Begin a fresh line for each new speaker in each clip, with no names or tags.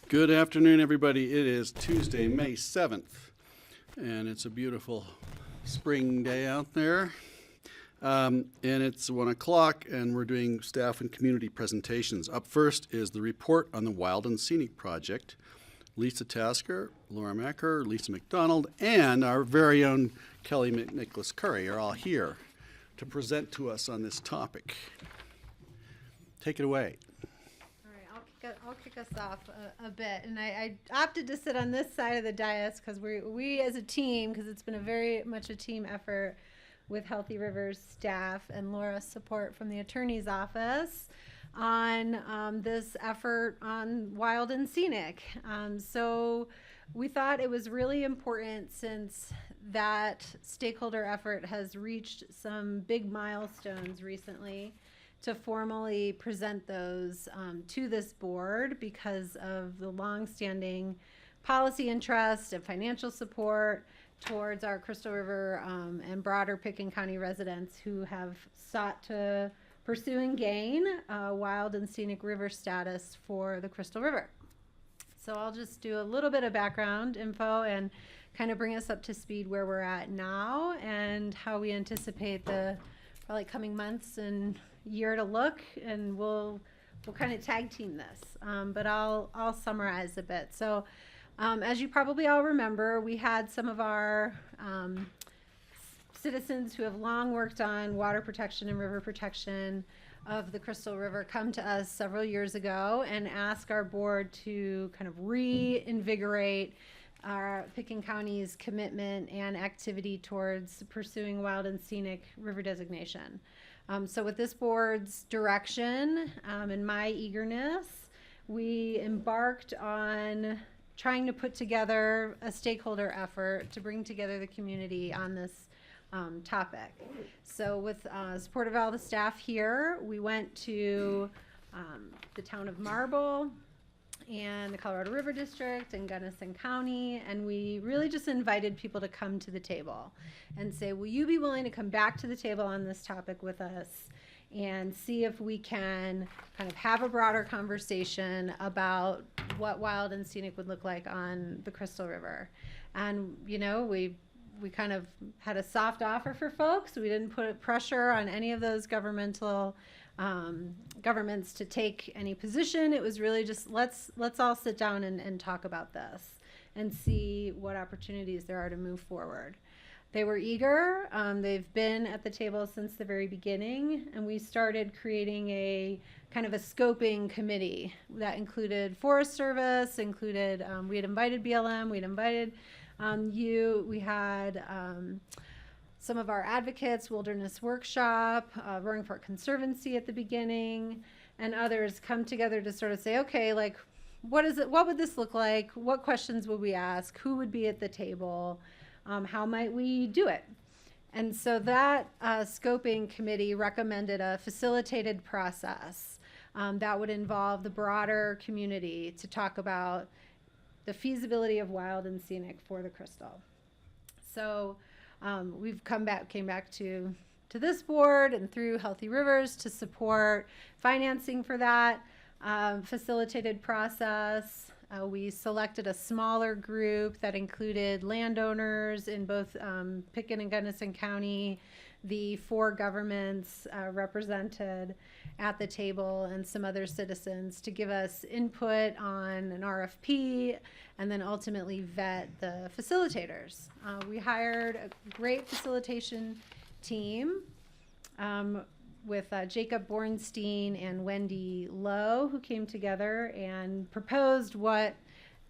Good afternoon, everybody. It is Tuesday, May 7th, and it's a beautiful spring day out there. And it's 1 o'clock, and we're doing staff and community presentations. Up first is the report on the Wild and Scenic Project. Lisa Tasker, Laura Macker, Lisa McDonald, and our very own Kelly McNicholas Curry are all here to present to us on this topic. Take it away.
I'll kick us off a bit, and I opted to sit on this side of the dais because we as a team, because it's been a very much a team effort with Healthy Rivers staff and Laura's support from the attorney's office on this effort on Wild and Scenic. So we thought it was really important, since that stakeholder effort has reached some big milestones recently, to formally present those to this board because of the long-standing policy interest and financial support towards our Crystal River and broader Pickens County residents who have sought to pursue and gain wild and scenic river status for the Crystal River. So I'll just do a little bit of background info and kind of bring us up to speed where we're at now and how we anticipate the probably coming months and year to look, and we'll kind of tag team this, but I'll summarize a bit. So as you probably all remember, we had some of our citizens who have long worked on water protection and river protection of the Crystal River come to us several years ago and ask our board to kind of reinvigorate our Pickens County's commitment and activity towards pursuing wild and scenic river designation. So with this board's direction and my eagerness, we embarked on trying to put together a stakeholder effort to bring together the community on this topic. So with support of all the staff here, we went to the town of Marble and the Colorado River District and Gunnison County, and we really just invited people to come to the table and say, will you be willing to come back to the table on this topic with us and see if we can kind of have a broader conversation about what wild and scenic would look like on the Crystal River. And you know, we kind of had a soft offer for folks. We didn't put pressure on any of those governmental governments to take any position. It was really just let's all sit down and talk about this and see what opportunities there are to move forward. They were eager. They've been at the table since the very beginning, and we started creating a kind of a scoping committee that included Forest Service, included we had invited BLM, we'd invited we had some of our advocates, Wilderness Workshop, Roaring Fork Conservancy at the beginning, and others come together to sort of say, okay, like, what is it? What would this look like? What questions would we ask? Who would be at the table? How might we do it? And so that scoping committee recommended a facilitated process that would involve the broader community to talk about the feasibility of wild and scenic for the Crystal. So we've came back to this board and through Healthy Rivers to support financing for that facilitated process. We selected a smaller group that included landowners in both Pickens and Gunnison County, the 4 governments represented at the table, and some other citizens to give us input on an RFP and then ultimately vet the facilitators. We hired a great facilitation team with Jacob Bornstein and Wendy Lowe, who came together and proposed what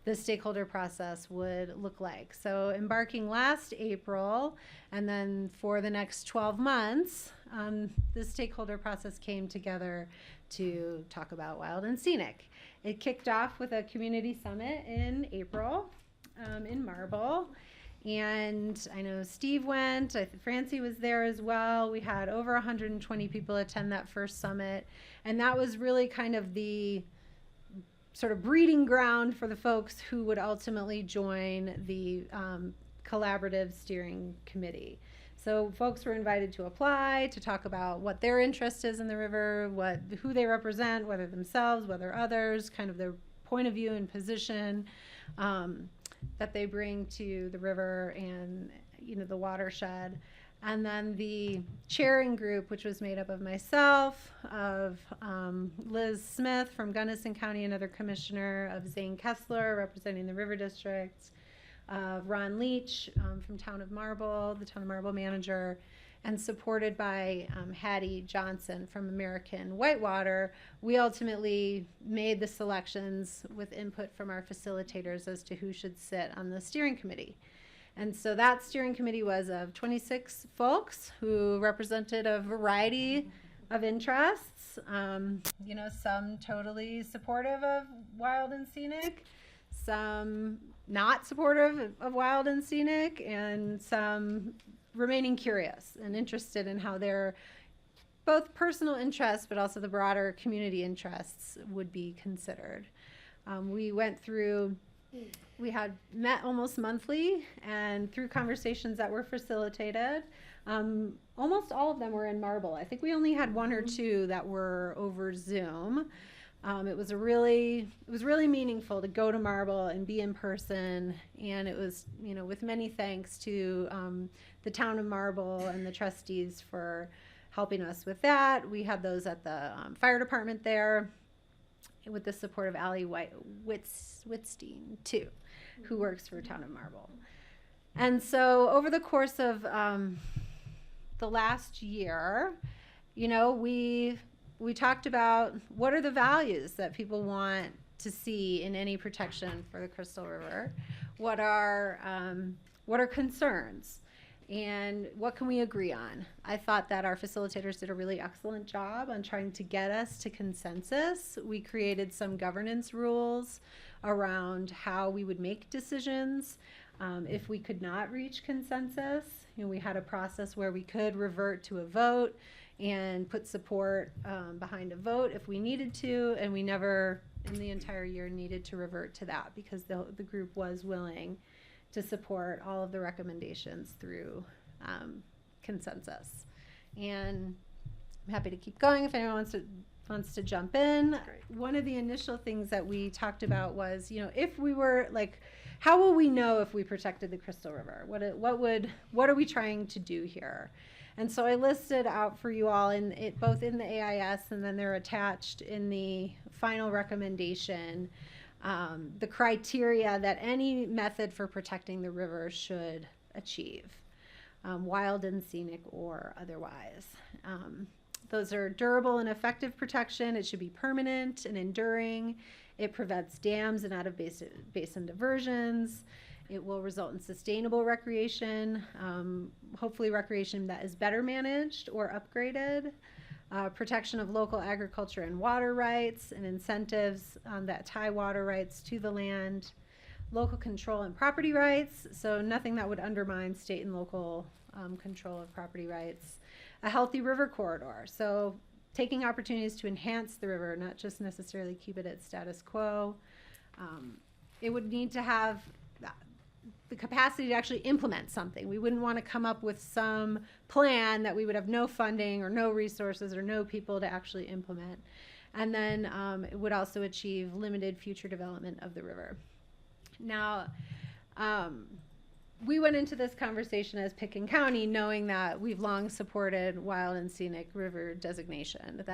the stakeholder process would look like. So embarking last April, and then for the next 12 months, the stakeholder process came together to talk about wild and scenic. It kicked off with a community summit in April in Marble. And I know Steve went, Francie was there as well. We had over 120 people attend that first summit. And that was really kind of the sort of breeding ground for the folks who would ultimately join the collaborative steering committee. So folks were invited to apply, to talk about what their interest is in the river, who they represent, whether themselves, whether others, kind of their point of view and position that they bring to the river and, the watershed. And then the chairing group, which was made up of myself, of Liz Smith from Gunnison County, another commissioner, of Zane Kessler representing the River District, of Ron Leach from Town of Marble, the Town of Marble manager, and supported by Hattie Johnson from American Whitewater. We ultimately made the selections with input from our facilitators as to who should sit on the steering committee. And so that steering committee was of 26 folks who represented a variety of interests. Some totally supportive of wild and scenic, some not supportive of wild and scenic, and some remaining curious and interested in how their both personal interests but also the broader community interests would be considered. We had met almost monthly, and through conversations that were facilitated, almost all of them were in Marble. I think we only had one or two that were over Zoom. It was really meaningful to go to Marble and be in person, and it was, with many thanks to the Town of Marble and the trustees for helping us with that. We had those at the fire department there, with the support of Allie Whitstein, too, who works for Town of Marble. And so over the course of the last year, we talked about what are the values that people want to see in any protection for the Crystal River, what are concerns, and what can we agree on. I thought that our facilitators did a really excellent job on trying to get us to consensus. We created some governance rules around how we would make decisions if we could not reach consensus. We had a process where we could revert to a vote and put support behind a vote if we needed to, and we never in the entire year needed to revert to that because the group was willing to support all of the recommendations through consensus. And I'm happy to keep going if anyone wants to jump in. Great. One of the initial things that we talked about was, if we were how will we know if we protected the Crystal River? What are we trying to do here? And so I listed out for you all both in the AIS and then they're attached in the final recommendation, the criteria that any method for protecting the river should achieve, wild and scenic or otherwise. Those are durable and effective protection. It should be permanent and enduring. It prevents dams and out-of-basin diversions. It will result in sustainable recreation, hopefully recreation that is better managed or upgraded, protection of local agriculture and water rights and incentives that tie water rights to the land, local control and property rights, so nothing that would undermine state and local control of property rights, a healthy river corridor, so taking opportunities to enhance the river, not just necessarily keep it at status quo. It would need to have the capacity to actually implement something. We wouldn't want to come up with some plan that we would have no funding or no resources or no people to actually implement. And then it would also achieve limited future development of the river. Now, we went into this conversation as Picken County knowing that we've long supported wild and scenic river designation.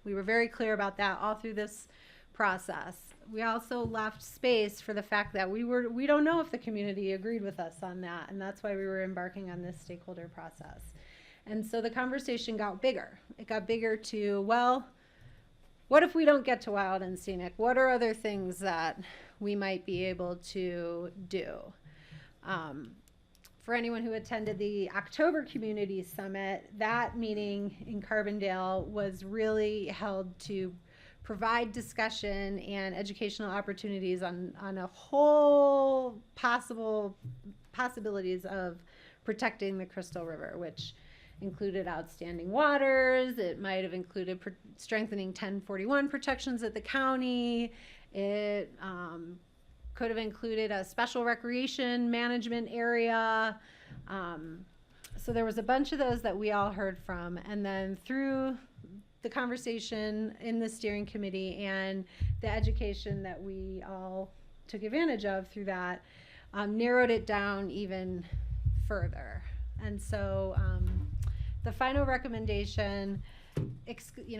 We were very clear about that all through this process. We also left space for the fact that we don't know if the community agreed with us on that, and that's why we were embarking on this stakeholder process. And so the conversation got bigger. It got bigger to, well, what if we don't get to wild and scenic? What are other things that we might be able to do? For anyone who attended the October Community Summit, that meeting in Carbondale was really held to provide discussion and educational opportunities on a whole possibilities of protecting the Crystal River, which included outstanding waters. It might have included strengthening 1041 protections at the county. It could have included a special recreation management area. So there was a bunch of those that we all heard from. And then through the conversation in the steering committee and the education that we all took advantage of through that, narrowed it down even further. And so the final recommendation,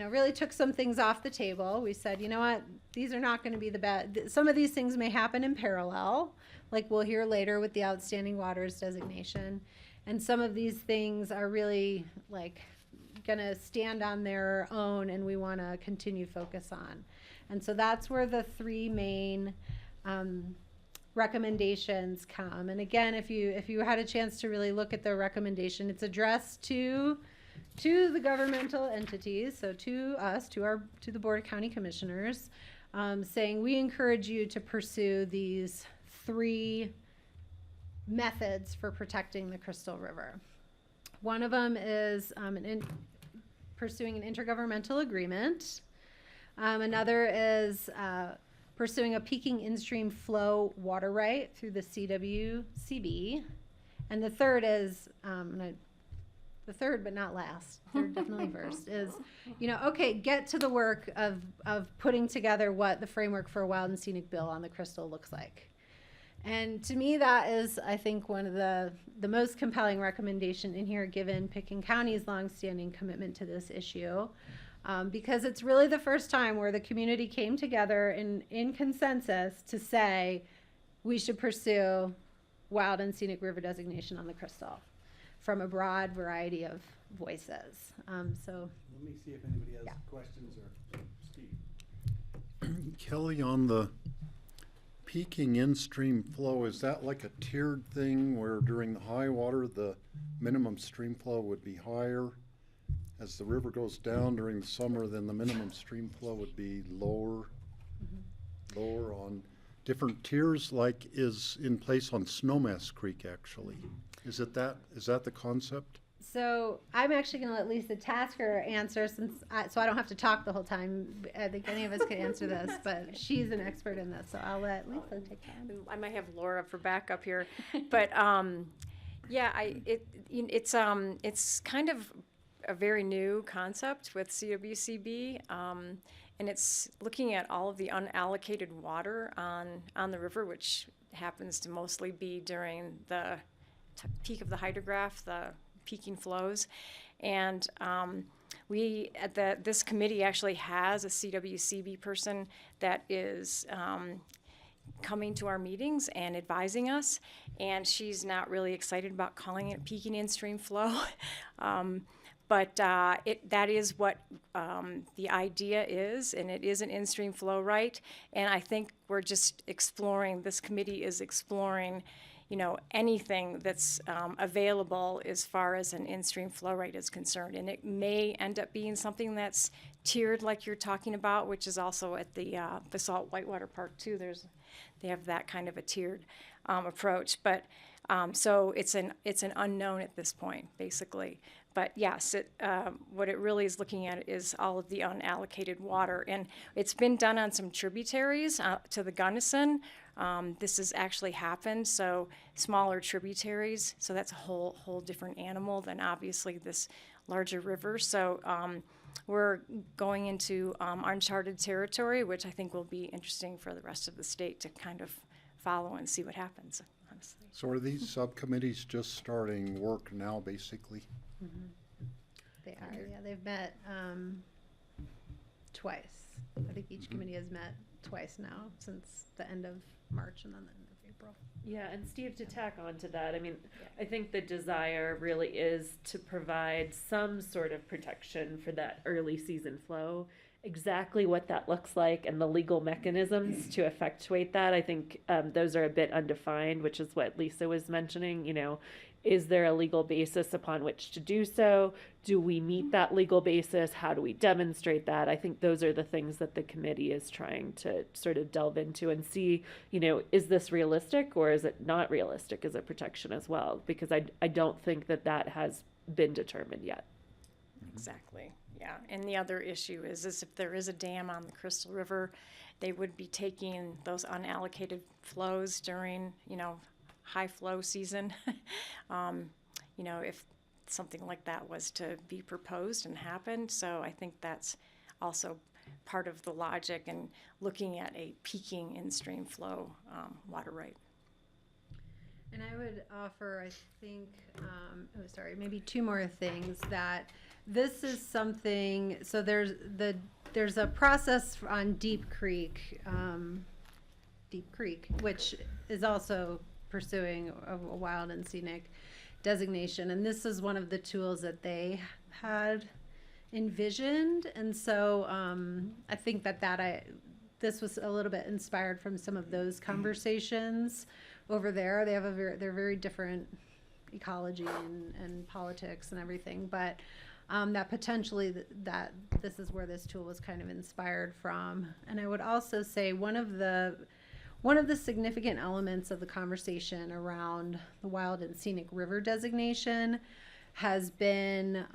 really took some things off the table. We said, you know what, these are not going to be the best. Some of these things may happen in parallel, like we'll hear later with the outstanding waters designation. And some of these things are really like going to stand on their own, and we want to continue focus on. And so that's where the three main recommendations come. And again, if you had a chance to really look at the recommendation, it's addressed to the governmental entities, so to us, to the Board of County Commissioners, saying we encourage you to pursue these three methods for protecting the Crystal River. One of them is pursuing an intergovernmental agreement. Another is pursuing a peaking in-stream flow water right through the CWCB. And the third is, the third but not last, third definitely first, is, get to the work of putting together what the framework for a wild and scenic bill on the Crystal looks like. And to me, that is, I think, one of the most compelling recommendation in here, given Pitkin County's longstanding commitment to this issue. Because it's really the first time where the community came together in consensus to say we should pursue wild and scenic river designation on the Crystal from a broad variety of voices. So
let me see if anybody has questions, or Steve.
Kelly, on the peaking in-stream flow, is that like a tiered thing where during the high water the minimum stream flow would be higher? As the river goes down during the summer, then the minimum stream flow would be lower, lower on different tiers, like is in place on Snowmass Creek, actually. Is that the concept?
So I'm actually going to let Lisa Tasker answer, so I don't have to talk the whole time. I think any of us could answer this, but she's an expert in this, so I'll let Lisa take that.
I might have Laura for backup here, but it's kind of a very new concept with CWCB, and it's looking at all of the unallocated water on the river, which happens to mostly be during the peak of the hydrograph, the peaking flows. And this committee actually has a CWCB person that is coming to our meetings and advising us, and she's not really excited about calling it peaking in-stream flow. But that is what the idea is, and it is an in-stream flow right. And I think we're just exploring, this committee is exploring, anything that's available as far as an in-stream flow rate is concerned. And it may end up being something that's tiered like you're talking about, which is also at the Basalt Whitewater Park too. They have that kind of a tiered approach. But so it's an unknown at this point, basically. But yes, what it really is looking at is all of the unallocated water. And it's been done on some tributaries to the Gunnison. This has actually happened, so smaller tributaries. So that's a whole different animal than obviously this larger river. So we're going into uncharted territory, which I think will be interesting for the rest of the state to kind of follow and see what happens, honestly.
So are these subcommittees just starting work now, basically?
Mm-hmm. They are, yeah. They've met twice. I think each committee has met twice now since the end of March and then the end of April.
Yeah, and Steve, to tack on to that, I mean, I think the desire really is to provide some sort of protection for that early season flow. Exactly what that looks like and the legal mechanisms to effectuate that, I think those are a bit undefined, which is what Lisa was mentioning. Is there a legal basis upon which to do so? Do we meet that legal basis? How do we demonstrate that? I think those are the things that the committee is trying to sort of delve into and see, is this realistic or is it not realistic as a protection as well? Because I don't think that has been determined yet.
Exactly, yeah. And the other issue is if there is a dam on the Crystal River, they would be taking those unallocated flows during, high flow season. If something like that was to be proposed and happened. So I think that's also part of the logic and looking at a peaking in-stream flow water right.
And I would offer, I think, maybe two more things. That this is something. So there's a process on Deep Creek, which is also pursuing a wild and scenic designation, and this is one of the tools that they had envisioned. And so I think this was a little bit inspired from some of those conversations over there. They have they're very different ecology and politics and everything, but that potentially that this is where this tool was kind of inspired from. And I would also say one of the significant elements of the conversation around the wild and scenic river designation has been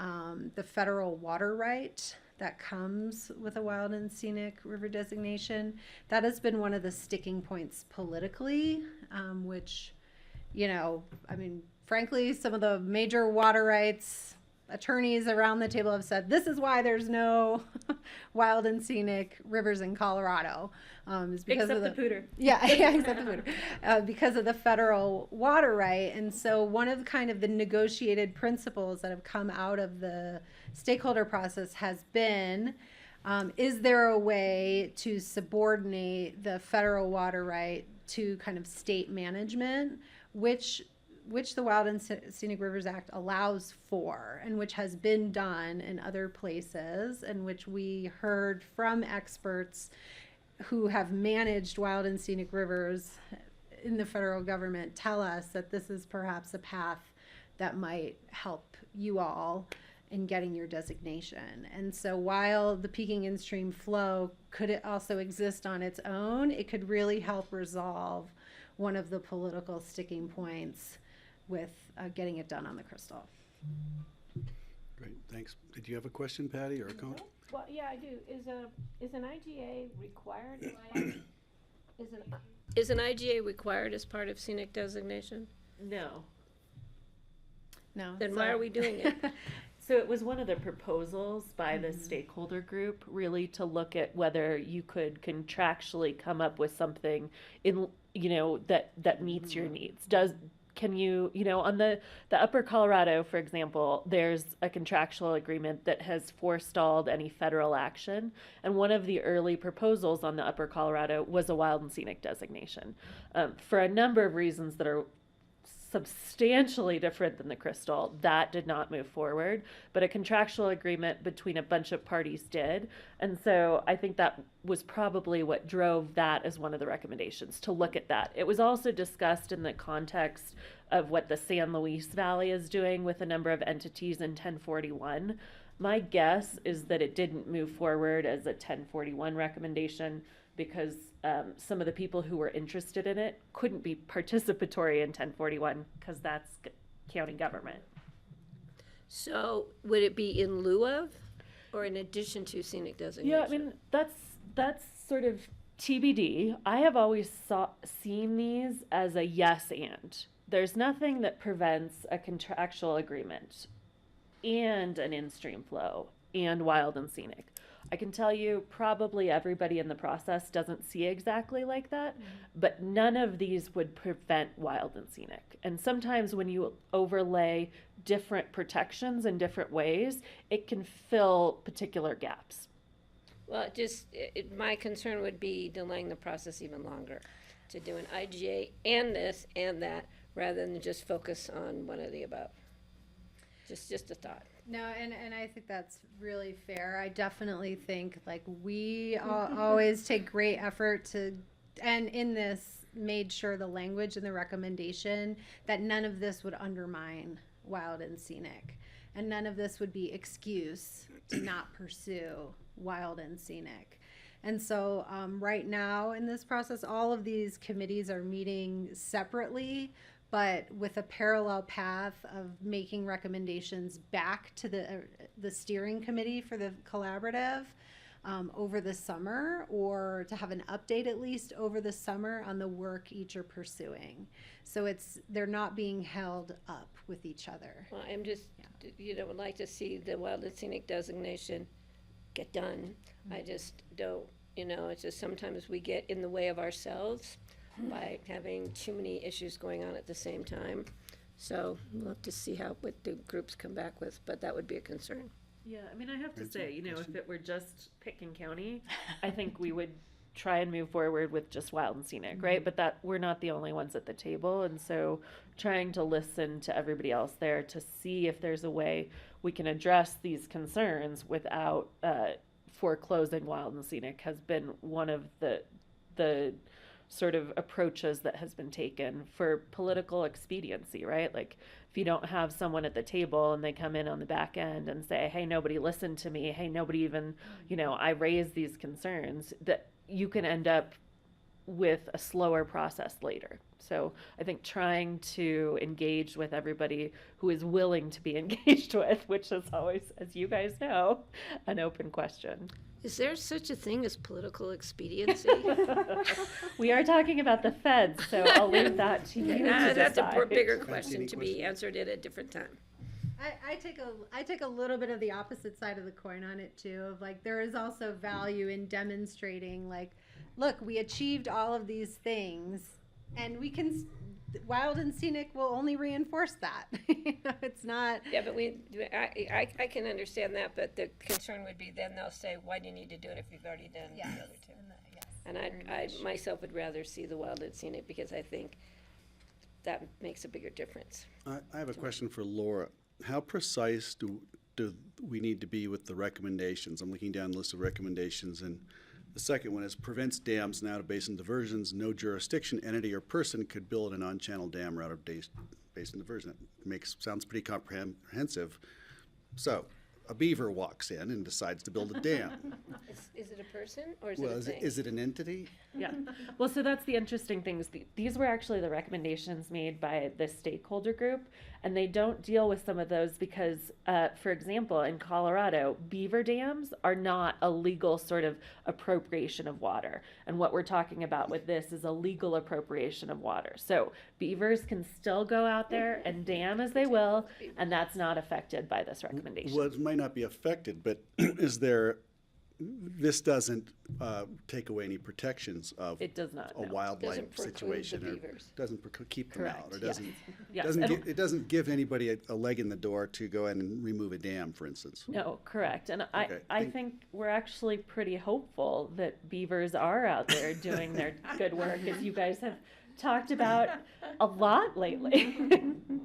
the federal water right that comes with a wild and scenic river designation. That has been one of the sticking points politically, which, frankly, some of the major water rights attorneys around the table have said this is why there's no wild and scenic rivers in Colorado. Is because
Except
of
the pooter.
Yeah, except the pooter. Because of the federal water right. And so one of kind of the negotiated principles that have come out of the stakeholder process has been, is there a way to subordinate the federal water right to kind of state management, which the Wild and Scenic Rivers Act allows for, and which has been done in other places, and which we heard from experts who have managed wild and scenic rivers in the federal government tell us that this is perhaps a path that might help you all in getting your designation. And so while the peaking in-stream flow could it also exist on its own, it could really help resolve one of the political sticking points with getting it done on the Crystal.
Great, thanks. Did you have a question, Patty, or a comment?
Well, yeah, I do. Is an IGA required? Is an IGA required as part of scenic designation?
No.
No.
Then why are we doing it?
So it was one of the proposals by the stakeholder group, really to look at whether you could contractually come up with something that meets your needs. Can you on the Upper Colorado, for example, there's a contractual agreement that has forestalled any federal action, and one of the early proposals on the Upper Colorado was a wild and scenic designation, for a number of reasons that are substantially different than the Crystal. That did not move forward, but a contractual agreement between a bunch of parties did. And so I think that was probably what drove that as one of the recommendations, to look at that. It was also discussed in the context of what the San Luis Valley is doing with a number of entities in 1041. My guess is that it didn't move forward as a 1041 recommendation because some of the people who were interested in it couldn't be participatory in 1041 because that's county government.
So would it be in lieu of or in addition to scenic designation?
Yeah, I mean, that's sort of TBD. I have always seen these as a yes and. There's nothing that prevents a contractual agreement and an in-stream flow and wild and scenic. I can tell you probably everybody in the process doesn't see exactly like that, but none of these would prevent wild and scenic. And sometimes when you overlay different protections in different ways, it can fill particular gaps.
Well, my concern would be delaying the process even longer to do an IGA and this and that rather than just focus on one or the above. Just a thought.
No, and I think that's really fair. I definitely think we always take great effort and in this made sure the language and the recommendation that none of this would undermine wild and scenic, and none of this would be excuse to not pursue wild and scenic. And so right now in this process, all of these committees are meeting separately, but with a parallel path of making recommendations back to the steering committee for the collaborative. over the summer, or to have an update at least over the summer on the work each are pursuing. So they're not being held up with each other.
Well, I'm just, would like to see the wild and scenic designation get done. I just don't, it's just sometimes we get in the way of ourselves by having too many issues going on at the same time. So we'll have to see what the groups come back with, but that would be a concern.
Yeah, I mean, I have to say, if it were just Pitkin County, I think we would try and move forward with just wild and scenic, right? But that we're not the only ones at the table, and so trying to listen to everybody else there to see if there's a way we can address these concerns without foreclosing wild and scenic has been one of the sort of approaches that has been taken for political expediency, right? Like, if you don't have someone at the table and they come in on the back end and say, hey, nobody listened to me, hey, nobody even, I raised these concerns, that you can end up with a slower process later. So I think trying to engage with everybody who is willing to be engaged with, which is always, as you guys know, an open question.
Is there such a thing as political expediency?
We are talking about the feds, so I'll leave that to you to
That's a
decide.
bigger question to be answered at a different time.
I take a little bit of the opposite side of the coin on it too, of like, there is also value in demonstrating, like, look, we achieved all of these things, and wild and scenic will only reinforce that. It's not.
Yeah, but I can understand that, but the concern would be then they'll say, why do you need to do it if you've already done the other two? And I myself would rather see the wild and scenic, because I think that makes a bigger difference.
I have a question for Laura. How precise do we need to be with the recommendations? I'm looking down the list of recommendations, and the second one is prevents dams and out-of-basin diversions. No jurisdiction, entity, or person could build an on-channel dam or out-of-basin diversion. It sounds pretty comprehensive. So, a beaver walks in and decides to build a dam.
Is it a person or is
Well,
it a thing?
is it an entity?
Yeah. Well, so that's the interesting thing. These were actually the recommendations made by the stakeholder group, and they don't deal with some of those because, for example, in Colorado, beaver dams are not a legal sort of appropriation of water. And what we're talking about with this is a legal appropriation of water. So beavers can still go out there and dam as they will, and that's not affected by this recommendation.
Well, it might not be affected, but this doesn't take away any protections of
It does not,
a
no.
wildlife
Doesn't preclude
situation,
the
or
beavers.
doesn't keep them out, or
Correct, yes.
doesn't
Yes.
it doesn't give anybody a leg in the door to go in and remove a dam, for instance.
No, correct. And
Okay.
I think we're actually pretty hopeful that beavers are out there doing their good work, as you guys have talked about a lot lately.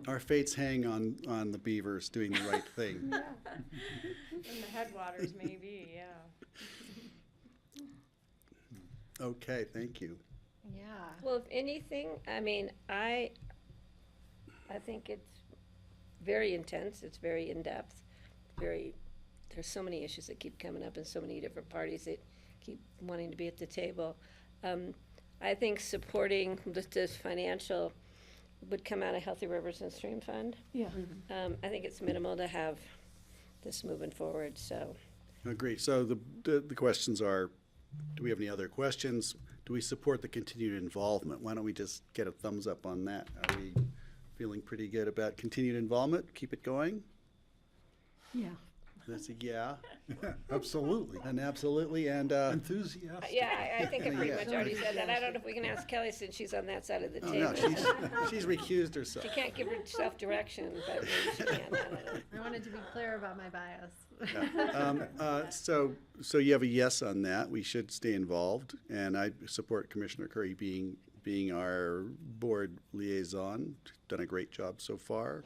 Our fates hang on the beavers doing the right thing.
In the headwaters, maybe, yeah.
Okay, thank you.
Yeah.
Well, if anything, I mean, I think it's very intense, it's very in-depth, there's so many issues that keep coming up and so many different parties that keep wanting to be at the table. I think supporting this financial would come out of Healthy Rivers and Stream Fund.
Yeah.
I think it's minimal to have this moving forward, so.
Agree. So the questions are, do we have any other questions? Do we support the continued involvement? Why don't we just get a thumbs up on that? Are we feeling pretty good about continued involvement? Keep it going?
Yeah.
That's a yeah,
Absolutely.
and absolutely, and
Enthusiastic.
Yeah, I think I pretty
Yeah.
much already said that. I don't know if we can ask Kelly since she's on that side of the
oh
table.
no, she's recused herself.
She can't give herself direction, but maybe she can, I don't know.
I wanted to be clear about my bias.
So you have a yes on that. We should stay involved, and I support Commissioner Curry being our board liaison. Done a great job so far.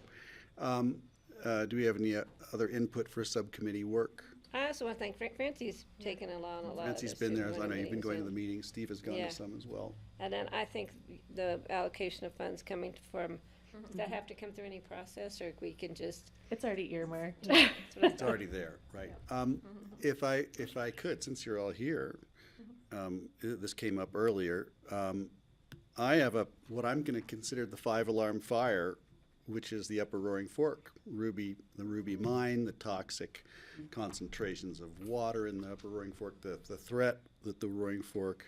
Do we have any other input for subcommittee work?
I also want to thank Francie's taken along a lot of
Francie's
this,
been there.
too,
I
going
know you've been
meetings,
going to
and-
the meetings. Steve has gone
Yeah.
to some as well.
And then I think the allocation of funds coming from, does that have to come through any process, or we can just?
It's already earmarked.
That's what I
It's already there, right? If I could, since you're all here, this came up earlier. I have what I'm going to consider the 5-alarm fire which is the Upper Roaring Fork, the Ruby Mine, the toxic concentrations of water in the Upper Roaring Fork, the threat that the Roaring Fork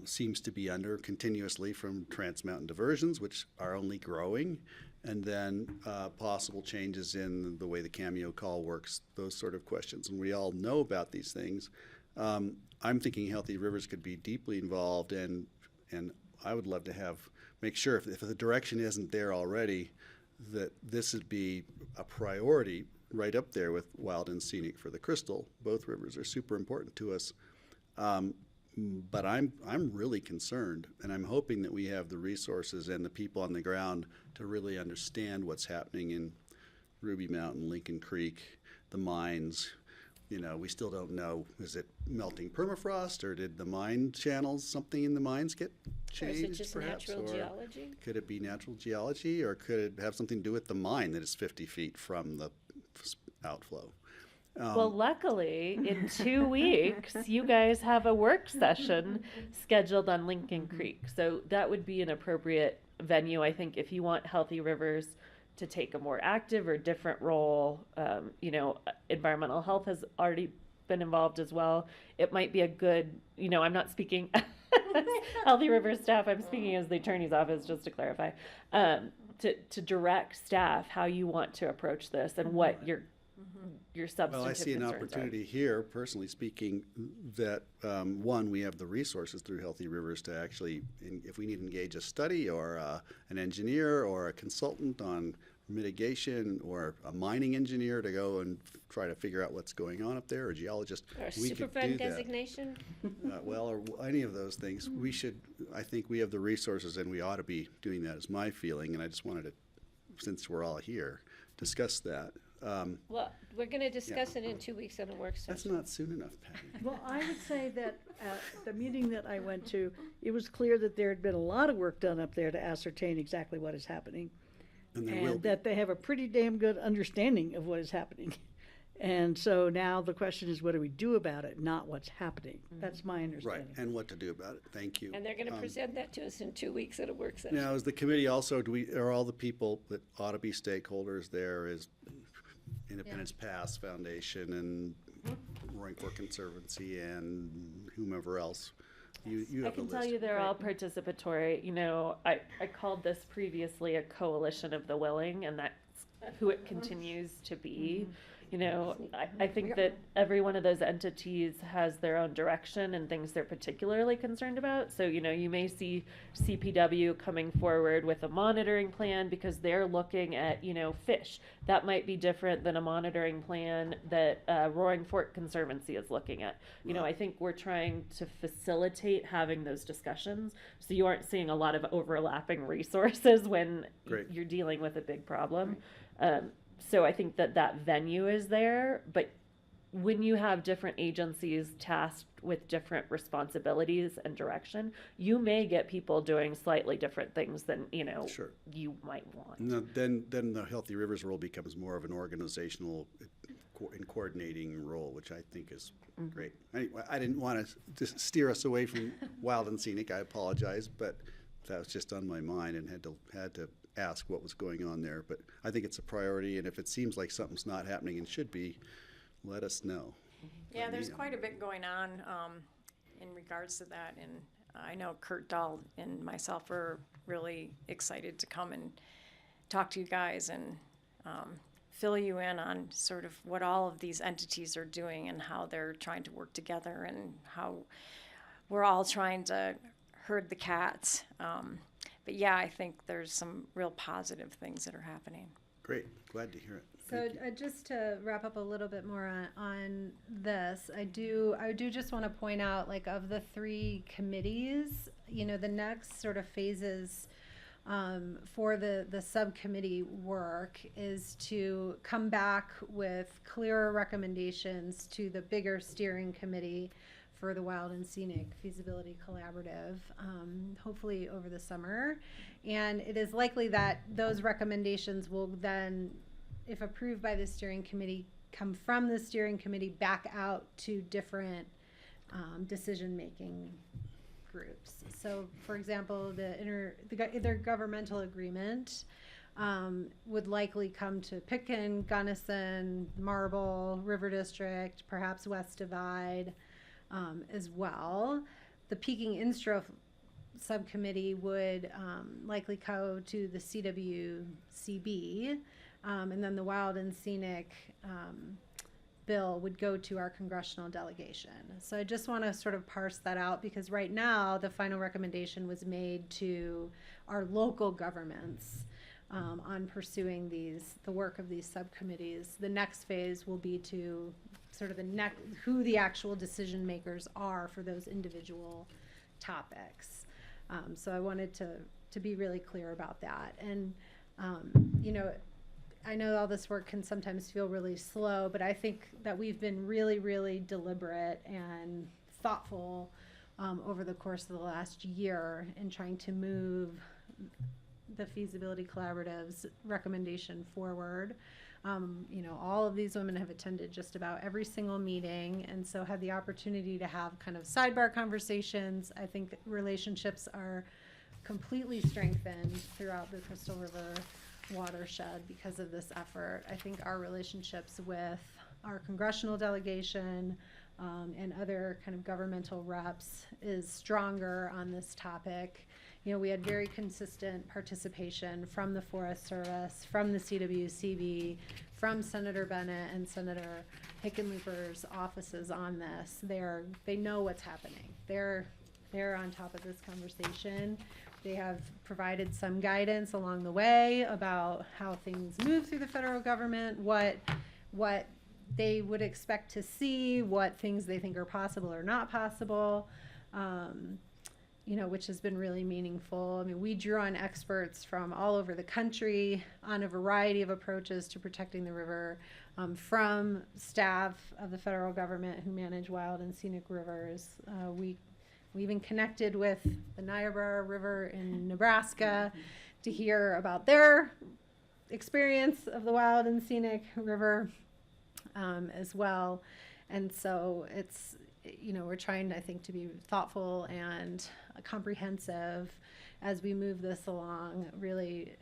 seems to be under continuously from Trans Mountain diversions, which are only growing, and then possible changes in the way the cameo call works, those sort of questions. And we all know about these things. I'm thinking Healthy Rivers could be deeply involved, and I would love to make sure if the direction isn't there already, that this would be a priority right up there with Wild and Scenic for the Crystal. Both rivers are super important to us. But I'm really concerned, and I'm hoping that we have the resources and the people on the ground to really understand what's happening in Ruby Mountain, Lincoln Creek, the mines. You know, we still don't know, is it melting permafrost, or did the mine channels, something in the mines get
Or
changed,
is it just
perhaps?
natural
Or
geology?
could it be natural geology, or could it have something to do with the mine that is 50 feet from the outflow?
Well, luckily, in 2 weeks, you guys have a work session scheduled on Lincoln Creek. So that would be an appropriate venue, I think, if you want Healthy Rivers to take a more active or different role. Environmental health has already been involved as well. It might be a good, I'm not speaking as Healthy Rivers staff, I'm speaking as the attorney's office, just to clarify, to direct staff how you want to approach this and what your substantive
Well, I see an
concerns are.
opportunity here, personally speaking, that, one, we have the resources through Healthy Rivers to actually, if we need to engage a study or an engineer or a consultant on mitigation or a mining engineer to go and try to figure out what's going on up there, or a geologist,
Or a
we could do
Superfund
that.
designation?
Or any of those things. I think we have the resources, and we ought to be doing that, is my feeling, and I just wanted to, since we're all here, discuss that.
Well, we're gonna discuss it in 2 weeks on a work
That's
session.
not soon enough, Patty.
Well, I would say that at the meeting that I went to, it was clear that there had been a lot of work done up there to ascertain exactly what is happening.
And there will
And
be.
that they have a pretty damn good understanding of what is happening. And so now the question is, what do we do about it, not what's happening? That's my
Right,
understanding.
and what to do about it. Thank you.
And they're gonna present that to us in 2 weeks at a work session.
Now, is the committee also, are all the people that ought to be stakeholders there, is Independence Pass Foundation and Roaring Fork Conservancy and whomever else? You
I
have the
can tell
list.
you they're all participatory. I called this previously a coalition of the willing, and that's who it continues to be. I think that every one of those entities has their own direction and things they're particularly concerned about. So, you may see CPW coming forward with a monitoring plan because they're looking at, fish. That might be different than a monitoring plan that Roaring Fork Conservancy is looking at. I think we're trying to facilitate having those discussions so you aren't seeing a lot of overlapping resources when
Great.
you're dealing with a big problem. So I think that venue is there, but when you have different agencies tasked with different responsibilities and direction, you may get people doing slightly different things than,
Sure.
you might want.
No, then the Healthy Rivers role becomes more of an organizational and coordinating role, which I think is great. Anyway, I didn't want to just steer us away from Wild and Scenic. I apologize, but that was just on my mind and had to ask what was going on there. But I think it's a priority, and if it seems like something's not happening and should be, let us know.
Yeah, there's quite a bit going on in regards to that, and I know Kurt Dahl and myself are really excited to come and talk to you guys and fill you in on sort of what all of these entities are doing and how they're trying to work together and how we're all trying to herd the cats. But yeah, I think there's some real positive things that are happening.
Great, glad to hear it.
So
Thank you.
just to wrap up a little bit more on this, I do just want to point out, like, of the 3 committees, the next sort of phases for the subcommittee work is to come back with clearer recommendations to the bigger steering committee for the Wild and Scenic Feasibility Collaborative, hopefully over the summer. And it is likely that those recommendations will then, if approved by the steering committee, come from the steering committee back out to different decision-making groups. So, for example, the intergovernmental agreement would likely come to Pitkin, Gunnison, Marble, River District, perhaps West Divide as well. The Peking Instro subcommittee would likely go to the CWCB, and then the Wild and Scenic bill would go to our congressional delegation. So I just want to sort of parse that out, because right now the final recommendation was made to our local governments on pursuing the work of these subcommittees. The next phase will be to sort of who the actual decision makers are for those individual topics. So I wanted to be really clear about that. And you know, I know all this work can sometimes feel really slow, but I think that we've been really, really deliberate and thoughtful over the course of the last year in trying to move the feasibility collaborative's recommendation forward. You know, all of these women have attended just about every single meeting, and so had the opportunity to have kind of sidebar conversations. I think relationships are completely strengthened throughout the Crystal River watershed because of this effort. I think our relationships with our congressional delegation and other kind of governmental reps is stronger on this topic. You know, we had very consistent participation from the Forest Service, from the CWCB, from Senator Bennett and Senator Hickenlooper's offices on this. They know what's happening. They're on top of this conversation. They have provided some guidance along the way about how things move through the federal government, what they would expect to see, what things they think are possible or not possible, you know, which has been really meaningful. I mean, we drew on experts from all over the country on a variety of approaches to protecting the river, from staff of the federal government who manage wild and scenic rivers. We even connected with the Niobrara River in Nebraska to hear about their experience of the wild and scenic river as well. And so it's, you know, we're trying, I think, to be thoughtful and comprehensive as we move this along, really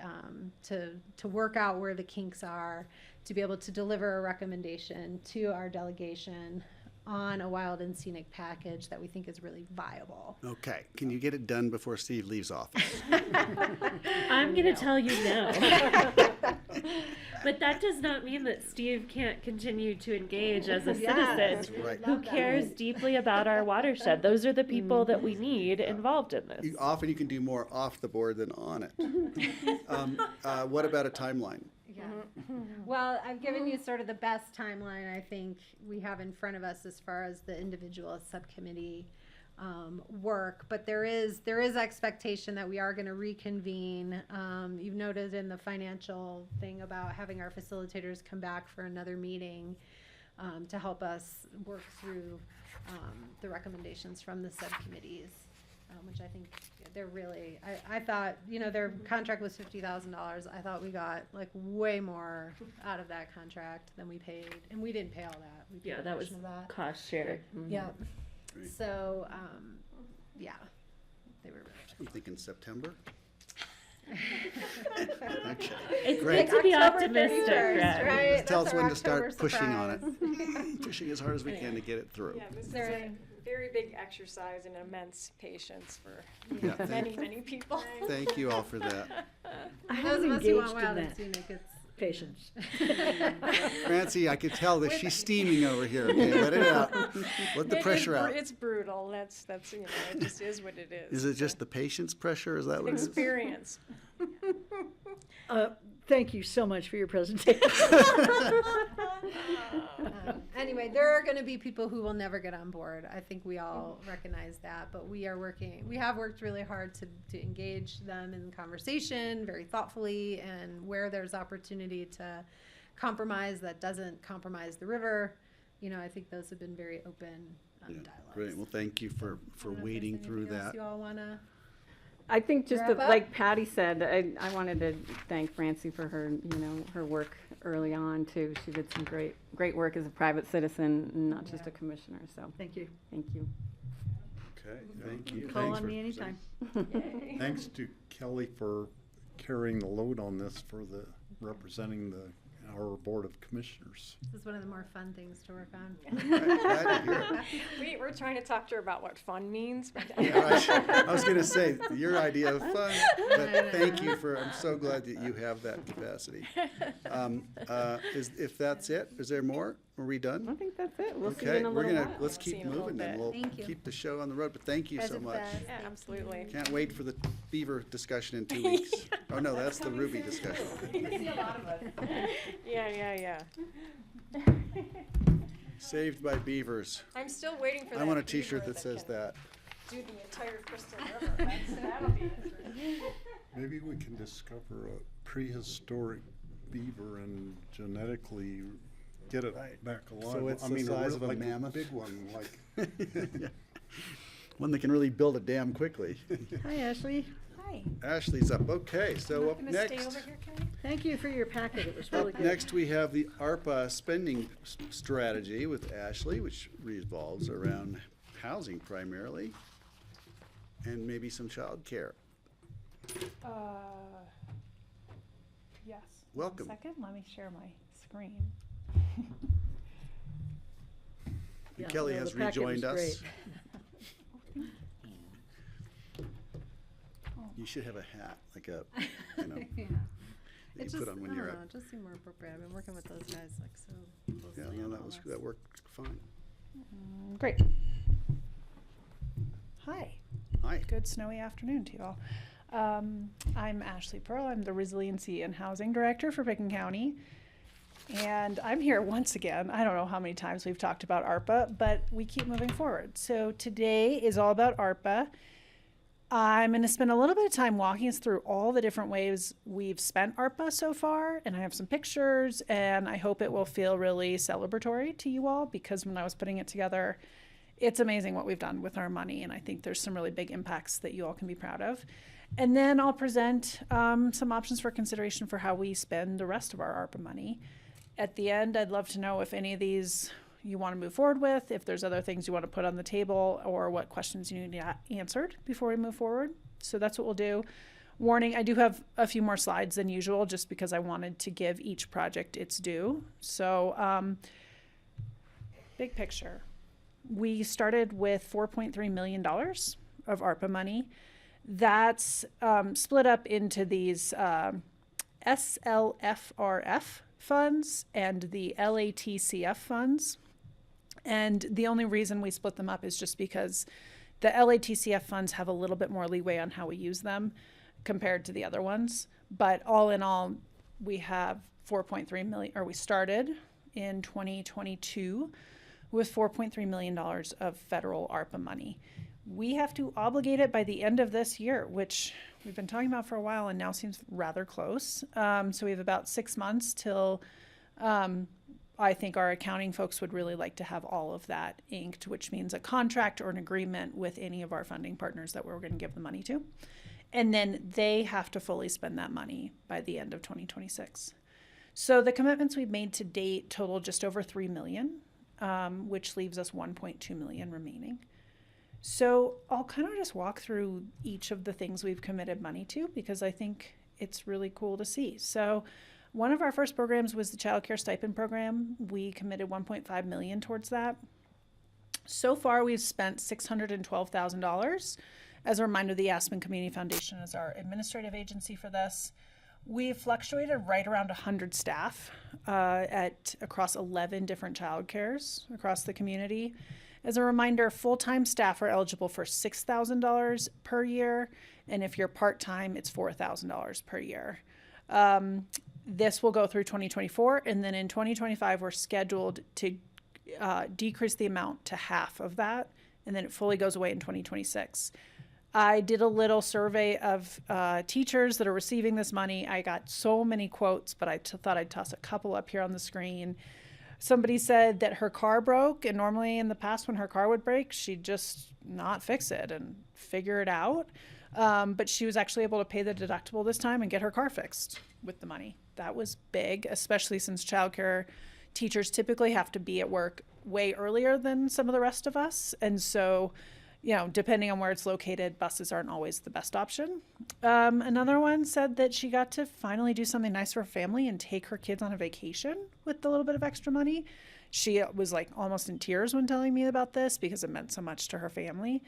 to work out where the kinks are, to be able to deliver a recommendation to our delegation on a wild and scenic package that we think is really viable.
Okay, can you get it done before Steve leaves office?
I'm going to tell you no. But that does not mean that Steve can't continue to engage as a citizen
Right.
who cares deeply about our watershed. Those are the people that we need involved in this.
Often you can do more off the board than on it. What about a timeline?
Yeah. Well, I've given you sort of the best timeline I think we have in front of us as far as the individual subcommittee work, but there is expectation that we are going to reconvene. You've noted in the financial thing about having our facilitators come back for another meeting to help us work through the recommendations from the subcommittees, which I think they're really, I thought, you know, their contract was $50,000. I thought we got like way more out of that contract than we paid, and we didn't pay all that. We paid
Yeah,
a
that was
portion of that.
cost share.
Yeah.
Great.
So, yeah, they were really
I'm thinking September.
good.
Okay.
It's
Great.
good to be
October
optimistic,
31st,
right?
Just tell us
That's our
when to start
October
pushing on it.
surprise.
Pushing as hard as we can to get it through.
Yeah, this is
There-
a very big exercise and immense patience for
Yeah,
many, many people.
Thank you all for that.
I
Those
haven't
of us who want
engaged in
wild and
that.
scenic, it's.
Patience.
Francie, I could tell that she's steaming over here. Okay, let it out. Let the pressure out.
It's brutal. That's you know, it just is what it is.
Is it just the patience pressure? Is that what it is?
experience?
Thank you so much for your presentation.
Anyway, there are going to be people who will never get on board. I think we all recognize that, but we have worked really hard to engage them in conversation very thoughtfully, and where there's opportunity to compromise that doesn't compromise the river, you know, I think those have been very open
Yeah,
dialogues.
Great. Well, thank you for
I don't know if there's
wading through
anything else
that.
You all want to?
I think just
Wrap up?
like Patty said, I wanted to thank Francie for her, you know, her work early on too. She did some great work as a private citizen, and not just a commissioner. So
Thank you.
thank you.
Okay, thank you.
Call
Thanks
on
for-
me anytime.
Thanks to Kelly for carrying the load on this for representing our Board of Commissioners.
This is one of the more fun things to work on.
Glad to hear it.
We're trying to talk to her about what fun means. But
Yeah, right. I was gonna say, your idea of fun, but thank you I'm so glad that you have that capacity. If that's it, is there more? Are we
I
done?
think that's it. We'll see you
Okay,
in a
we're
little
gonna,
while.
let's
See you
keep
in a little
moving then.
bit.
We'll
Thank you.
keep the show on the road, but thank you
Guys
so
are
much.
best.
Yeah,
Thank
absolutely.
you.
Can't wait for the beaver discussion in 2 weeks. Oh, no, that's the Ruby discussion.
Yeah.
Saved by beavers.
I'm still waiting for that.
I want a
beaver
t-shirt that says
can
that.
Do the entire Crystal River. That'll be interesting.
Maybe we can discover a prehistoric beaver and genetically get it back alive.
So it's
I
the
mean,
size of a
like
mammoth?
big one, like.
Yeah. One that can really build a dam quickly.
Hi, Ashley.
Hi.
Ashley's up. Okay, so up next.
Thank you for your packet. It was really
Up
good.
next, we have the ARPA spending strategy with Ashley, which revolves around housing primarily, and maybe some childcare.
Yes.
Welcome.
1 second, let me share my screen.
Yeah,
Kelly
no,
has
the packet
rejoined
was
us.
great.
You should have a hat, like a, you know,
Yeah.
that
It
you
just,
put on when
I
you're
don't know,
up.
it just seemed more appropriate. I've been working with those guys like so
Yeah,
closely.
no,
on
that
all
was,
this.
that worked fine.
Great. Hi,
Hi.
good snowy afternoon to you all. I'm Ashley Pearl. I'm the Resiliency and Housing Director for Picken County. And I'm here once again. I don't know how many times we've talked about ARPA, but we keep moving forward. So today is all about ARPA. I'm going to spend a little bit of time walking us through all the different ways we've spent ARPA so far, and I have some pictures, and I hope it will feel really celebratory to you all, because when I was putting it together, it's amazing what we've done with our money, and I think there's some really big impacts that you all can be proud of. And then I'll present some options for consideration for how we spend the rest of our ARPA money. At the end, I'd love to know if any of these you want to move forward with, if there's other things you want to put on the table, or what questions you need answered before we move forward. So that's what we'll do. Warning, I do have a few more slides than usual just because I wanted to give each project its due. So big picture. We started with $4.3 million of ARPA money. That's split up into these SLFRF funds and the LATCF funds. And the only reason we split them up is just because the LATCF funds have a little bit more leeway on how we use them compared to the other ones. But all in all, we have 4.3 million, or we started in 2022 with $4.3 million of federal ARPA money. We have to obligate it by the end of this year, which we've been talking about for a while and now seems rather close. So we have about 6 months till I think our accounting folks would really like to have all of that inked, which means a contract or an agreement with any of our funding partners that we're going to give the money to. And then they have to fully spend that money by the end of 2026. So the commitments we've made to date total just over $3 million, which leaves us $1.2 million remaining. So I'll kind of just walk through each of the things we've committed money to because I think it's really cool to see. So one of our first programs was the Child Care Stipend Program. We committed $1.5 million towards that. So far, we've spent $612,000. As a reminder, the Aspen Community Foundation is our administrative agency for this. We've fluctuated right around 100 staff across 11 different child cares across the community. As a reminder, full-time staff are eligible for $6,000 per year, and if you're part-time, it's $4,000 per year. This will go through 2024, and then in 2025, we're scheduled to decrease the amount to half of that, and then it fully goes away in 2026. I did a little survey of teachers that are receiving this money. I got so many quotes, but I thought I'd toss a couple up here on the screen. Somebody said that her car broke, and normally in the past when her car would break, she'd just not fix it and figure it out. But she was actually able to pay the deductible this time and get her car fixed with the money. That was big, especially since childcare teachers typically have to be at work way earlier than some of the rest of us. And so, you know, depending on where it's located, buses aren't always the best option. Another one said that she got to finally do something nice for her family and take her kids on a vacation with a little bit of extra money. She was like almost in tears when telling me about this because it meant so much to her family.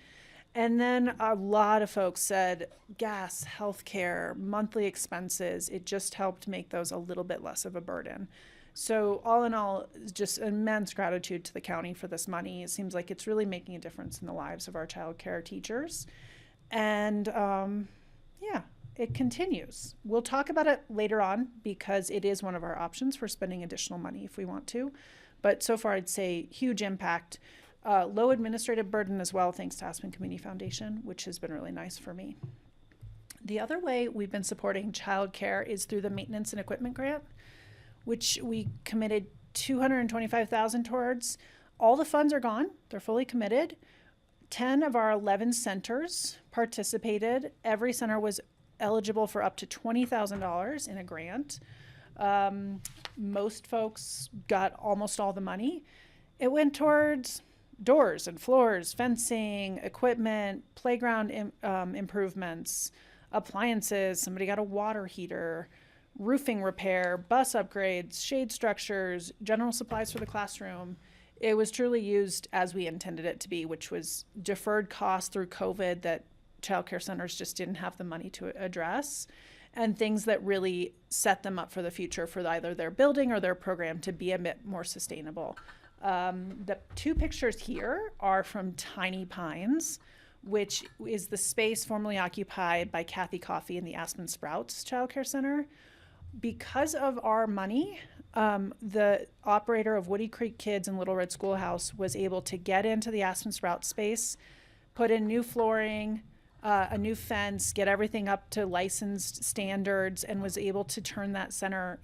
And then a lot of folks said gas, healthcare, monthly expenses, it just helped make those a little bit less of a burden. So all in all, just immense gratitude to the county for this money. It seems like it's really making a difference in the lives of our child care teachers. And yeah, it continues. We'll talk about it later on because it is one of our options for spending additional money if we want to. But so far, I'd say huge impact. Low administrative burden as well, thanks to Aspen Community Foundation, which has been really nice for me. The other way we've been supporting childcare is through the maintenance and equipment grant, which we committed $225,000 towards. All the funds are gone. They're fully committed. 10 of our 11 centers participated. Every center was eligible for up to $20,000 in a grant. Most folks got almost all the money. It went towards doors and floors, fencing, equipment, playground improvements, appliances. Somebody got a water heater, roofing repair, bus upgrades, shade structures, general supplies for the classroom. It was truly used as we intended it to be, which was deferred costs through COVID that childcare centers just didn't have the money to address, and things that really set them up for the future for either their building or their program to be a bit more sustainable. The two pictures here are from Tiny Pines, which is the space formerly occupied by Kathy Coffey and the Aspen Sprouts Child Care Center. Because of our money, the operator of Woody Creek Kids and Little Red Schoolhouse was able to get into the Aspen Sprout space, put in new flooring, a new fence, get everything up to licensed standards, and was able to turn that center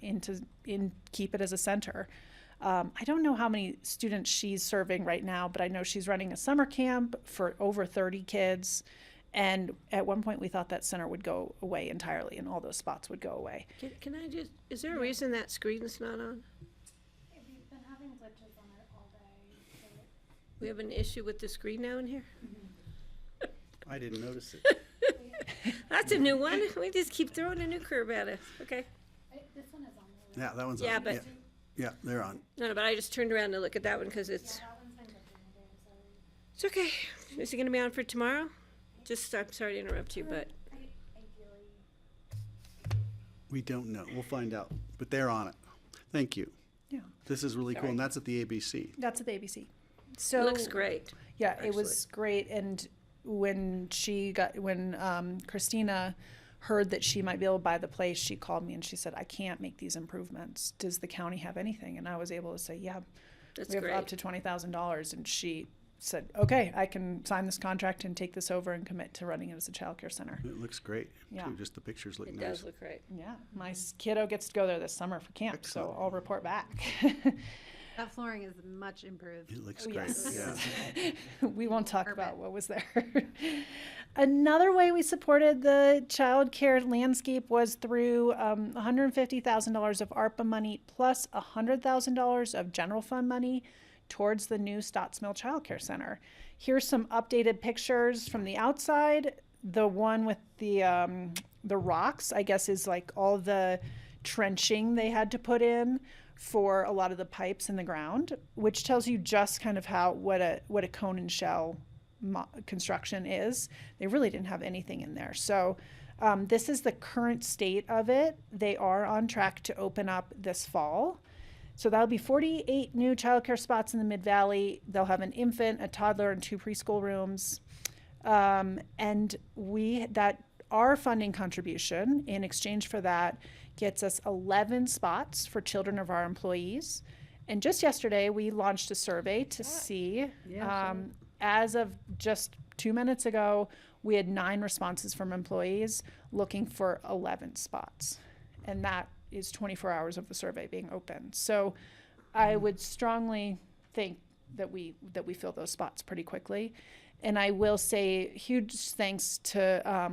keep it as a center. I don't know how many students she's serving right now, but I know she's running a summer camp for over 30 kids. And at one point we thought that center would go away entirely and all those spots would go away.
Can I just, is there a reason that screen's not on?
We've been having glitches on it all day.
We have an issue with the screen now in here?
I didn't notice it.
That's a new one. We just keep throwing a new curve at us. Okay.
This one is on there.
Yeah, that one's
Yeah,
on.
but-
Yeah, they're on.
No, but I just turned around to look at that one because it's okay. Is it going to be on for tomorrow? Just, I'm sorry to interrupt you, but
We don't know. We'll find out. But they're on it. Thank you.
Yeah,
This is really cool,
Sorry.
and that's at the ABC.
that's at the ABC.
it
So
looks great.
Yeah, it was great. And when Christina heard that she might be able to buy the place, she called me and she said, I can't make these improvements. Does the county have anything? And I was able to say, yeah,
That's
we have
great.
up to $20,000. And she said, okay, I can sign this contract and take this over and commit to running it as a childcare center.
It looks great.
Yeah.
Too. Just the pictures look
It
nice.
does look great.
Yeah, my kiddo gets to go there this summer for camp,
Excellent.
so I'll report back.
That flooring is much improved.
It looks
Oh,
great.
yes.
Yeah.
We won't talk
Perfect.
about what was there. Another way we supported the child care landscape was through $150,000 of ARPA money plus $100,000 of general fund money towards the new Stotts Mill Child Care Center. Here's some updated pictures from the outside. The one with the rocks, I guess, is like all the trenching they had to put in for a lot of the pipes in the ground, which tells you just kind of what a cone and shell construction is. They really didn't have anything in there. So this is the current state of it. They are on track to open up this fall. So that'll be 48 new childcare spots in the Mid-Valley. They'll have an infant, a toddler, and 2 preschool rooms. And our funding contribution in exchange for that gets us 11 spots for children of our employees. And just yesterday, we launched a survey to see, as of just 2 minutes ago, we had 9 responses from employees looking for 11 spots. And that is 24 hours of the survey being open. So I would strongly think that we fill those spots pretty quickly. And I will say huge thanks to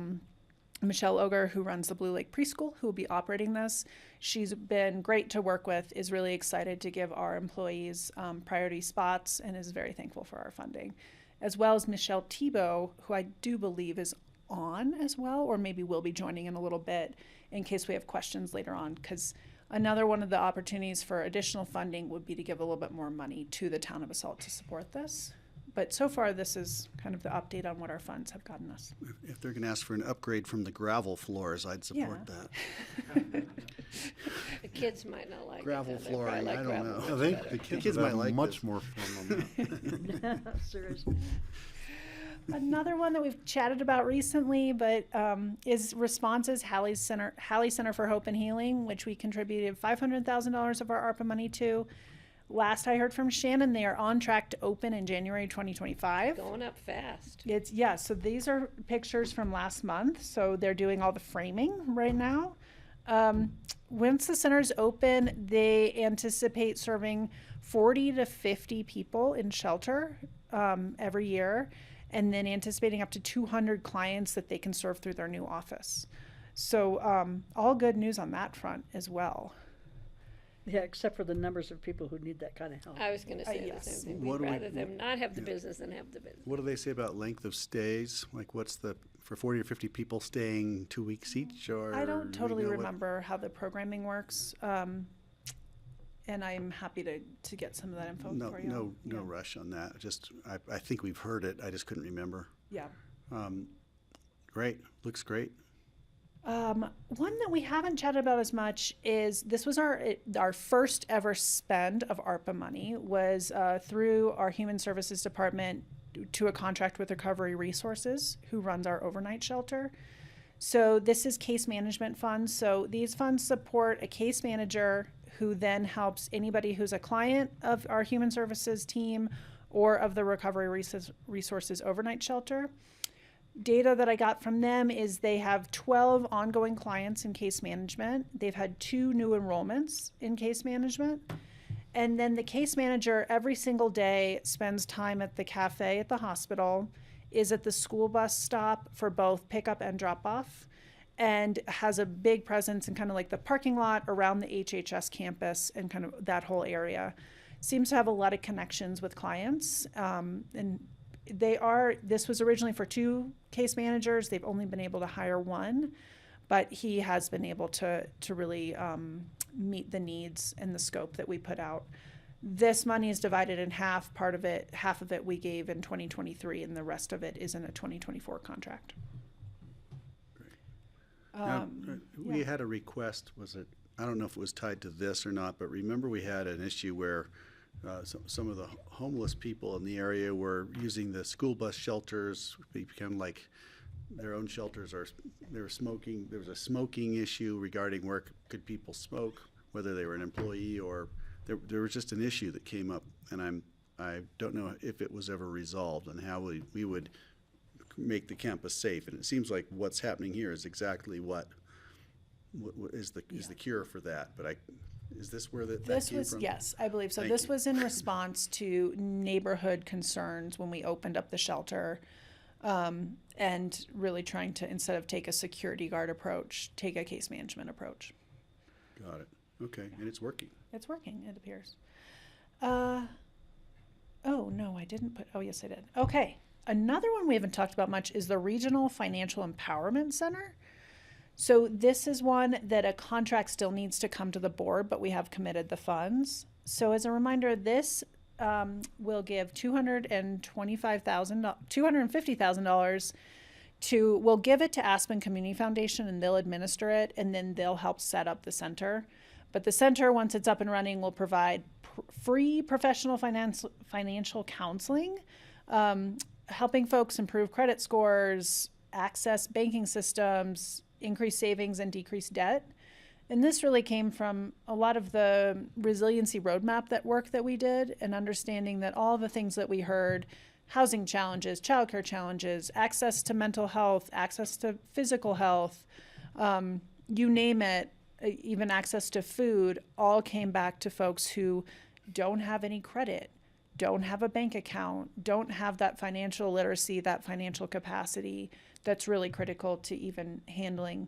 Michelle Oger, who runs the Blue Lake Preschool, who will be operating this. She's been great to work with, is really excited to give our employees priority spots, and is very thankful for our funding. as well as Michelle Thibault, who I do believe is on as well, or maybe will be joining in a little bit in case we have questions later on. Because another one of the opportunities for additional funding would be to give a little bit more money to the town of Basalt to support this. But so far, this is kind of the update on what our funds have gotten us.
If they're going to ask for an upgrade from the gravel floors, I'd support that.
The kids might not like
Gravel
it. They probably
flooring,
like
I don't
gravel
know.
I
much
think
better.
the kids,
kids
would
might
have
like
much
this.
more fun on that.
Seriously.
Another one that we've chatted about recently, but is Responses Halley Center for Hope and Healing, which we contributed $500,000 of our ARPA money to. Last I heard from Shannon, they are on track to open in January 2025.
Going up fast.
So these are pictures from last month. So they're doing all the framing right now. Once the center's open, they anticipate serving 40 to 50 people in shelter every year, and then anticipating up to 200 clients that they can serve through their new office. So all good news on that front as well.
Yeah, except for the numbers of people who need that kind of help.
I was going to say the
yes.
same thing.
What
We'd
do we-
rather them not have the business than have the business.
What do they say about length of stays? Like, what's for 40 or 50 people staying 2 weeks each? Or
I don't
do we
totally
know what-
remember how the programming works. And I'm happy to get some of that info
No,
for you.
no
Yeah.
rush on that. Just, I think we've heard it. I just couldn't remember.
Yeah.
Great. Looks great.
One that we haven't chatted about as much is this was our first ever spend of ARPA money was through our Human Services Department to a contract with Recovery Resources, who runs our overnight shelter. So this is case management funds. So these funds support a case manager who then helps anybody who's a client of our Human Services team or of the Recovery Resources overnight shelter. Data that I got from them is they have 12 ongoing clients in case management. They've had 2 new enrollments in case management. And then the case manager every single day spends time at the cafe at the hospital, is at the school bus stop for both pickup and drop off, and has a big presence in kind of like the parking lot around the HHS campus and kind of that whole area. Seems to have a lot of connections with clients. And this was originally for 2 case managers. They've only been able to hire 1, but he has been able to really meet the needs and the scope that we put out. This money is divided in half. Half of it we gave in 2023, and the rest of it is in a 2024 contract.
Now, we had a request, I don't know if it was tied to this or not, but remember we had an issue where some of the homeless people in the area were using the school bus shelters, become like their own shelters, they were smoking. There was a smoking issue regarding where could people smoke, whether they were an employee or there was just an issue that came up, and I don't know if it was ever resolved and how we would make the campus safe. And it seems like what's happening here is exactly what is the cure for that. But is this where that came from?
Yes, I believe so.
Thank
This
you.
was in response to neighborhood concerns when we opened up the shelter, and really trying to, instead of take a security guard approach, take a case management approach.
Got it. Okay, and it's working.
It's working, it appears. Oh, no, I didn't put, oh, yes, I did. Okay. Another one we haven't talked about much is the Regional Financial Empowerment Center. So this is one that a contract still needs to come to the board, but we have committed the funds. So as a reminder, this will give $250,000 we'll give it to Aspen Community Foundation, and they'll administer it, and then they'll help set up the center. But the center, once it's up and running, will provide free professional financial counseling, helping folks improve credit scores, access banking systems, increase savings, and decrease debt. And this really came from a lot of the resiliency roadmap work that we did, and understanding that all the things that we heard, housing challenges, childcare challenges, access to mental health, access to physical health, you name it, even access to food, all came back to folks who don't have any credit, don't have a bank account, don't have that financial literacy, that financial capacity that's really critical to even handling,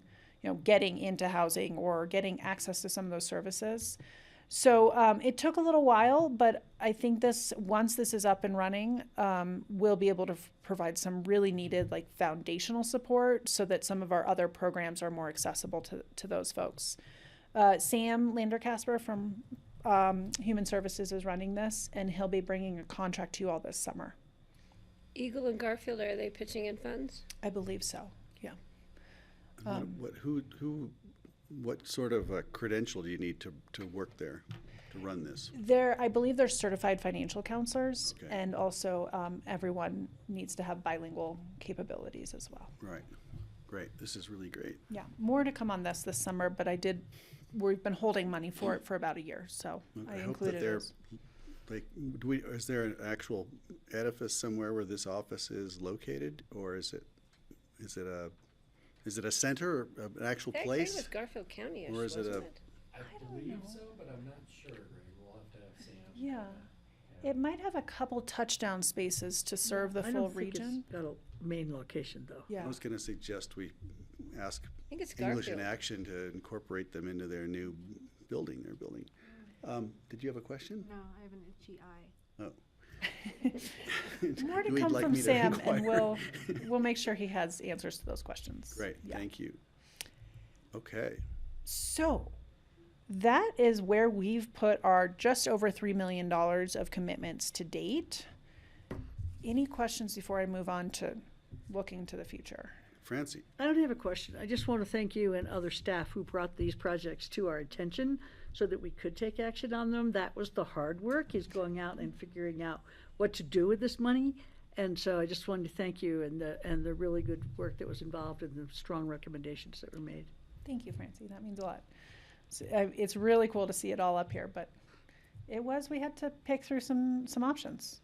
getting into housing or getting access to some of those services. So it took a little while, but I think once this is up and running, we'll be able to provide some really needed like foundational support so that some of our other programs are more accessible to those folks. Sam Landercasper from Human Services is running this, and he'll be bringing a contract to you all this summer.
Eagle and Garfield, are they pitching in funds?
I believe so, yeah.
What sort of credential do you need to work there, to run this?
I believe they're certified financial counselors,
Okay.
and also everyone needs to have bilingual capabilities as well.
Right. Great. This is really great.
Yeah, more to come on this summer, but we've been holding money for it for about a year, so I
hope that
included
they're,
it.
like, is there an actual edifice somewhere where this office is located, or is it a center, or an actual
I think
place?
it was Garfield County-ish,
Or is it
wasn't
a-
it?
I believe so, but I'm not sure, Greg. We'll have to have Sam.
Yeah, it might have a couple touchdown spaces to serve the
I
full
don't think it's
region.
got a main location, though.
Yeah,
I was going to suggest we ask
I think it's
English in
Garfield.
Action to incorporate them into their new building they're building. Did you have a question?
No, I have an itchy eye.
Oh.
more to
You'd
come
like
from
me to
Sam, and
inquire?
we'll make sure he has answers to those questions.
Great,
Yeah.
thank you. Okay.
So that is where we've put our just over $3 million of commitments to date. Any questions before I move on to looking to the future?
Francie?
I don't have a question. I just want to thank you and other staff who brought these projects to our attention so that we could take action on them. That was the hard work, is going out and figuring out what to do with this money. And so I just wanted to thank you and the really good work that was involved and the strong recommendations that were made.
Thank you, Francie. That means a lot. It's really cool to see it all up here, but we had to pick through some options,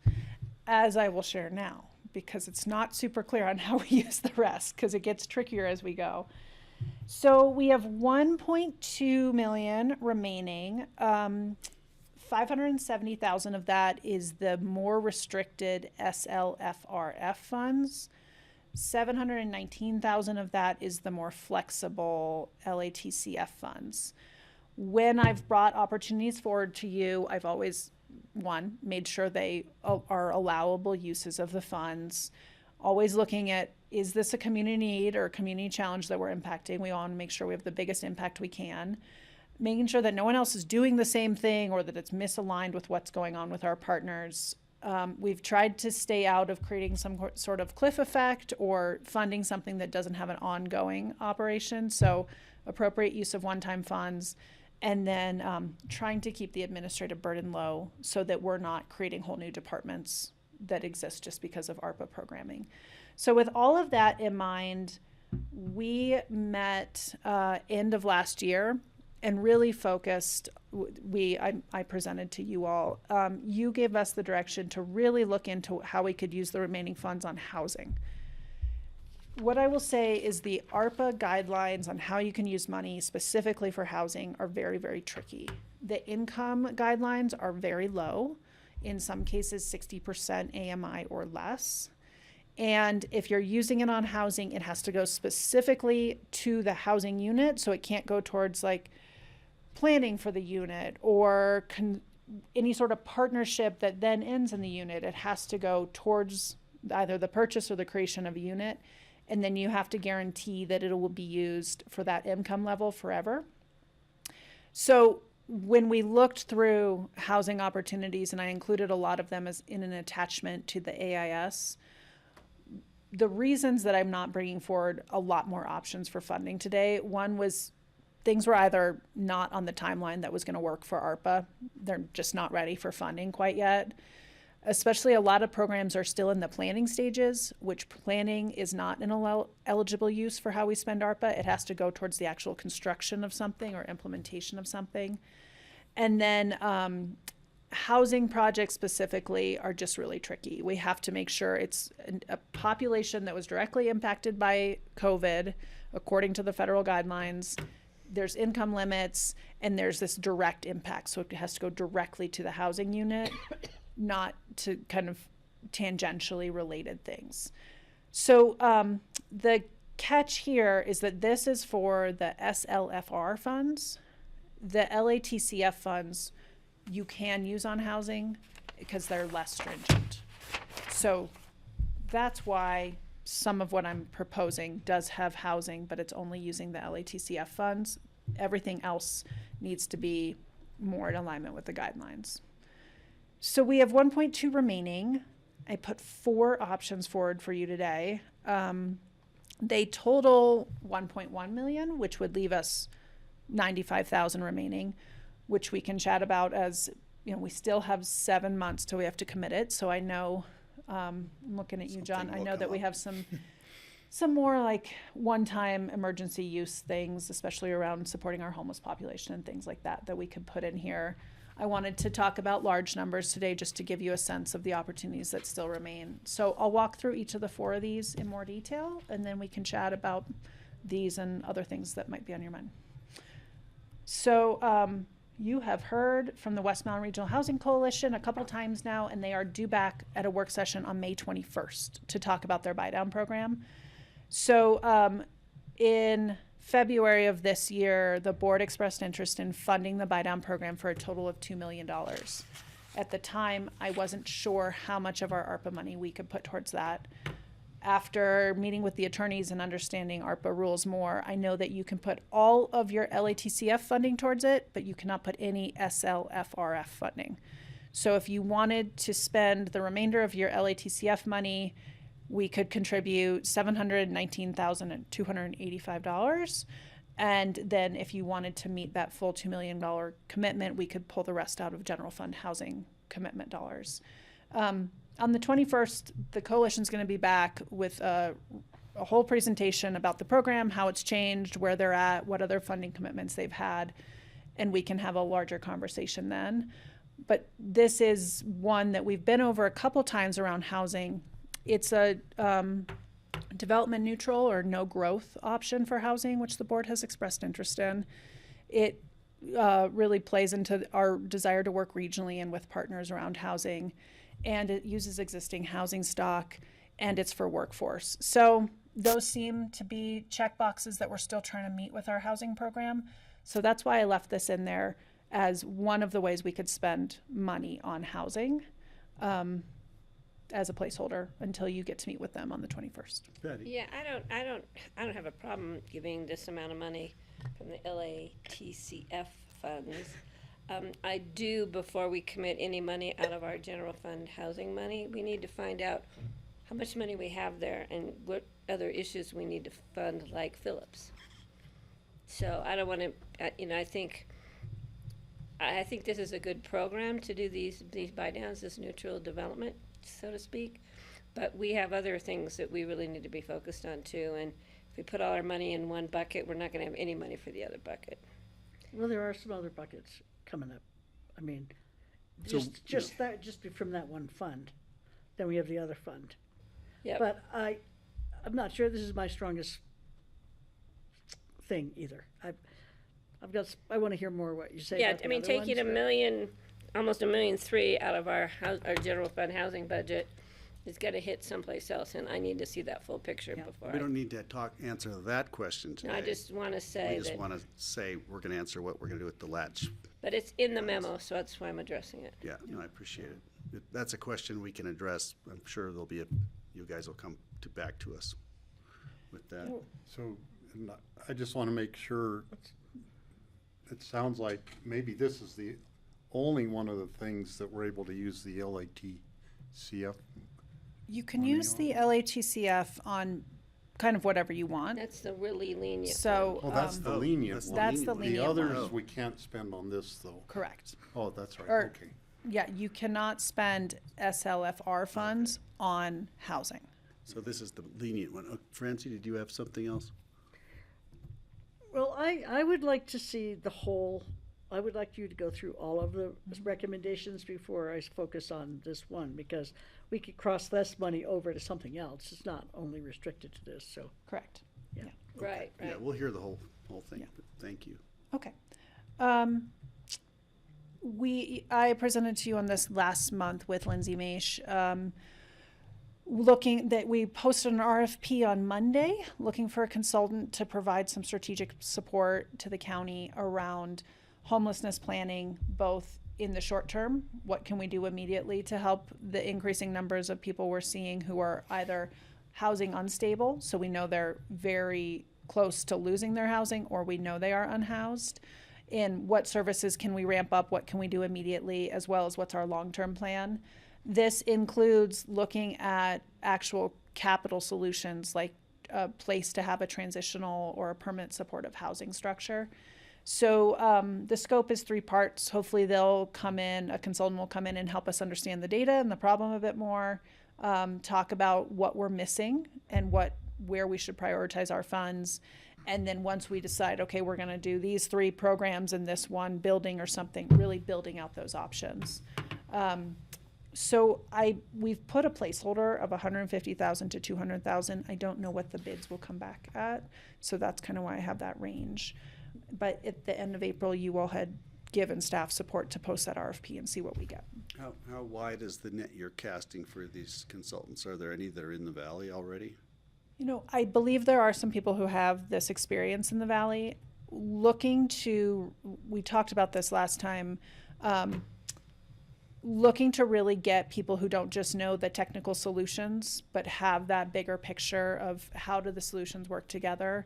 as I will share now, because it's not super clear on how we use the rest, because it gets trickier as we go. So we have 1.2 million remaining. 570,000 of that is the more restricted SLFRF funds. 719,000 of that is the more flexible LATCF funds. When I've brought opportunities forward to you, I've always, made sure they are allowable uses of the funds. Always looking at, is this a community need or a community challenge that we're impacting? We want to make sure we have the biggest impact we can. Making sure that no one else is doing the same thing or that it's misaligned with what's going on with our partners. We've tried to stay out of creating some sort of cliff effect or funding something that doesn't have an ongoing operation. So appropriate use of one-time funds, and then trying to keep the administrative burden low so that we're not creating whole new departments that exist just because of ARPA programming. So with all of that in mind, we met end of last year and really focused. I presented to you all. You gave us the direction to really look into how we could use the remaining funds on housing. What I will say is the ARPA guidelines on how you can use money specifically for housing are very, very tricky. The income guidelines are very low, in some cases 60% AMI or less. And if you're using it on housing, it has to go specifically to the housing unit, so it can't go towards like planning for the unit or any sort of partnership that then ends in the unit. It has to go towards either the purchase or the creation of a unit. And then you have to guarantee that it will be used for that income level forever. So when we looked through housing opportunities, and I included a lot of them as in an attachment to the AIS, the reasons that I'm not bringing forward a lot more options for funding today, one was things were either not on the timeline that was going to work for ARPA. They're just not ready for funding quite yet. Especially a lot of programs are still in the planning stages, which planning is not an eligible use for how we spend ARPA. It has to go towards the actual construction of something or implementation of something. And then housing projects specifically are just really tricky. We have to make sure it's a population that was directly impacted by COVID, according to the federal guidelines. There's income limits and there's this direct impact. So it has to go directly to the housing unit, not to kind of tangentially related things. So the catch here is that this is for the SLFR funds. The LATCF funds you can use on housing because they're less stringent. So that's why some of what I'm proposing does have housing, but it's only using the LATCF funds. Everything else needs to be more in alignment with the guidelines. So we have 1.2 remaining. I put 4 options forward for you today. They total 1.1 million, which would leave us 95,000 remaining, which we can chat about as, you know, we still have 7 months till we have to commit it. So I know, I'm looking at you, John,
Something
I
will
know that
come
we
up.
have some more like one-time emergency use things, especially around supporting our homeless population and things like that, that we could put in here. I wanted to talk about large numbers today just to give you a sense of the opportunities that still remain. So I'll walk through each of the 4 of these in more detail, and then we can chat about these and other things that might be on your mind. So you have heard from the West Mountain Regional Housing Coalition a couple times now, and they are due back at a work session on May 21st to talk about their buy-down program. So in February of this year, the board expressed interest in funding the buy-down program for a total of $2 million. At the time, I wasn't sure how much of our ARPA money we could put towards that. After meeting with the attorneys and understanding ARPA rules more, I know that you can put all of your LATCF funding towards it, but you cannot put any SLFRF funding. So if you wanted to spend the remainder of your LATCF money, we could contribute $719,285. And then if you wanted to meet that full $2 million commitment, we could pull the rest out of general fund housing commitment dollars. On the 21st, the coalition's going to be back with a whole presentation about the program, how it's changed, where they're at, what other funding commitments they've had, and we can have a larger conversation then. But this is one that we've been over a couple times around housing. It's a development neutral or no growth option for housing, which the board has expressed interest in. It really plays into our desire to work regionally and with partners around housing, and it uses existing housing stock, and it's for workforce. So those seem to be check boxes that we're still trying to meet with our housing program. So that's why I left this in there as one of the ways we could spend money on housing. As a placeholder until you get to meet with them on the 21st.
Betty?
Yeah, I don't have a problem giving this amount of money from the LATCF funds. I do, before we commit any money out of our general fund housing money, we need to find out how much money we have there and what other issues we need to fund, like Phillips. So I don't want to, I think this is a good program to do these buy downs, this neutral development, so to speak, but we have other things that we really need to be focused on too, and if we put all our money in one bucket, we're not going to have any money for the other bucket.
Well, there are some other buckets coming up. I mean,
So,
just from that one fund. Then we have the other fund.
Yep.
But I'm not sure this is my strongest thing either. I want to hear more what you say.
Yeah,
about the
I mean,
other
taking
ones.
almost $1.3 million out of our general fund housing budget is going to hit someplace else, and I need to see that full picture
Yeah.
before.
We don't need to answer that question today.
I just want to say
We just
that,
want to say we're going to answer what we're going to do with the latch.
but it's in the memo, so that's why I'm addressing it.
Yeah, no, I appreciate it. That's a question we can address. I'm sure you guys will come back to us with that.
So, and I just want to make sure, it sounds like maybe this is the only one of the things that we're able to use the LATCF.
You can
Money
use the LATCF on kind of whatever you want.
That's the really lenient
So,
Oh, that's the lenient
that's
one.
that's the
one.
lenient
The
one.
others, we can't spend on this, though.
Correct.
Oh, that's right,
Or-
okay.
Yeah, you cannot spend SLFR funds on housing.
So this is the lenient one. Francie, did you have something else?
Well, I would like to see I would like you to go through all of the recommendations before I focus on this one, because we could cross less money over to something else. It's not only restricted to this, so.
Correct.
Right,
Yeah,
right.
we'll hear the whole thing,
Yeah.
but thank you.
Okay. I presented to you on this last month with Lindsay Maish, we posted an RFP on Monday, looking for a consultant to provide some strategic support to the county around homelessness planning, both in the short term, what can we do immediately to help the increasing numbers of people we're seeing who are either housing unstable, so we know they're very close to losing their housing, or we know they are unhoused, and what services can we ramp up, what can we do immediately, as well as what's our long-term plan. This includes looking at actual capital solutions, like a place to have a transitional or a permanent supportive housing structure. So the scope is 3 parts. Hopefully they'll come in, a consultant will come in and help us understand the data and the problem a bit more, talk about what we're missing and where we should prioritize our funds. And then once we decide, okay, we're going to do these 3 programs in this one building or something, really building out those options. So we've put a placeholder of 150,000 to 200,000. I don't know what the bids will come back at, so that's kind of why I have that range. But at the end of April, you all had given staff support to post that RFP and see what we get.
How wide is the net you're casting for these consultants? Are there any that are in the valley already?
You know, I believe there are some people who have this experience in the valley. We talked about this last time, looking to really get people who don't just know the technical solutions, but have that bigger picture of how do the solutions work together,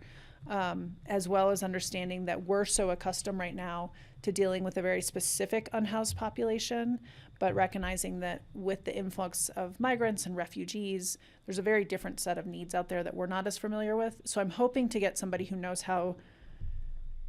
as well as understanding that we're so accustomed right now to dealing with a very specific unhoused population, but recognizing that with the influx of migrants and refugees, there's a very different set of needs out there that we're not as familiar with. So I'm hoping to get somebody who knows how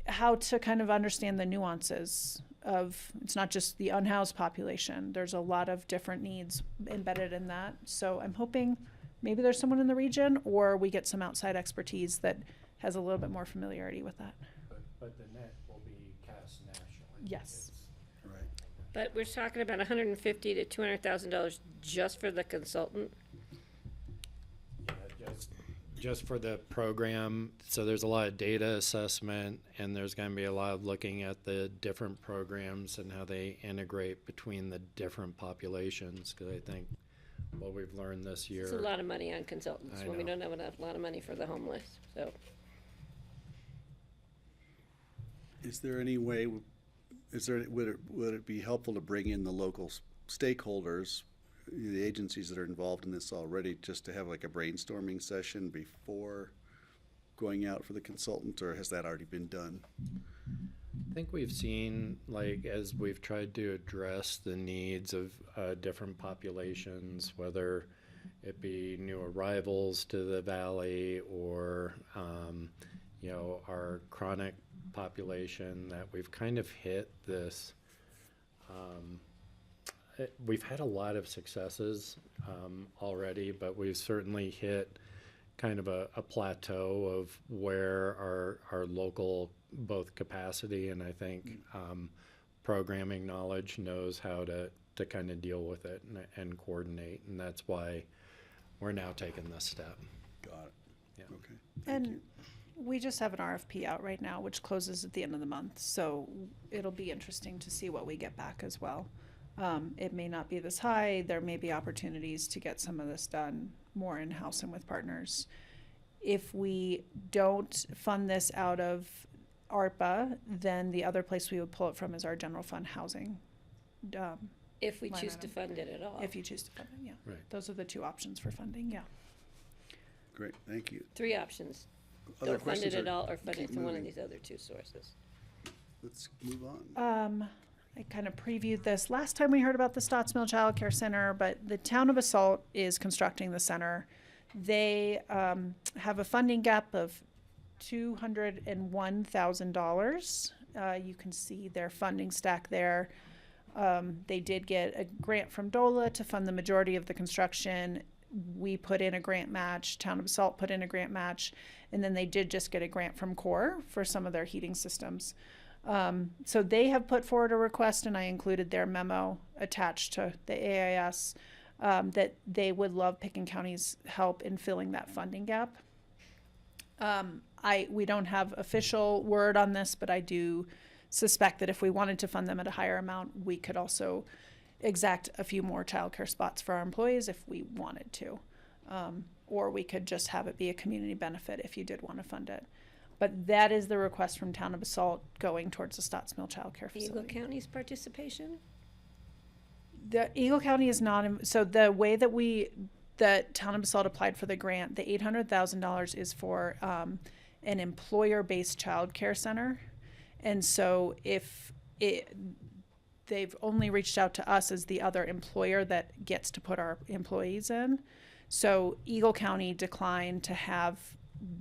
to kind of understand the nuances of, it's not just the unhoused population. There's a lot of different needs embedded in that. So I'm hoping maybe there's someone in the region, or we get some outside expertise that has a little bit more familiarity with that.
But the net will be cast nationally.
Yes.
Right.
But we're talking about $150,000 to $200,000 just for the consultant.
Yeah, just for the program. So there's a lot of data assessment, and there's going to be a lot of looking at the different programs and how they integrate between the different populations. Because I think what we've learned this year.
It's a lot of money on consultants
I
when we
know.
don't have a lot of money for the homeless, so.
Is there any way, would it be helpful to bring in the local stakeholders, the agencies that are involved in this already, just to have like a brainstorming session before going out for the consultant, or has that already been done?
I think we've seen, like, as we've tried to address the needs of different populations, whether it be new arrivals to the valley or, our chronic population, that we've kind of hit this. We've had a lot of successes already, but we've certainly hit kind of a plateau of where our local both capacity and I think programming knowledge knows how to kind of deal with it and coordinate, and that's why we're now taking this step.
Got it.
Yeah.
Okay.
And we just have an RFP out right now, which closes at the end of the month. So it'll be interesting to see what we get back as well. It may not be this high. There may be opportunities to get some of this done more in-house and with partners. If we don't fund this out of ARPA, then the other place we would pull it from is our general fund housing.
If we
Line
choose to
item.
fund it at all.
If you choose to fund it, yeah.
Right.
Those are the 2 options for funding, yeah.
Great, thank you.
3 options.
Other
Don't fund it
questions
at
or
all or fund
keep
it from one of
moving?
these other 2 sources.
Let's move on.
I kind of previewed this last time we heard about the Stotts Mill Child Care Center, but the town of Basalt is constructing the center. They have a funding gap of $201,000. You can see their funding stack there. They did get a grant from DOLA to fund the majority of the construction. We put in a grant match, Town of Basalt put in a grant match, and then they did just get a grant from CORE for some of their heating systems. So they have put forward a request, and I included their memo attached to the AIS, that they would love Picken County's help in filling that funding gap. We don't have official word on this, but I do suspect that if we wanted to fund them at a higher amount, we could also exact a few more childcare spots for our employees if we wanted to. Or we could just have it be a community benefit if you did want to fund it. But that is the request from Town of Basalt going towards the Stotts Mill Child Care
Eagle
Facility.
County's participation?
The Eagle County is not, so the way that the town of Basalt applied for the grant, the $800,000 is for an employer-based child care center. And so they've only reached out to us as the other employer that gets to put our employees in. So Eagle County declined to have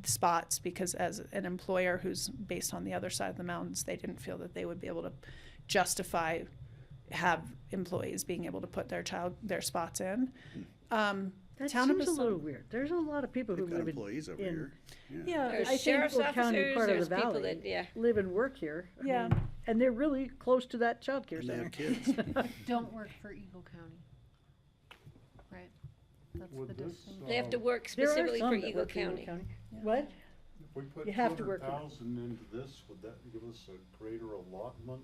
spots because as an employer who's based on the other side of the mountains, they didn't feel that they would be able to justify have employees being able to put their spots in.
That
Town of
seems a
Basalt-
little weird. There's a lot of people who
We've got
live
employees over
in,
here.
Yeah,
There's
I think
sheriff's
Eagle County,
officers,
part of
there's
the
people
valley,
that, yeah.
live and work here. I
Yeah.
mean, and they're really close to that childcare
And they
center.
have kids.
Don't work for Eagle County. Right? That's
Would
the
this,
distinction.
They have to work
There are
specifically
some
for
that
Eagle
work for
County.
What?
If we put
You have to work for it.
200,000 into this, would that give us a greater allotment?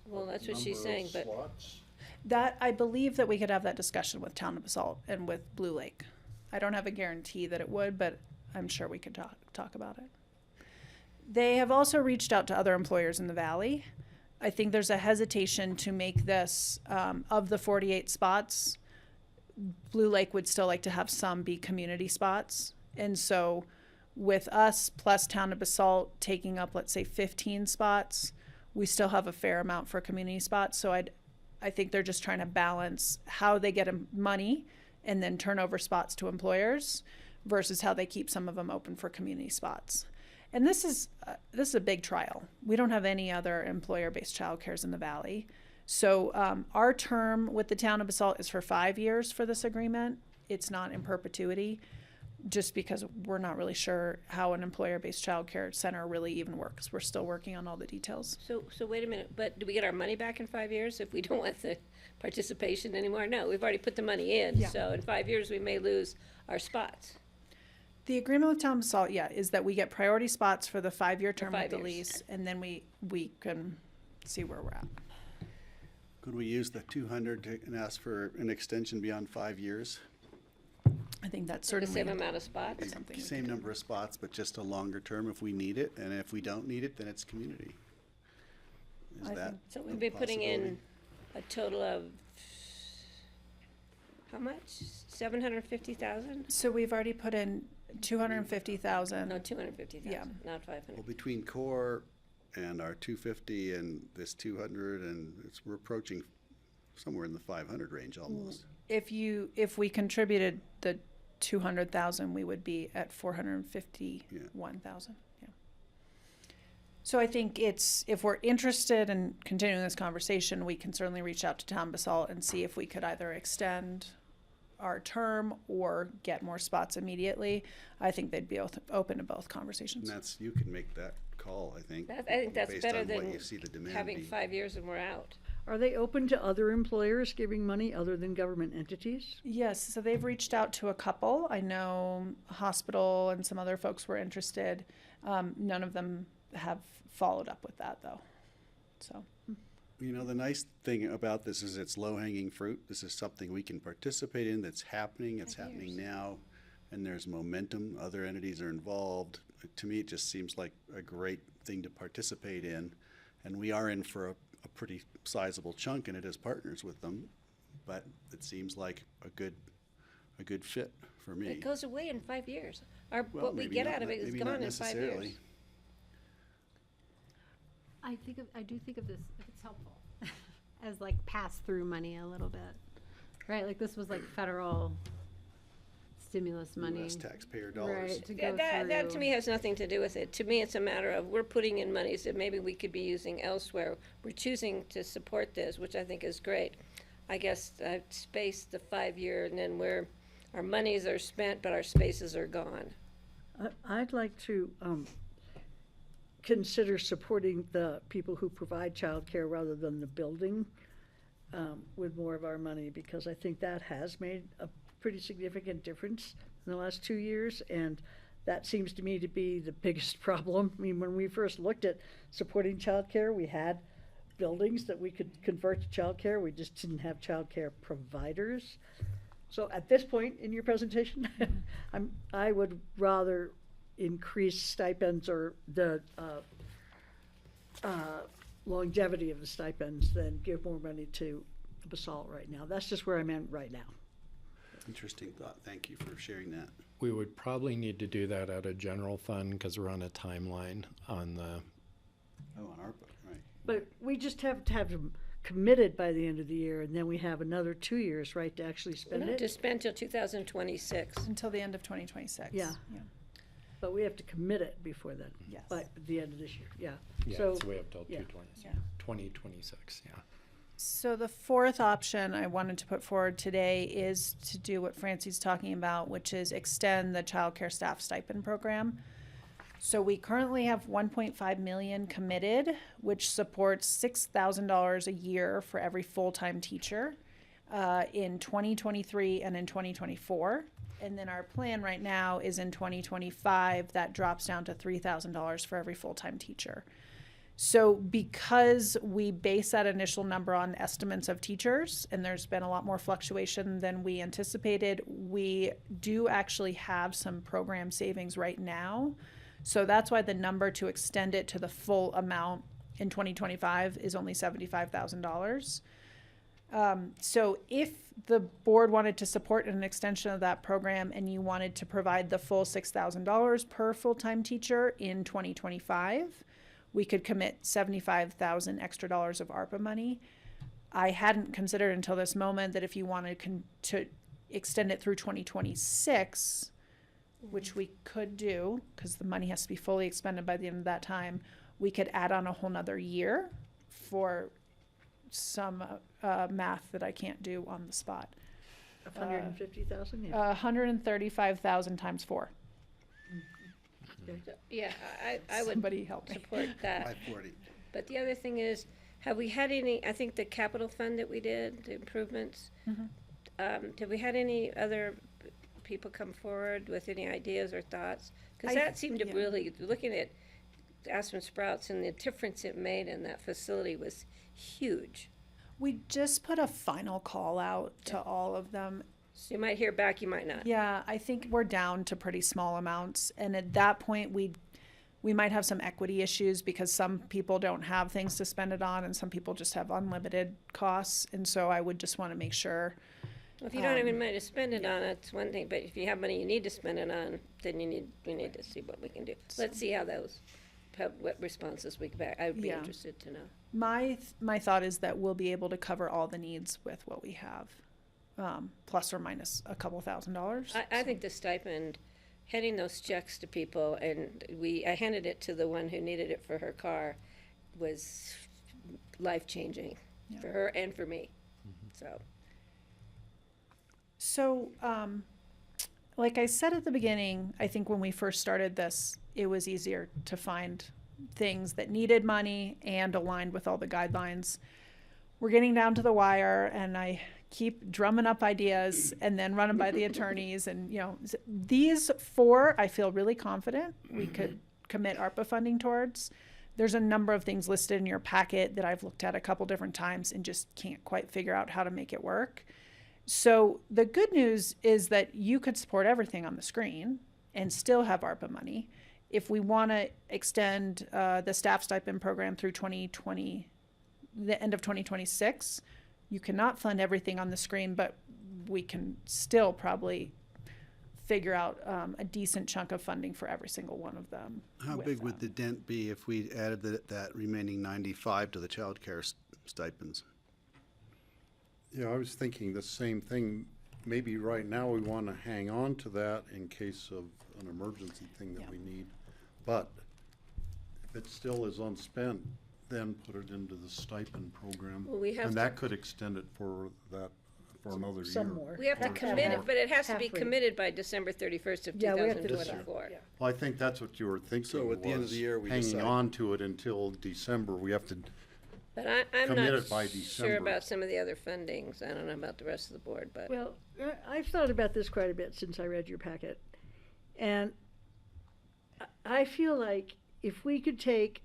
Well,
of
that's what she's
number of
saying, but
slots?
that, I believe that we could have that discussion with Town of Basalt and with Blue Lake. I don't have a guarantee that it would, but I'm sure we could talk about it. They have also reached out to other employers in the valley. I think there's a hesitation to make this, of the 48 spots, Blue Lake would still like to have some be community spots. And so with us plus Town of Basalt taking up, let's say 15 spots, we still have a fair amount for community spots. So I think they're just trying to balance how they get money and then turn over spots to employers versus how they keep some of them open for community spots. And this is a big trial. We don't have any other employer-based childcares in the valley. So our term with the Town of Basalt is for 5 years for this agreement. It's not in perpetuity, just because we're not really sure how an employer-based childcare center really even works. We're still working on all the details.
So wait a minute, but do we get our money back in 5 years if we don't want the participation anymore? No, we've already put the money in,
Yeah.
so in 5 years we may lose our spots.
The agreement with Town of Basalt, is that we get priority spots for the 5-year term of
5
the
years.
lease, and then we can see where we're at.
Could we use the 200 and ask for an extension beyond 5 years?
I think that's
The
certainly
same amount of spots?
something. we
Same
can do.
number of spots, but just a longer term if we need it, and if we don't need it, then it's community. Is
I
that
think-
So
a
we'd be putting in
possibility?
a total of, how much? 750,000?
So we've already put in 250,000.
No, 250,000,
Yeah.
not 500.
Well, between core and our 250 and this 200, and we're approaching somewhere in the 500 range almost.
If we contributed the 200,000, we would be at 451,000. Yeah. So I think if we're interested in continuing this conversation, we can certainly reach out to Town Basalt and see if we could either extend our term or get more spots immediately. I think they'd be open to both
And
conversations.
you can make that call, I think.
I think that's
based
better
on what
than
you see the demand
having
be.
5 years and we're out.
Are they open to other employers giving money other than government entities?
Yes, so they've reached out to a couple. I know a hospital and some other folks were interested. None of them have followed up with that though. So,
You know, the nice thing about this is it's low-hanging fruit. This is something we can participate in that's happening. It's happening now, and there's momentum. Other entities are involved. To me, it just seems like a great thing to participate in, and we are in for a pretty sizable chunk in it as partners with them. But it seems like a good fit for me.
It goes away in 5 years.
Well,
What we
maybe
get
not-
out of it is
maybe
gone
not
in 5
necessarily.
years.
I do think of this, if it's helpful, as like pass-through money a little bit, right? Like this was like federal stimulus money.
U.S. taxpayer dollars.
Right, to go
That to
through.
me has nothing to do with it. To me, it's a matter of we're putting in monies that maybe we could be using elsewhere. We're choosing to support this, which I think is great. I guess I've spaced the 5 year and then our monies are spent, but our spaces are gone.
I'd like to consider supporting the people who provide childcare rather than the building with more of our money, because I think that has made a pretty significant difference in the last 2 years, and that seems to me to be the biggest problem. I mean, when we first looked at supporting childcare, we had buildings that we could convert to childcare. We just didn't have childcare providers. So at this point in your presentation, I would rather increase stipends or the longevity of the stipends than give more money to the basalt right now. That's just where I'm at right now.
Interesting thought. Thank you for sharing that.
We would probably need to do that out of general fund because we're on a timeline on the,
Oh, on ARPA, right.
But we just have to have them committed by the end of the year, and then we have another 2 years, right, to actually spend
Not
it?
to spend till 2026.
Until the end of 2026.
Yeah. But we have to commit it before then,
Yes.
by the end of this year, yeah.
yeah,
So,
so we have till
yeah.
2026, yeah.
So the fourth option I wanted to put forward today is to do what Francie's talking about, which is extend the childcare staff stipend program. So we currently have 1.5 million committed, which supports $6,000 a year for every full-time teacher in 2023 and in 2024. And then our plan right now is in 2025, that drops down to $3,000 for every full-time teacher. So because we base that initial number on estimates of teachers, and there's been a lot more fluctuation than we anticipated, we do actually have some program savings right now. So that's why the number to extend it to the full amount in 2025 is only $75,000. So if the board wanted to support an extension of that program and you wanted to provide the full $6,000 per full-time teacher in 2025, we could commit $75,000 extra dollars of ARPA money. I hadn't considered until this moment that if you wanted to extend it through 2026, which we could do, because the money has to be fully expended by the end of that time, we could add on a whole nother year for some math that I can't do on the spot.
150,000, yeah.
135,000 times 4.
Yeah, I would
Somebody help me.
support that.
540.
But the other thing is, have we had any, I think the capital fund that we did, the improvements, have we had any other people come forward with any ideas or thoughts? Because that seemed to really, looking at Aspen Sprouts and the difference it made in that facility was huge.
We just put a final call out to all of them.
So you might hear back, you might not.
Yeah, I think we're down to pretty small amounts, and at that point, we might have some equity issues because some people don't have things to spend it on, and some people just have unlimited costs, and so I would just want to make sure.
Well, if you don't even mind to spend it on, it's one thing, but if you have money you need to spend it on, then we need to see what we can do. Let's see how what responses we get back. I would be
Yeah.
interested to know.
My thought is that we'll be able to cover all the needs with what we have, plus or minus a couple $1,000s.
I think the stipend, handing those checks to people, and I handed it to the one who needed it for her car, was life-changing for her and for me,
So, like I said at the beginning, I think when we first started this, it was easier to find things that needed money and aligned with all the guidelines. We're getting down to the wire, and I keep drumming up ideas and then running by the attorneys. And, these 4, I feel really confident we could commit ARPA funding towards. There's a number of things listed in your packet that I've looked at a couple different times and just can't quite figure out how to make it work. So the good news is that you could support everything on the screen and still have ARPA money. If we want to extend the staff stipend program through 2020, the end of 2026, you cannot fund everything on the screen, but we can still probably figure out a decent chunk of funding for every single one of them.
How
with
big would
that.
the dent be if we added that remaining 95 to the childcare stipends?
Yeah, I was thinking the same thing. Maybe right now we want to hang on to that in case of an emergency thing that we need. But if it still is unspent, then put it into the stipend program.
Well, we have
And
to-
that could extend it for another year.
Some more.
we have to
Half-
commit it,
half-
but it has to be
half rate.
committed by December 31st of
Yeah, we have to do it.
2024.
Yeah.
Well, I think that's what you were thinking.
So at the end of the
was
year, we
hanging
decide.
on to it until December. We have to,
But I'm
Commit
not
it by
sure
December.
about some of the other fundings. I don't know about the rest of the board, but
Well, I've thought about this quite a bit since I read your packet. And I feel like if we could take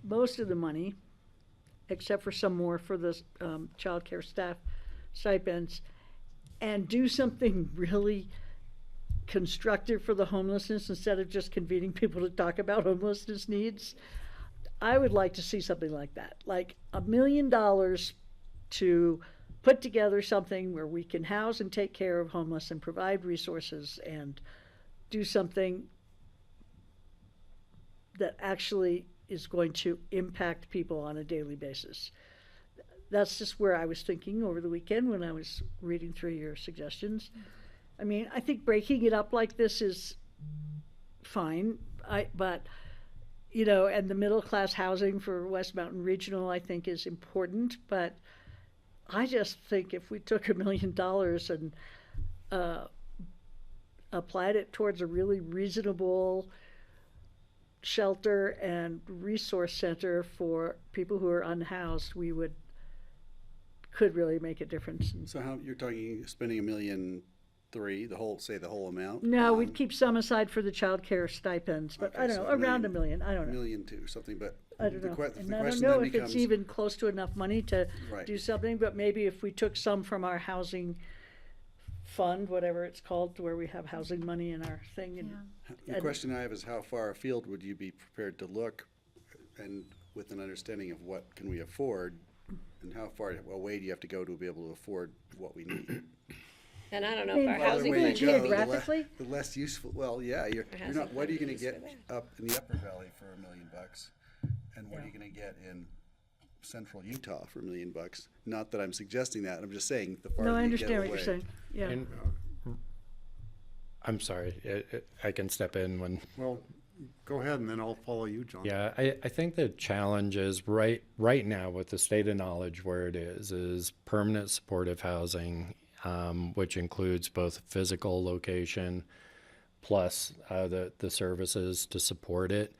most of the money, except for some more for the childcare staff stipends, and do something really constructive for the homelessness instead of just convening people to talk about homelessness needs, I would like to see something like that, like $1 million to put together something where we can house and take care of homeless and provide resources and do something that actually is going to impact people on a daily basis. That's just where I was thinking over the weekend when I was reading through your suggestions. I mean, I think breaking it up like this is fine, but, you know, and the middle-class housing for West Mountain Regional, I think, is important, but I just think if we took $1 million and applied it towards a really reasonable shelter and resource center for people who are unhoused, we could really make a difference.
So how, you're talking spending $1.3 million, the whole amount?
No,
on
we'd keep some aside for the child care stipends, but
Okay,
I don't
so
know, around $1 million, I don't know.
$1.2 million something, but
I don't
the
know.
que-
And
the
I don't
question
know
then
if
becomes,
it's even close to enough money to
Right.
do something, but maybe if we took some from our housing fund, whatever it's called, to where we have housing money in our thing, and
the question I have is how far afield would you be prepared to look, and with an understanding of what can we afford, and how far away do you have to go to be able to afford what we need?
And I don't know
I
if
mean,
our
Farther
housing
away you
budget.
go, the le-
geographically?
The less useful, well, yeah, you're
housing
not, what are you gonna
fund is
get
for
up in the Upper Valley for $1 million? And what are you gonna get in central Utah for $1 million? Not that I'm suggesting that, I'm just saying the farther
No, I
you get
understand what you're
away.
saying, yeah.
And I'm sorry, I can step in when.
Well, go ahead and then I'll follow you, John.
Yeah, I think the challenge is right now with the state of knowledge where it is permanent supportive housing, which includes both physical location plus the services to support it,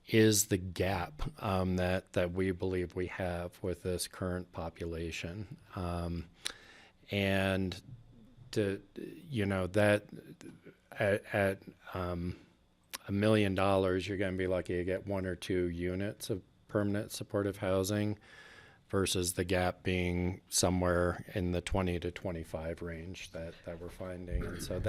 is the gap that we believe we have with this current population. And to, you know, that at $1 million, you're going to be lucky to get 1 or 2 units of permanent supportive housing versus the gap being somewhere in the 20 to 25 range that we're finding. And so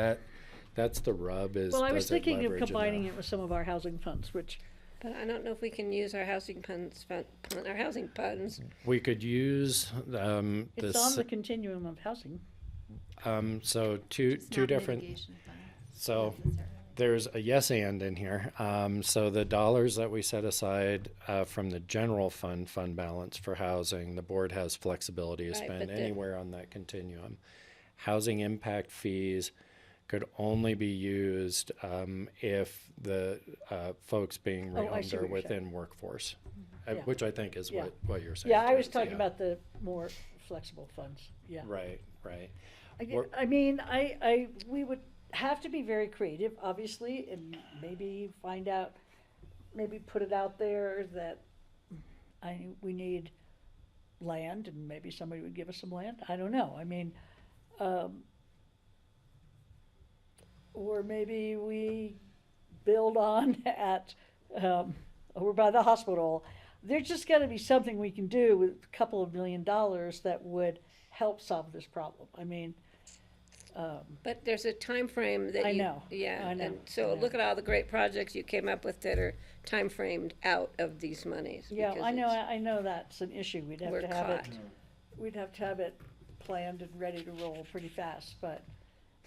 that's the rub is.
Well, I was
does it
thinking of
leverage
combining
enough?
it with some of our housing funds, which,
But I don't know if we can use our housing funds, our housing funds.
We could use
it's on
this.
the continuum of housing.
So two different. So there's a yes and in here. So the dollars that we set aside from the general fund balance for housing, the board has flexibility to
Right,
spend
but the-
anywhere on that continuum. Housing impact fees could only be used if the folks being
Oh, I
rehomed
see
are
what you're saying.
within workforce,
Yeah.
which I think is
Yeah.
what you're saying.
Yeah, I
too.
was talking
Yeah.
about the more flexible funds, yeah.
Right, right.
I mean, we would have to be very creative, obviously, and maybe find out, maybe put it out there that we need land, and maybe somebody would give us some land. I don't know. I mean, or maybe we build on at over by the hospital. There's just got to be something we can do with a couple of $1 million that would help solve this problem. I mean,
But there's a time frame that
I
you.
know,
Yeah,
I know,
and so
I know.
look at all the great projects you came up with that are time framed out of these monies.
yeah,
because
I know that's an issue. We'd have
We're
to have it.
caught.
We'd have to have it planned and ready to roll pretty fast. But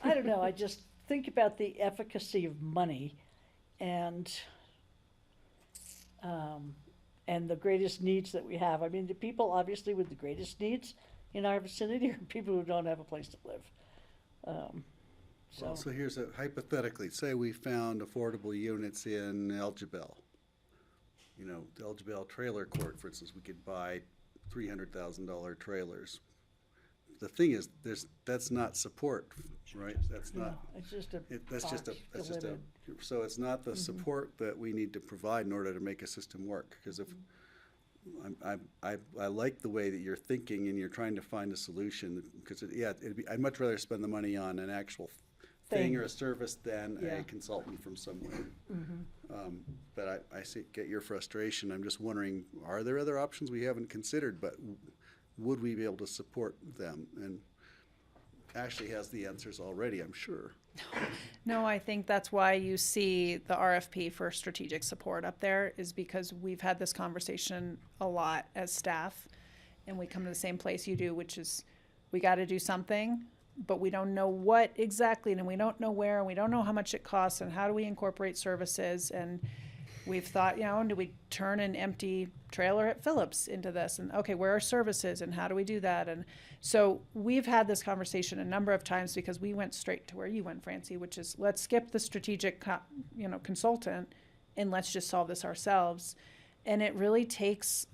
I don't know. I just think about the efficacy of money, and the greatest needs that we have. I mean, the people obviously with the greatest needs in our vicinity are people who don't have a place to live.
Well, so here's hypothetically, say we found affordable units in Elgibel. You know, the Elgibel trailer court, for instance, we could buy $300,000 trailers. The thing is, that's not support, right? That's not.
It's just a
That's just a,
box
that's just a,
delivered.
so it's not the support that we need to provide in order to make a system work, because if, I like the way that you're thinking and you're trying to find a solution, because I'd much rather spend the money on an actual thing or a service than
Yeah.
a consultant from somewhere. But I get your frustration. I'm just wondering, are there other options we haven't considered, but would we be able to support them? And Ashley has the answers already, I'm sure.
No, I think that's why you see the RFP for strategic support up there, is because we've had this conversation a lot as staff, and we come to the same place you do, which is we got to do something, but we don't know what exactly, and we don't know where, and we don't know how much it costs, and how do we incorporate services. And we've thought, do we turn an empty trailer at Phillips into this? And okay, where are services, and how do we do that? And so we've had this conversation a number of times, because we went straight to where you went, Francie, which is, let's skip the strategic consultant, and let's just solve this ourselves. And it really takes,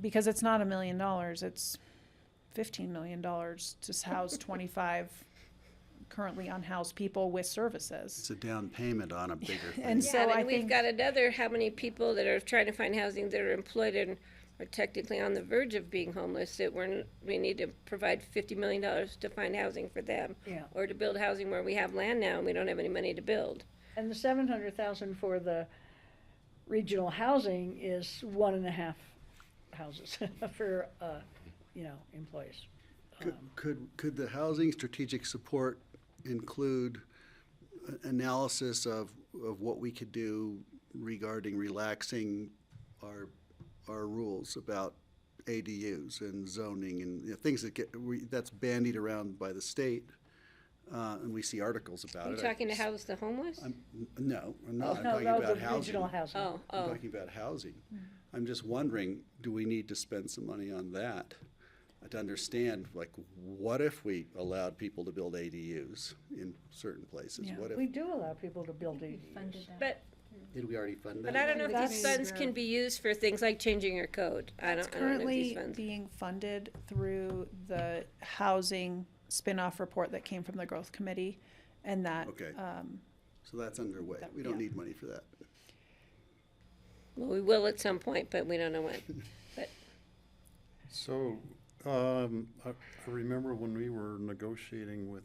because it's not $1 million, it's $15 million to house 25 currently unhoused people with services.
It's a down payment on a bigger thing.
And so I
we've
think,
got another, how many people that are trying to find housing that are employed and are technically on the verge of being homeless, that we need to provide $50 million to find housing for them.
Yeah.
Or to build housing where we have land now and we don't have any money to build.
And the 700,000 for the regional housing is 1.5 houses for, employees.
Could the housing strategic support include analysis of what we could do regarding relaxing our rules about ADUs and zoning and things that that's bandied around by the state, and we see articles about
Are
it.
you talking to house the homeless?
No, I'm not. I'm
No,
talking
no,
about
the
housing.
regional housing.
Oh,
I'm talking about housing. I'm just wondering, do we need to spend some money on that to understand, like, what if we allowed people to build ADUs in certain places?
Yeah.
What if,
We do allow people to build ADUs.
But
did we already fund that?
But I don't know if these funds can be used for things like changing your code. I don't know if
currently
these funds.
being funded through the housing spin-off report that came from the growth committee, and that,
Okay. So that's underway. We don't need money for that.
Well, we will at some point, but we don't know when. But
So, I remember when we were negotiating with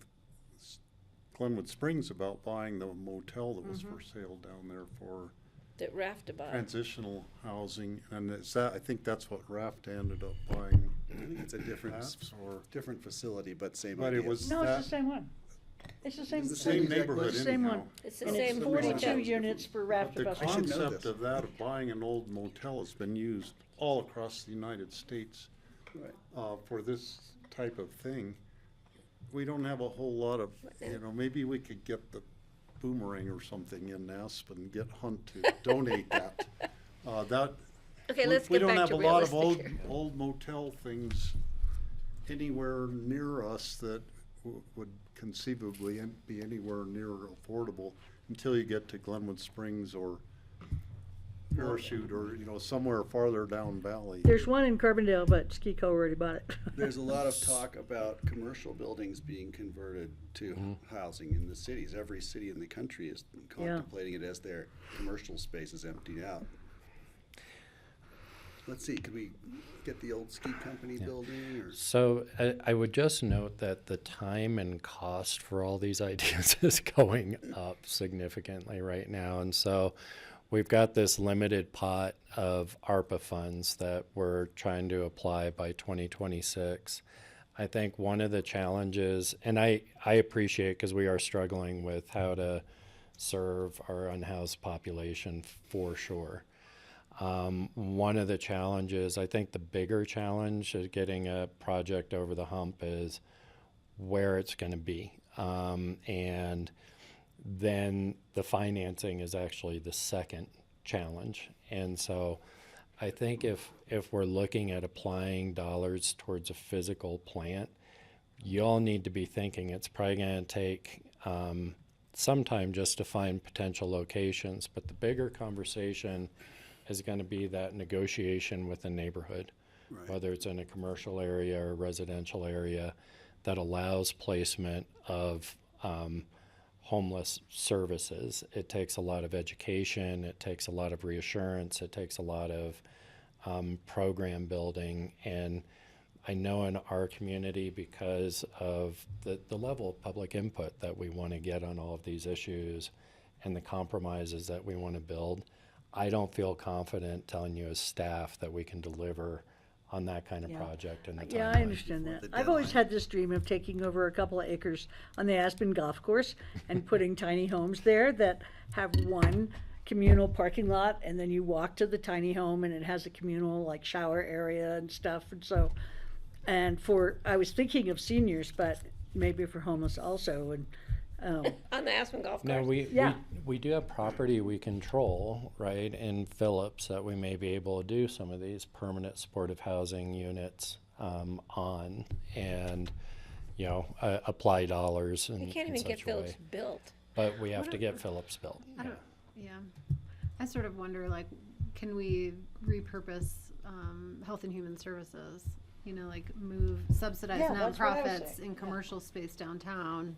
Glenwood Springs about buying the motel that was for sale down there for
that raft about.
transitional housing, and I think that's what Raft ended up buying.
I think it's a
Perhaps, or,
different facility, but same
but
idea.
it was
No,
that,
it's the same one. It's the same.
It's the
same
exact
neighborhood
place.
Same
anyhow.
one.
It's the
And
same
it's
for the
42
motel.
units for
But
raft
the
about
I should know
concept
this.
of that, of buying an old motel, has been used all across the United States
Right.
for this type of thing. We don't have a whole lot of, maybe we could get the Boomerang or something in Aspen, get Hunt to donate that.
Okay, let's
we
get
don't
back
have
to
a lot of
realistic here.
old motel things anywhere near us that would conceivably be anywhere near affordable until you get to Glenwood Springs or Parachute or, somewhere farther down valley.
There's one in Carbondale, but Skico already bought it.
There's a lot of talk about commercial buildings being converted to housing in the cities. Every city in the country is contemplating it as their commercial spaces emptied out. Let's see, could we get the old ski company building or?
So I would just note that the time and cost for all these ideas is going up significantly right now. And so we've got this limited pot of ARPA funds that we're trying to apply by 2026. I think one of the challenges, and I appreciate, because we are struggling with how to serve our unhoused population for sure. One of the challenges, I think the bigger challenge of getting a project over the hump is where it's going to be. And then the financing is actually the second challenge. And so I think if we're looking at applying dollars towards a physical plant, you all need to be thinking it's probably going to take some time just to find potential locations. But the bigger conversation is going to be that negotiation with the neighborhood, whether it's in a commercial area or residential area, that allows placement of homeless services. It takes a lot of education, it takes a lot of reassurance, it takes a lot of program building. And I know in our community, because of the level of public input that we want to get on all of these issues and the compromises that we want to build, I don't feel confident telling you as staff that we can deliver on that kind of project in the timeline.
Yeah, I understand that. I've always had this dream of taking over a couple of acres on the Aspen Golf Course and putting tiny homes there that have one communal parking lot, and then you walk to the tiny home and it has a communal, like, shower area and stuff. And so And I was thinking of seniors, but maybe for homeless also, and,
On the Aspen Golf
No,
Course.
Yeah.
we do have property we control, right, in Phillips that we may be able to do some of these permanent supportive housing units on and, you know, apply dollars in
You can't
in
even get
such a way.
Phillips built.
But we have to get Phillips built.
I don't, yeah. I sort of wonder, like, can we repurpose Health and Human Services? You know, like subsidize
Yeah, that's what I was
nonprofits
saying,
in commercial space downtown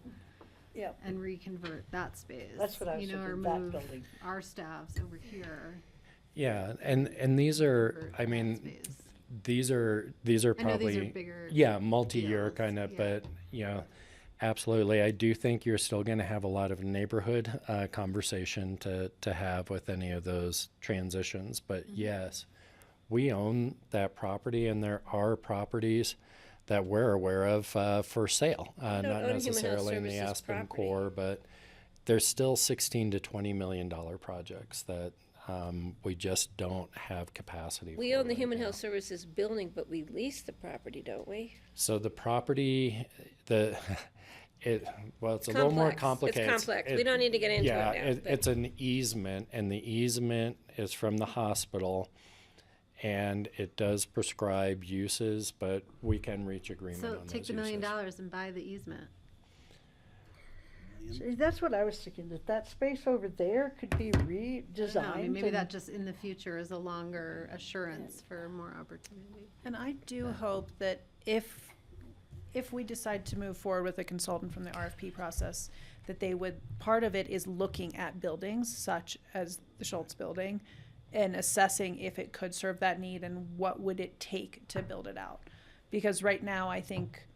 yeah,
and reconvert that space.
that's what I was
You know, or
thinking, that
move
building.
our staffs over here.
Yeah, and these are,
convert
I
that
mean,
space.
these are
I know
probably,
these are bigger.
yeah, multi-year
deals,
kind of,
yeah.
but, you know, absolutely. I do think you're still going to have a lot of neighborhood conversation to have with any of those transitions. But yes, we own that property, and there are properties that we're aware of for sale.
don't
Not
own Human Health
necessarily in the
Services
Aspen
property.
core, but there's still $16 to $20 million projects that we just don't have capacity for.
We own the
right
Human
now.
Health Services building, but we lease the property, don't we?
So the property, well, it's a little more complicated.
It's complex. We don't need to get into
Yeah,
it now. but-
it's an easement, and the easement is from the hospital, and it does prescribe uses, but we can reach agreement
So
on those
take the $1 million
uses.
and buy the easement.
See, that's what I was thinking, that space over there could be
I don't know, I
redesigned.
mean, maybe
and-
that just in the future is a longer assurance for more opportunity.
And I do hope that if we decide to move forward with a consultant from the RFP process, that part of it is looking at buildings such as the Schultz building and assessing if it could serve that need and what would it take to build it out. Because right now, I think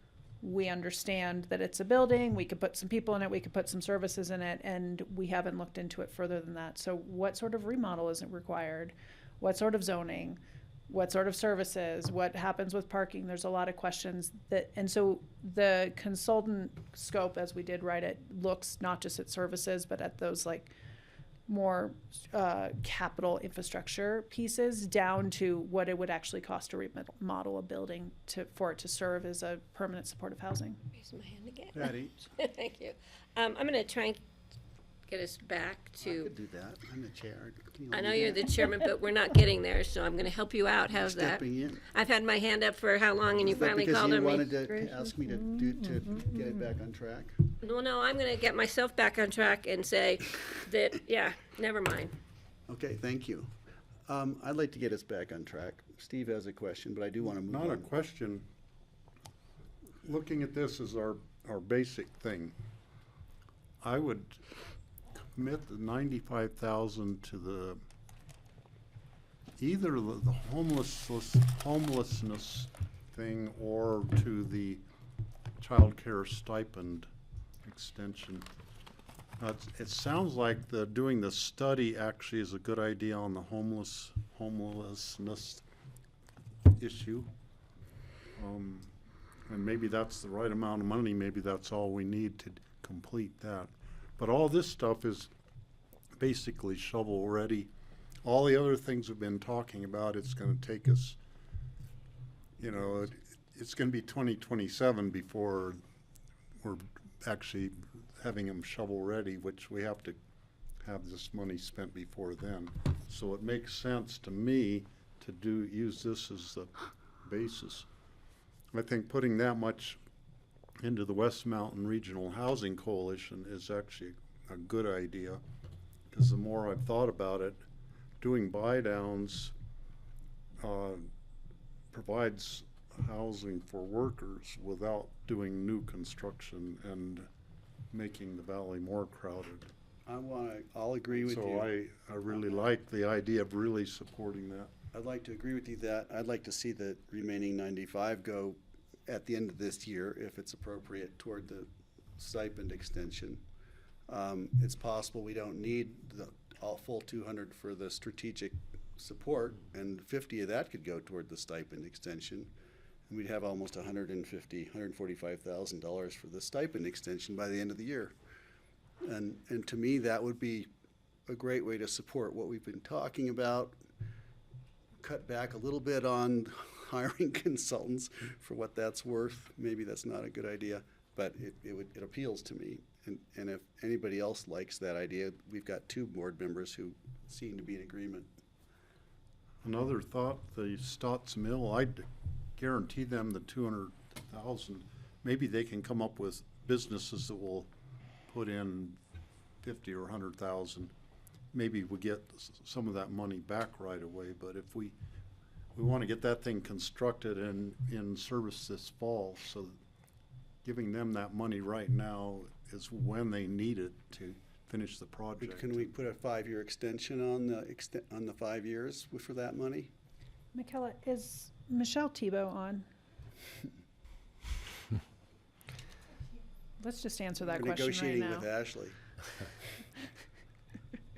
we understand that it's a building, we could put some people in it, we could put some services in it, and we haven't looked into it further than that. So what sort of remodel isn't required? What sort of zoning? What sort of services? What happens with parking? There's a lot of questions and so the consultant scope, as we did write it, looks not just at services, but at those like more capital infrastructure pieces down to what it would actually cost to remodel a building for it to serve as a permanent supportive housing.
Raise my hand again.
Patty,
Thank you. I'm gonna try and get us back
I
to,
could do that. I'm the chair. Can you
I
let
know
me
you're
do
the chairman, but we're not getting there, so I'm gonna help you out. How's that?
Stepping in.
I've had my hand up for how long and you
Is that
finally
because
called
you
on me?
wanted to ask me to get it back on track?
No, I'm gonna get myself back on track and say that, yeah, never mind.
Okay, thank you. I'd like to get us back on track. Steve has a question, but I do want to move on.
Not a question. Looking at this as our basic thing, I would commit the 95,000 to either the homelessness thing or to the childcare stipend extension. It sounds like doing the study actually is a good idea on the homelessness issue. And maybe that's the right amount of money, maybe that's all we need to complete that. But all this stuff is basically shovel-ready. All the other things we've been talking about, it's gonna take us, you know, it's gonna be 2027 before we're actually having them shovel-ready, which we have to have this money spent before then. So it makes sense to me to use this as the basis. I think putting that much into the West Mountain Regional Housing Coalition is actually a good idea, because the more I've thought about it, doing buy-downs provides housing for workers without doing new construction and making the valley more crowded.
I'll agree with you.
So I really like the idea of really supporting that.
I'd like to agree with you that I'd like to see the remaining 95 go at the end of this year, if it's appropriate, toward the stipend extension. It's possible we don't need the full 200 for the strategic support, and 50 of that could go toward the stipend extension. And we'd have almost $145,000 for the stipend extension by the end of the year. And to me, that would be a great way to support what we've been talking about, cut back a little bit on hiring consultants for what that's worth. Maybe that's not a good idea, but it appeals to me. And if anybody else likes that idea, we've got 2 board members who seem to be in agreement.
Another thought, the Stotts Mill, I'd guarantee them the 200,000. Maybe they can come up with businesses that will put in 50 or 100,000. Maybe we get some of that money back right away, but if we want to get that thing constructed and in service this fall, so giving them that money right now is when they need it to finish the project.
Can we put a 5-year extension on the 5 years for that money?
Michaela, is Michelle Tebow on? Let's just answer that
We're
question right
negotiating
now.
with Ashley.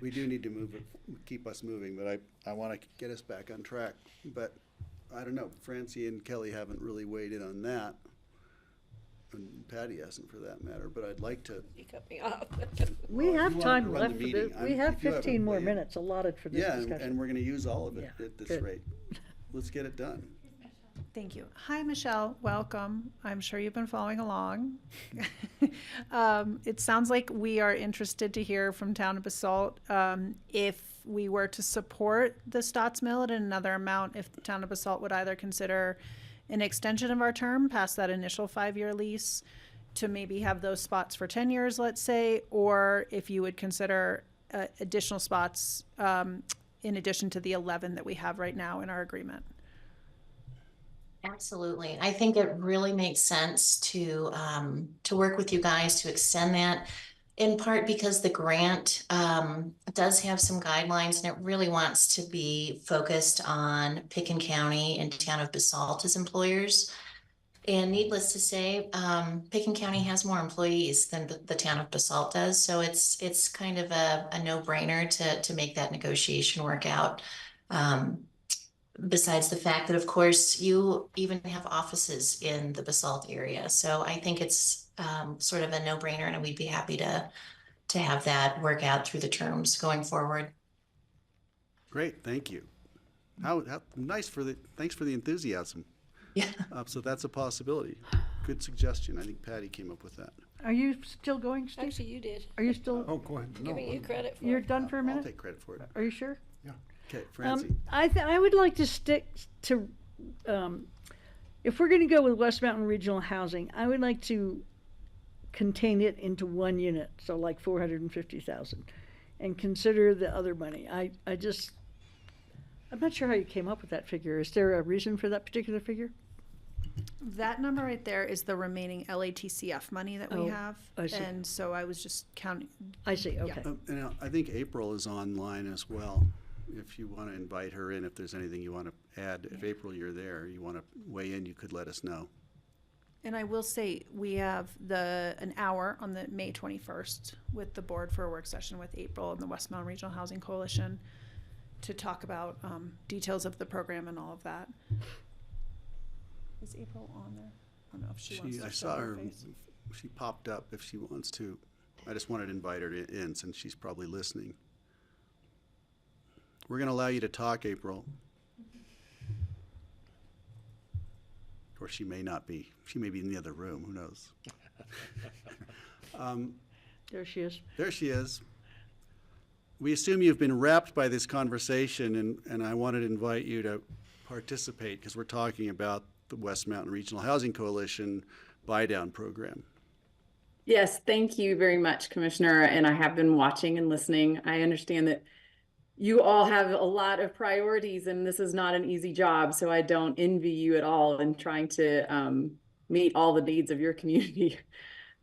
We do need to move it, keep us moving, but I want to get us back on track. But I don't know, Francie and Kelly haven't really weighed in on that. And Patty hasn't for that matter, but I'd like to.
You cut me off.
We
Well,
have
you want
time
to run
left
the
for
meeting.
this. We have
If you haven't
15 more
weighed in.
minutes allotted for this
Yeah,
discussion.
and we're going to use all of it
Yeah,
at this
good.
rate. Let's get it done.
Thank you. Hi, Michelle. Welcome. I'm sure you've been following along. It sounds like we are interested to hear from Town of Basalt. If we were to support the Stotts Mill at another amount, if the Town of Basalt would either consider an extension of our term past that initial 5-year lease to maybe have those spots for 10 years, let's say, or if you would consider additional spots in addition to the 11 that we have right now in our agreement.
Absolutely. I think it really makes sense to work with you guys to extend that, in part because the grant does have some guidelines and it really wants to be focused on Picken County and Town of Basalt as employers. And needless to say, Picken County has more employees than the Town of Basalt does, so it's kind of a no-brainer to make that negotiation work out. Besides the fact that, of course, you even have offices in the Basalt area. So I think it's sort of a no-brainer, and we'd be happy to have that work out through the terms going forward.
Great, thank you. How nice thanks for the enthusiasm.
Yeah.
So that's a possibility. Good suggestion. I think Patty came up with that.
Are you still going, Steve?
Actually, you did.
Are you still,
Oh, go ahead. No,
Giving you credit for
you're
it.
done for a
I'll
minute?
take credit for it.
Are you sure?
Okay, Francie.
I would like to stick to, if we're gonna go with West Mountain Regional Housing, I would like to contain it into one unit, so like 450,000, and consider the other money. I'm not sure how you came up with that figure. Is there a reason for that particular figure?
That number right there is the remaining LATCF money that we
Oh,
have.
I see.
And so I was just counting.
I see, okay.
And I think April is online as well. If you want to invite her in, if there's anything you want to add, if April you're there, you want to weigh in, you could let us know.
And I will say, we have an hour on the May 21st with the board for a work session with April and the West Mountain Regional Housing Coalition to talk about details of the program and all of that. Is April on there? I don't know if she wants to
I
show
saw
her
her,
face.
she popped up if she wants to. I just wanted to invite her in since she's probably listening. We're going to allow you to talk, April. Or she may not be. She may be in the other room. Who knows?
There she is.
There she is. We assume you've been wrapped by this conversation, and I wanted to invite you to participate because we're talking about the West Mountain Regional Housing Coalition buy-down program.
Yes, thank you very much, Commissioner. And I have been watching and listening. I understand that you all have a lot of priorities and this is not an easy job. So I don't envy you at all in trying to meet all the needs of your community.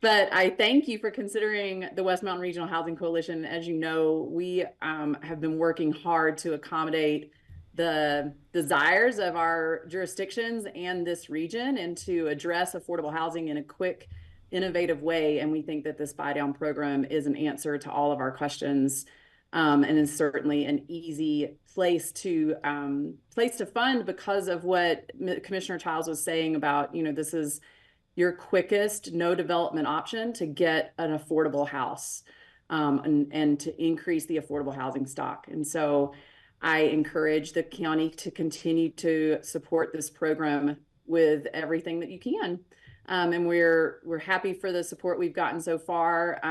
But I thank you for considering the West Mountain Regional Housing Coalition. As you know, we have been working hard to accommodate the desires of our jurisdictions and this region and to address affordable housing in a quick, innovative way. And we think that this buy down program is an answer to all of our questions. And is certainly an easy place to fund because of what Commissioner Childs was saying about, this is your quickest no development option to get an affordable house and to increase the affordable housing stock. And so I encourage the county to continue to support this program with everything that you can. And we're happy for the support we've gotten so far.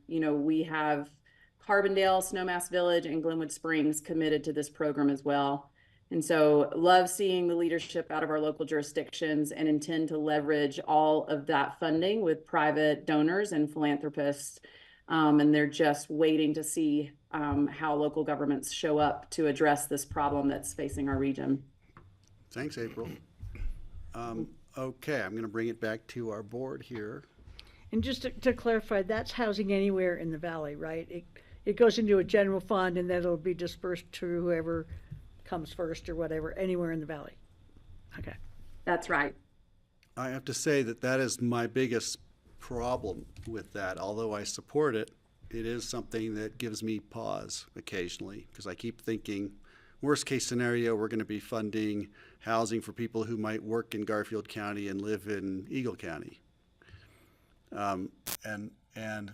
We have Carbondale, Snowmass Village, and Glenwood Springs committed to this program as well. And so love seeing the leadership out of our local jurisdictions and intend to leverage all of that funding with private donors and philanthropists. And they're just waiting to see how local governments show up to address this problem that's facing our region.
Thanks, April. Okay, I'm going to bring it back to our board here.
And just to clarify, that's housing anywhere in the valley, right? It goes into a general fund and then it'll be dispersed to whoever comes first or whatever, anywhere in the valley. Okay.
That's right.
I have to say that is my biggest problem with that. Although I support it, it is something that gives me pause occasionally, because I keep thinking, worst case scenario, we're going to be funding housing for people who might work in Garfield County and live in Eagle County. And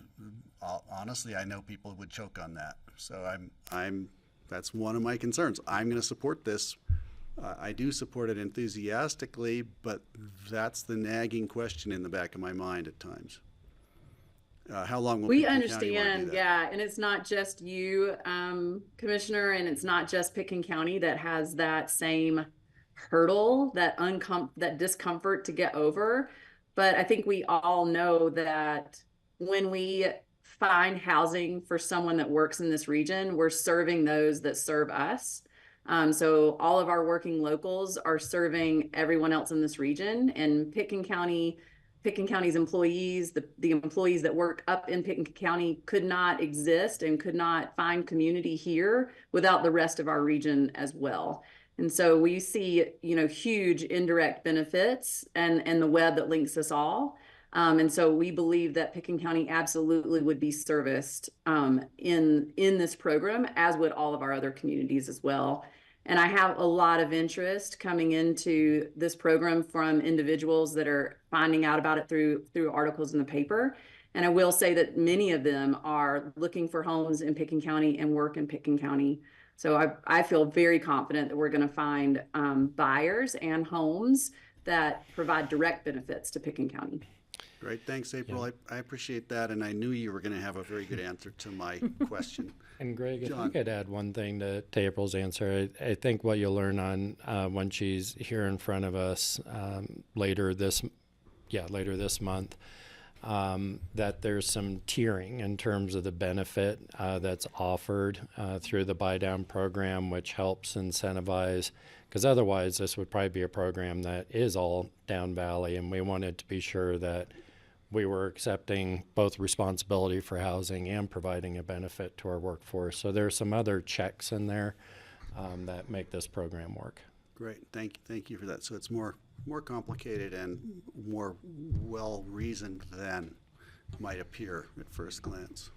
honestly, I know people would choke on that. So that's one of my concerns. I'm going to support this. I do support it enthusiastically, but that's the nagging question in the back of my mind at times. How long will
we
Pickens County wanna do
understand?
that?
Yeah, and it's not just you, Commissioner, and it's not just Pickens County that has that same hurdle, that discomfort to get over. But I think we all know that when we find housing for someone that works in this region, we're serving those that serve us. So all of our working locals are serving everyone else in this region, and Pickens County's employees, the employees that work up in Pickens County could not exist and could not find community here without the rest of our region as well. And so we see, huge indirect benefits and the web that links us all. And so we believe that Pickens County absolutely would be serviced in this program, as would all of our other communities as well. And I have a lot of interest coming into this program from individuals that are finding out about it through articles in the paper. And I will say that many of them are looking for homes in Pickens County and work in Pickens County. So I feel very confident that we're going to find buyers and homes that provide direct benefits to Pickens County.
Great, thanks, April.
Yeah.
I appreciate that, and I knew you were going to have a very good answer to my question.
And Greg, if I
John.
could add one thing to April's answer, I think what you'll learn on when she's here in front of us later this month, that there's some tiering in terms of the benefit that's offered through the buy down program, which helps incentivize, because otherwise this would probably be a program that is all down valley, and we wanted to be sure that we were accepting both responsibility for housing and providing a benefit to our workforce. So there are some other checks in there that make this program work.
Great, thank you for that. So it's more complicated and more well-reasoned than might appear at first glance.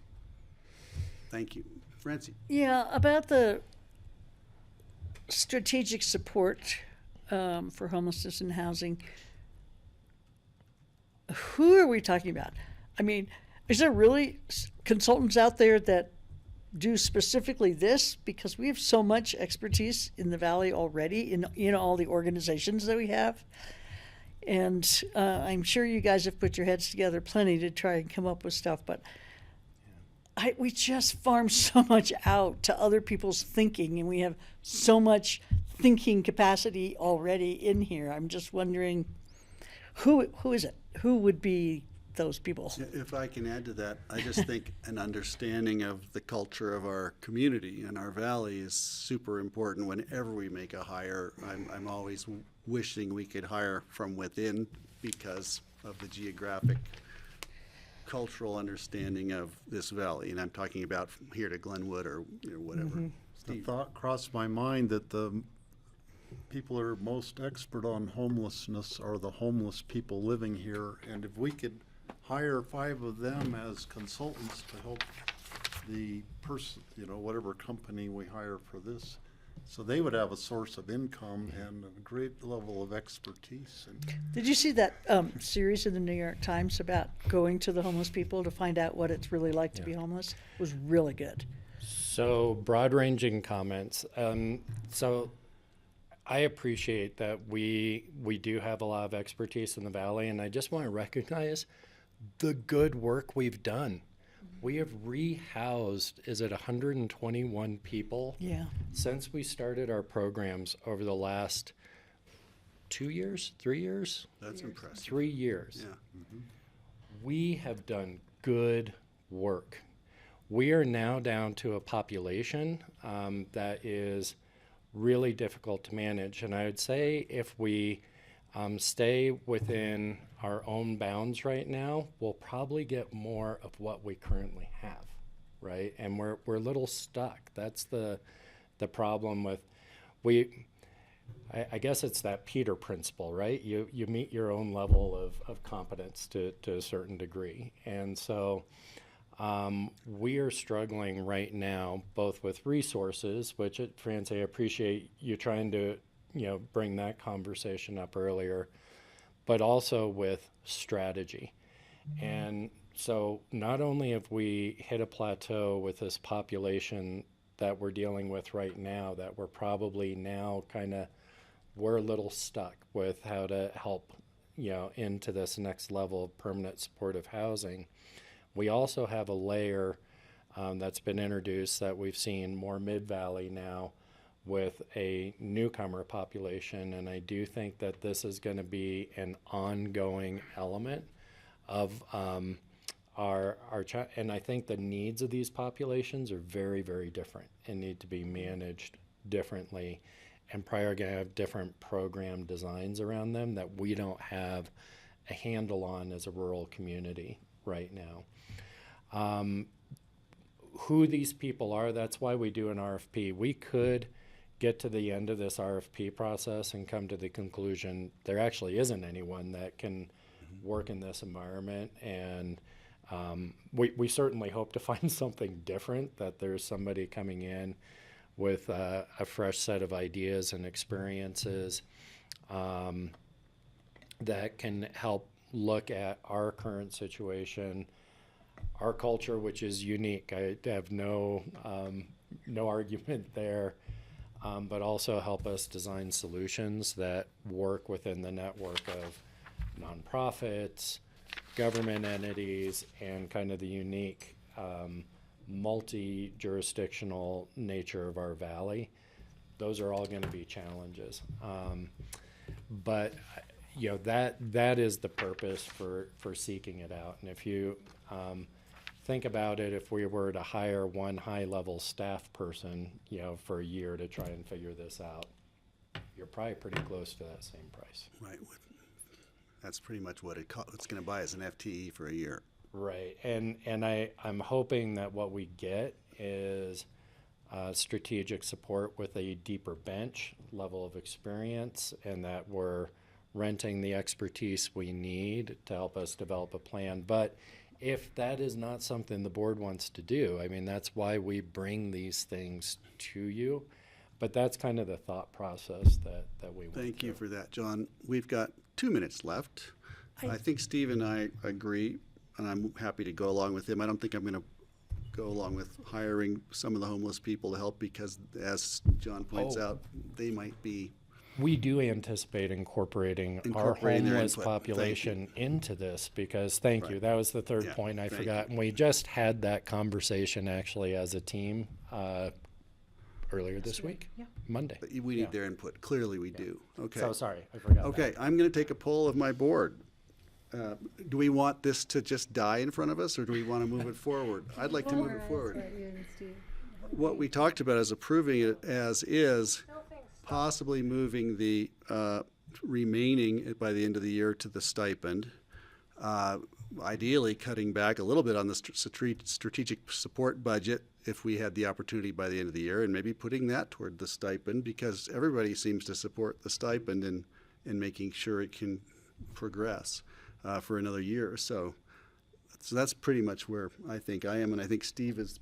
Thank you. Francie?
Yeah, about the strategic support for homelessness and housing. Who are we talking about? I mean, is there really consultants out there that do specifically this? Because we have so much expertise in the Valley already in all the organizations that we have. And I'm sure you guys have put your heads together plenty to try and come up with stuff, but we just farm so much out to other people's thinking, and we have so much thinking capacity already in here. I'm just wondering, who is it? Who would be those people?
If I can add to that, I just think an understanding of the culture of our community and our valley is super important whenever we make a hire. I'm always wishing we could hire from within because of the geographic cultural understanding of this valley. And I'm talking about from here to Glenwood or whatever.
The
Steve?
thought crossed my mind that the people that are most expert on homelessness are the homeless people living here, and if we could hire 5 of them as consultants to help the person, whatever company we hire for this, so they would have a source of income and a great level of expertise. And
Did you see that series in the New York Times about going to the homeless people to find out what it's really like to be homeless? It was really good.
So broad-ranging comments. So I appreciate that we do have a lot of expertise in the valley, and I just want to recognize the good work we've done. We have rehoused, is it 121 people?
Yeah.
Since we started our programs over the last 2 years, 3 years?
That's impressive.
3 years.
Yeah.
We have done good work. We are now down to a population that is really difficult to manage. And I would say if we stay within our own bounds right now, we'll probably get more of what we currently have, right? And we're a little stuck. That's the problem with I guess it's that Peter principle, right? You meet your own level of competence to a certain degree. And so we are struggling right now, both with resources, which, Francie, I appreciate you trying to, bring that conversation up earlier, but also with strategy. And so not only have we hit a plateau with this population that we're dealing with right now, that we're probably now we're a little stuck with how to help, into this next level of permanent supportive housing. We also have a layer that's been introduced that we've seen more mid-valley now with a newcomer population, and I do think that this is going to be an ongoing element of and I think the needs of these populations are very, very different and need to be managed differently, and probably are going to have different program designs around them that we don't have a handle on as a rural community right now. Who these people are, that's why we do an RFP. We could get to the end of this RFP process and come to the conclusion there actually isn't anyone that can work in this environment, and we certainly hope to find something different, that there's somebody coming in with a fresh set of ideas and experiences that can help look at our current situation, our culture, which is unique. I have no argument there, but also help us design solutions that work within the network of nonprofits, government entities, and kind of the unique multi-jurisdictional nature of our valley. Those are all going to be challenges. But that is the purpose for seeking it out. And if you think about it, if we were to hire one high-level staff person, for a year to try and figure this out, you're probably pretty close to that same price.
Right. That's pretty much what it's going to buy as an FTE for a year.
Right. And I'm hoping that what we get is strategic support with a deeper bench level of experience, and that we're renting the expertise we need to help us develop a plan. But if that is not something the board wants to do, I mean, that's why we bring these things to you. But that's kind of the thought process that we went
Thank you
through.
for that, John. We've got 2 minutes left. I think Steve and I agree, and I'm happy to go along with him. I don't think I'm going to go along with hiring some of the homeless people to help, because, as John points out, they might be.
We do anticipate incorporating our
Incorporating their
homeless
input. Thank
population into this, because, thank you,
Right.
that was the third
Yeah,
point I
thank
forgot.
you.
And we just had that conversation actually as a team earlier this week, Monday.
But we need their input. Clearly, we do. Okay.
So sorry, I forgot that.
Okay, I'm going to take a poll of my board. Do we want this to just die in front of us, or do we want to move it forward? I'd like to move it forward. What we talked about is approving it as is, possibly moving the remaining by the end of the year to the stipend. Ideally, cutting back a little bit on the strategic support budget if we had the opportunity by the end of the year, and maybe putting that toward the stipend, because everybody seems to support the stipend in making sure it can progress for another year or so. So that's pretty much where I think I am, and I think Steve is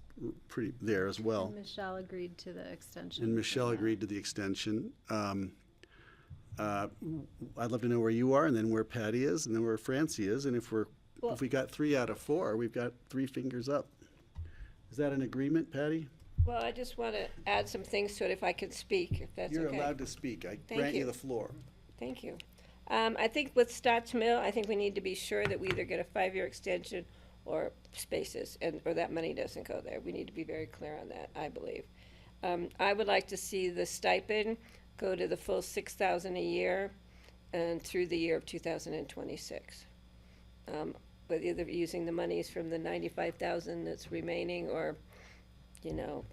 pretty there as well.
And Michelle agreed to the extension.
And Michelle agreed to the extension. I'd love to know where you are, and then where Patty is, and then where Francie is, and if we got 3 out of 4, we've got 3 fingers up. Is that an agreement, Patty?
Well, I just want to add some things to it if I can speak, if that's
You're
okay.
allowed to speak. I
Thank
grant you
you.
the floor.
Thank you. I think with Stotts Mill, I think we need to be sure that we either get a 5-year extension or spaces, or that money doesn't go there. We need to be very clear on that, I believe. I would like to see the stipend go to the full 6,000 a year and through the year of 2026. But either using the monies from the 95,000 that's remaining, or, you know,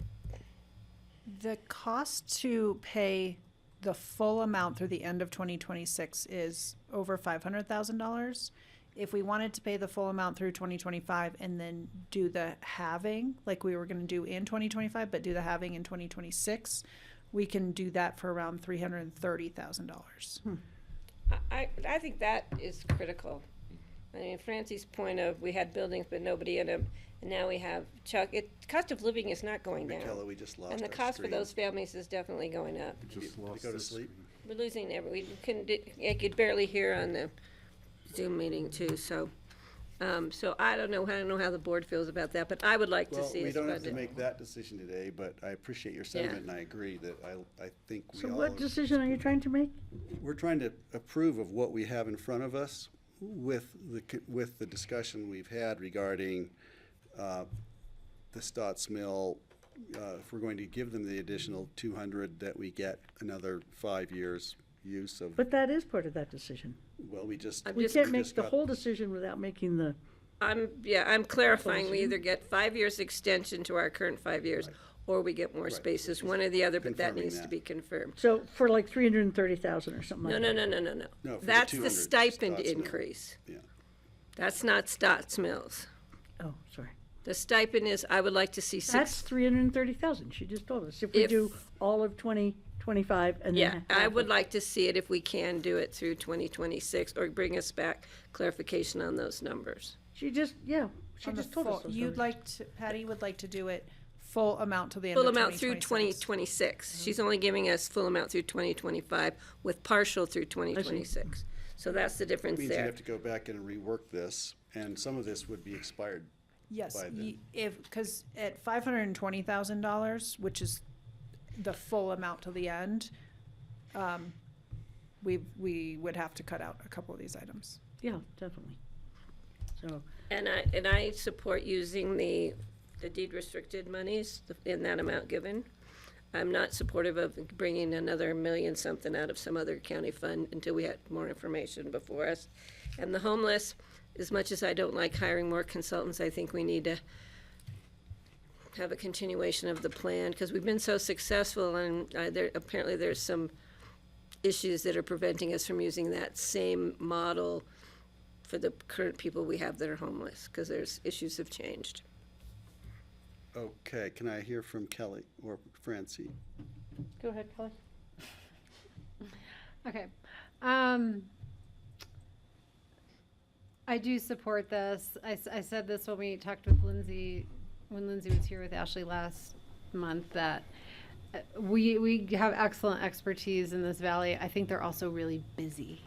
The cost to pay the full amount through the end of 2026 is over $500,000. If we wanted to pay the full amount through 2025 and then do the halving, like we were going to do in 2025, but do the halving in 2026, we can do that for around $330,000.
I think that is critical. I mean, Francie's point of we had buildings but nobody in them, and now we have cost of living is not going down.
Michaela, we just lost
And the
our
cost for
stream.
those families is definitely going up.
Just
Did we
lost
go to
this
sleep?
We're losing I could barely hear on the Zoom meeting too, so. So I don't know how the board feels about that, but I would like to
Well,
see
we
us
don't have to
funded.
make that decision today, but I appreciate your sentiment, and I agree that I think we
So
all.
what decision are you trying to make?
We're trying to approve of what we have in front of us with the discussion we've had regarding the Stotts Mill. If we're going to give them the additional 200, that we get another 5 years use of,
But that is part of that decision.
well, we just.
I'm
We
just-
can't make
just
the
got-
whole decision without making the,
I'm clarifying, we
Closing.
either get 5 years extension to our current 5 years, or we get more
Right.
spaces, one or the other, but that
Confirming
needs to
that.
be confirmed.
so for like 330,000 or something like
No,
that.
no, no, no, no, no.
No, for the
That's the
200
stipend
Stotts Mill.
increase.
Yeah.
That's not Stotts Mills.
Oh, sorry.
The stipend is, I would like to see
That's
6.
330,000, she just told us. If we
If-
do all of 2025 and then.
Yeah, I
half
would
of-
like to see it if we can do it through 2026, or bring us back clarification on those numbers.
She just, yeah, she
On the
just told us
full-
those
You'd
numbers.
like to, Patty would like to do it full amount till the end
Full
of
amount through
2026.
2026. She's only giving us full amount through 2025 with partial through 2026. So that's the difference
Means you
there.
have to go back and rework this, and some of this would be expired.
Yes,
by then.
because at $520,000, which is the full amount till the end, we would have to cut out a couple of these items.
Yeah, definitely. So,
And I support using the deed restricted monies in that amount given. I'm not supportive of bringing another million something out of some other county fund until we had more information before us. And the homeless, as much as I don't like hiring more consultants, I think we need to have a continuation of the plan, because we've been so successful, and apparently there's some issues that are preventing us from using that same model for the current people we have that are homeless, because there's issues have changed.
Okay, can I hear from Kelly or Francie?
go ahead, Kelly.
Okay. I do support this. I said this when we talked with Lindsay, when Lindsay was here with Ashley last month, that we have excellent expertise in this valley. I think they're also really busy.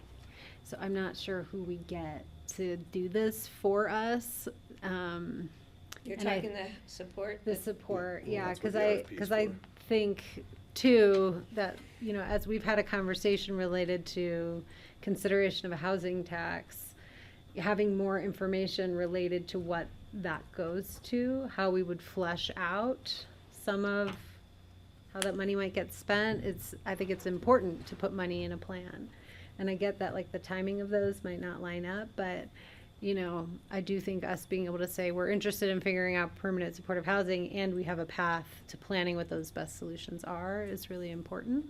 So I'm not sure who we get to do this for us.
You're
And I-
talking the support?
The support,
Well,
yeah,
that's what
because
the RFP is
because I
for.
think too that, you know, as we've had a conversation related to consideration of a housing tax, having more information related to what that goes to, how we would flesh out some of how that money might get spent, I think it's important to put money in a plan. And I get that, like, the timing of those might not line up, but, you know, I do think us being able to say we're interested in figuring out permanent supportive housing and we have a path to planning what those best solutions are is really important.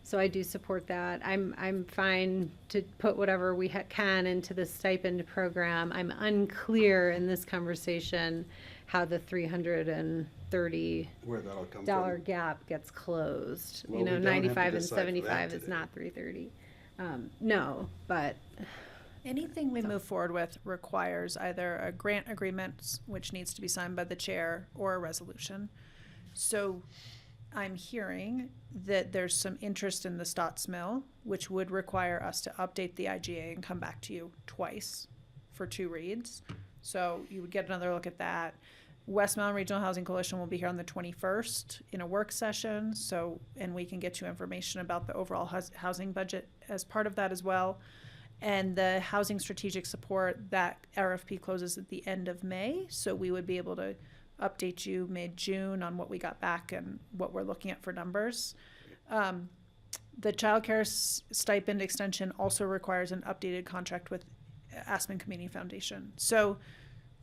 So I do support that. I'm fine to put whatever we can into the stipend program. I'm unclear in this conversation how the $330
Where that'll come from?
gap gets closed.
Well,
You know,
we don't have to
95 and
decide for that
75 is
today.
not 330. No, but
Anything we move forward with requires either a grant agreement, which needs to be signed by the chair, or a resolution. So I'm hearing that there's some interest in the Stotts Mill, which would require us to update the IGA and come back to you twice for 2 reads. So you would get another look at that. West Mountain Regional Housing Coalition will be here on the 21st in a work session. So, and we can get you information about the overall housing budget as part of that as well. And the housing strategic support, that RFP closes at the end of May. So we would be able to update you mid-June on what we got back and what we're looking at for numbers. The childcare stipend extension also requires an updated contract with Aspen Community Foundation. So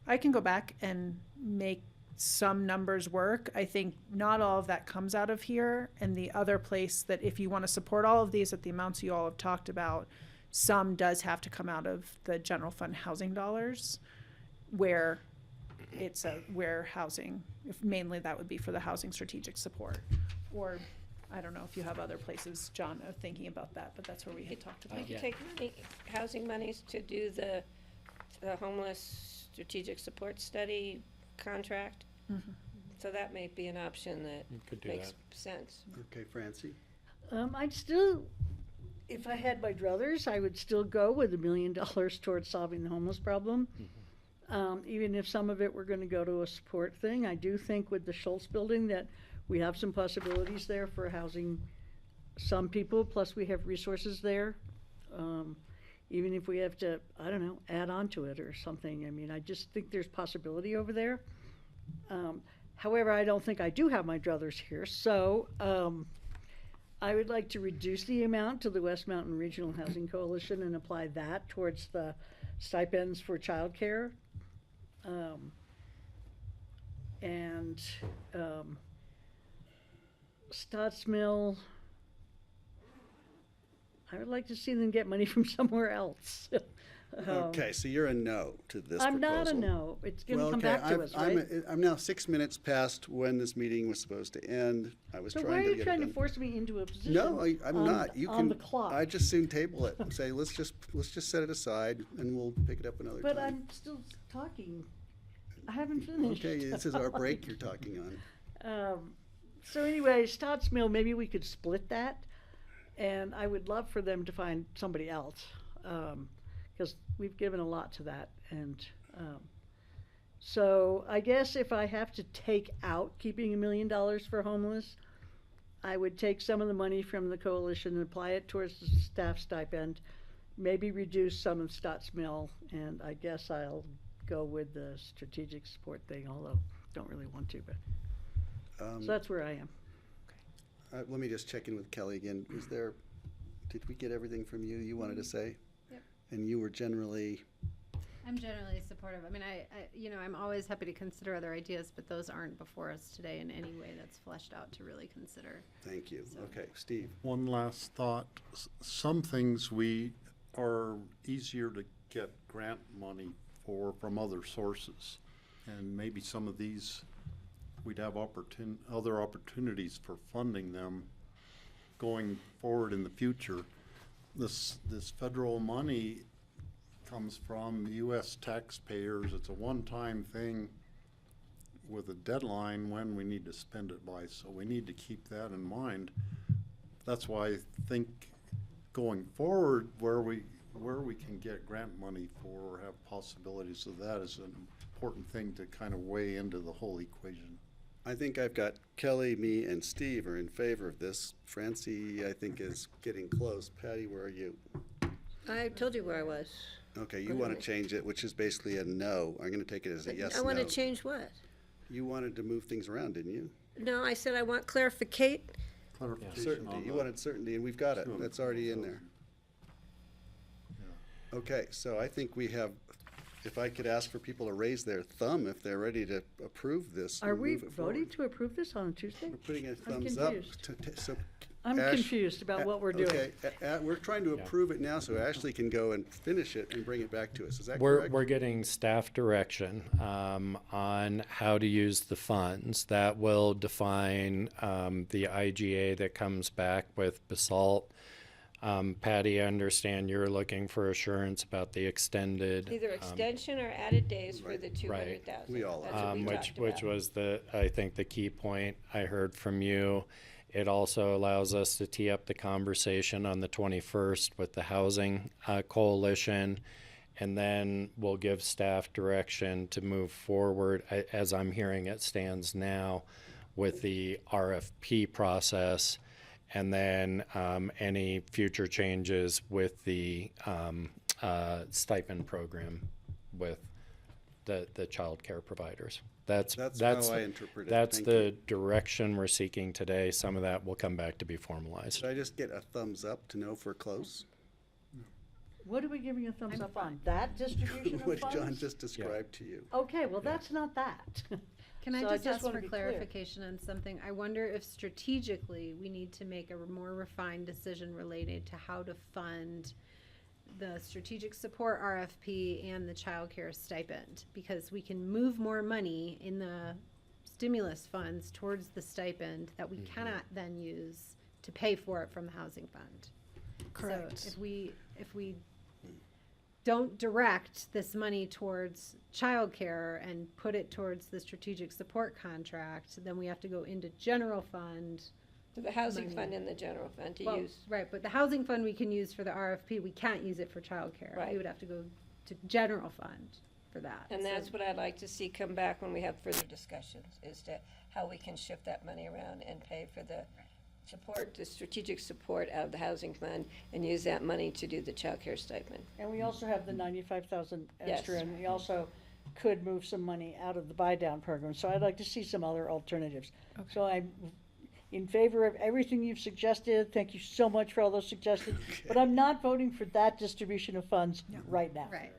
I can go back and make some numbers work. I think not all of that comes out of here. And the other place that if you want to support all of these at the amounts you all have talked about, some does have to come out of the general fund housing dollars, where it's where housing, if mainly that would be for the housing strategic support. Or I don't know if you have other places, John, of thinking about that, but that's where we had talked about
We
it.
could take housing monies to do the homeless strategic support study contract.
Mhm.
So that may be an option that
You could do
makes
that.
sense.
Okay, Francie?
I'd still, if I had my druthers, I would still go with $1 million towards solving the homeless problem. Even if some of it were gonna go to a support thing, I do think with the Schultz building that we have some possibilities there for housing some people, plus we have resources there. Even if we have to, I don't know, add on to it or something. I mean, I just think there's possibility over there. However, I don't think I do have my druthers here, so, I would like to reduce the amount to the West Mountain Regional Housing Coalition and apply that towards the stipends for childcare. Stotts Mill, I would like to see them get money from somewhere else.
Okay, so you're a no to this
I'm
proposal.
not a no, it's
Well,
gonna come
okay,
back to us,
I'm,
right?
I'm now 6 minutes past when this meeting was supposed to end. I was
So why
trying
are
to
you
get it
trying to
done.
force me into a position?
No, I'm
on-
not. You
on
can.
the clock?
I just soon table it and say let's just set it aside and we'll pick it up another
But
time.
I'm still talking. I haven't finished.
Okay, this is our break you're talking on.
So anyway, Stotts Mill, maybe we could split that, and I would love for them to find somebody else, because we've given a lot to that, and, so I guess if I have to take out keeping $1 million for homeless, I would take some of the money from the coalition and apply it towards the staff stipend, maybe reduce some of Stotts Mill, and I guess I'll go with the strategic support thing, although don't really want to, but, so that's where I am.
Let me just check in with Kelly again. Did we get everything from you wanted to say?
Yep.
And you were generally,
I'm generally supportive. I mean, I'm always happy to consider other ideas, but those aren't before us today in any way that's fleshed out to really consider.
thank you.
So-
Okay, Steve?
One last thought, some things we are easier to get grant money for from other sources. And maybe some of these, we'd have other opportunities for funding them going forward in the future. This federal money comes from US taxpayers. It's a one-time thing with a deadline when we need to spend it by, so we need to keep that in mind. That's why I think going forward, where we can get grant money for or have possibilities of that is an important thing to kind of weigh into the whole equation.
I think I've got Kelly, me, and Steve are in favor of this. Francie, I think, is getting close. Patty, where are you?
I told you where I was.
Okay, you want to change it, which is basically a no. I'm going to take it as a yes,
I want to
no.
change what?
You wanted to move things around, didn't you?
No, I said I want clarification.
Clarification
Certainty.
on
You
the
wanted certainty, and we've got it.
200,000.
That's already in there. Okay, so I think we have, if I could ask for people to raise their thumb if they're ready to approve this.
Are
and
we
move it forward.
voting to approve this on a Tuesday?
We're putting a
I'm
thumbs up.
confused.
So
I'm
Ash-
confused about what we're doing.
Okay, we're trying to approve it now, so Ashley can go and finish it and bring it back to us. Is that correct?
We're getting staff direction on how to use the funds. That will define the IGA that comes back with basalt. Patty, I understand you're looking for assurance about the extended.
Either extension or added days for
Right.
the 200,000.
We all
That's
are.
what we
which
talked about.
was I think the key point I heard from you. It also allows us to tee up the conversation on the 21st with the housing coalition, And then we'll give staff direction to move forward, as I'm hearing it stands now, with the RFP process, and then any future changes with the stipend program with the child care providers. That's
how I interpret it.
That's
Thank
the direction we're seeking today. Some of that will come back to be formalized.
Should I just get a thumbs up to know if we're close?
What are we giving a thumbs up on? That distribution of
What
funds?
John just described to you.
Okay, well, that's not that.
Can I
So
just ask
wanna
for
be clear.
clarification on something? I wonder if strategically we need to make a more refined decision related to how to fund the strategic support RFP and the childcare stipend, because we can move more money in the stimulus funds towards the stipend that we cannot then use to pay for it from the housing fund.
Correct.
So if we don't direct this money towards childcare and put it towards the strategic support contract, then we have to go into general fund.
The housing
Money.
fund and the general fund to
Well,
use.
right, but the housing fund we can use for the RFP, we can't use it for childcare.
Right.
We would have to go to general fund for that.
And
So-
that's what I'd like to see come back when we have further discussions, is to how we can shift that money around and pay for the support, the strategic support out of the housing fund, and use that money to do the childcare stipend.
And we also have the 95,000 extra,
Yes.
and we also could move some money out of the buy-down program. So I'd like to see some other alternatives. So I'm in favor of everything you've suggested. Thank you so much for all those suggestions. But I'm not voting for that distribution of funds right now.
Right.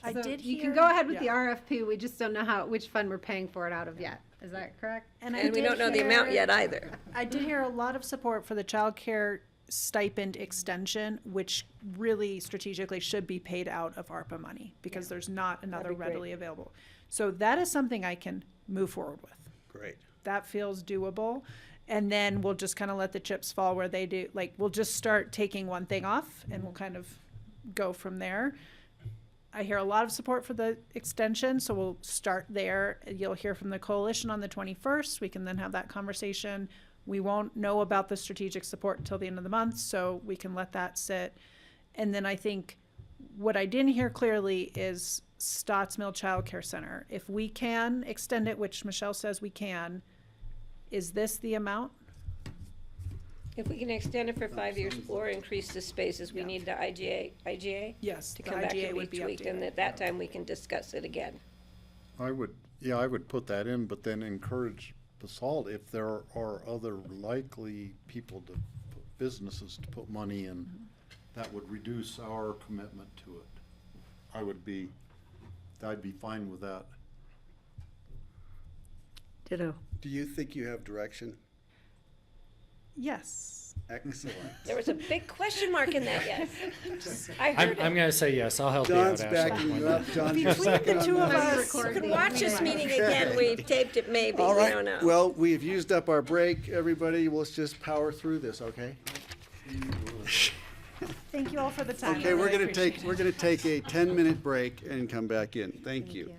I
So
did
you can
hear-
go ahead with the
yeah.
RFP, we just don't know which fund we're paying for it out of yet. Is that correct?
And we don't know the amount yet either.
I did hear a lot of support for the childcare stipend extension, which really strategically should be paid out of ARPA money because there's not another
be great.
readily available. So that is something I can move forward with.
Great.
That feels doable. And then we'll just kind of let the chips fall where they do. Like, we'll just start taking one thing off and we'll kind of go from there. I hear a lot of support for the extension, so we'll start there. You'll hear from the coalition on the 21st. We can then have that conversation. We won't know about the strategic support until the end of the month, so we can let that sit. And then I think what I didn't hear clearly is Stotts Mill Child Care Center. If we can extend it, which Michelle says we can, is this the amount?
If we can extend it for 5 years or increase the spaces, we need the IGA
Yes,
to
the
come back
IGA
and
would be
retweak, and
updated.
at that time, we can discuss it again.
I would put that in, but then encourage Basalt if there are other likely people businesses to put money in, that would reduce our commitment to it. I'd be fine with that.
Ditto.
Do you think you have direction?
Yes.
Excellent.
There was a big question mark in that yes. I
I'm
heard it.
going to say yes. I'll help
John's
you out, Ashley.
backing
on
you
that.
up. John,
Between the two of us,
You can watch this meeting again, we've taped it maybe,
All
we
right.
don't know.
Well, we've used up our break. Everybody, let's just power through this, okay?
Thank you all for the time.
Okay,
I
we're
really
gonna
appreciate
take,
it.
we're gonna take a 10-minute break and come back in. Thank you.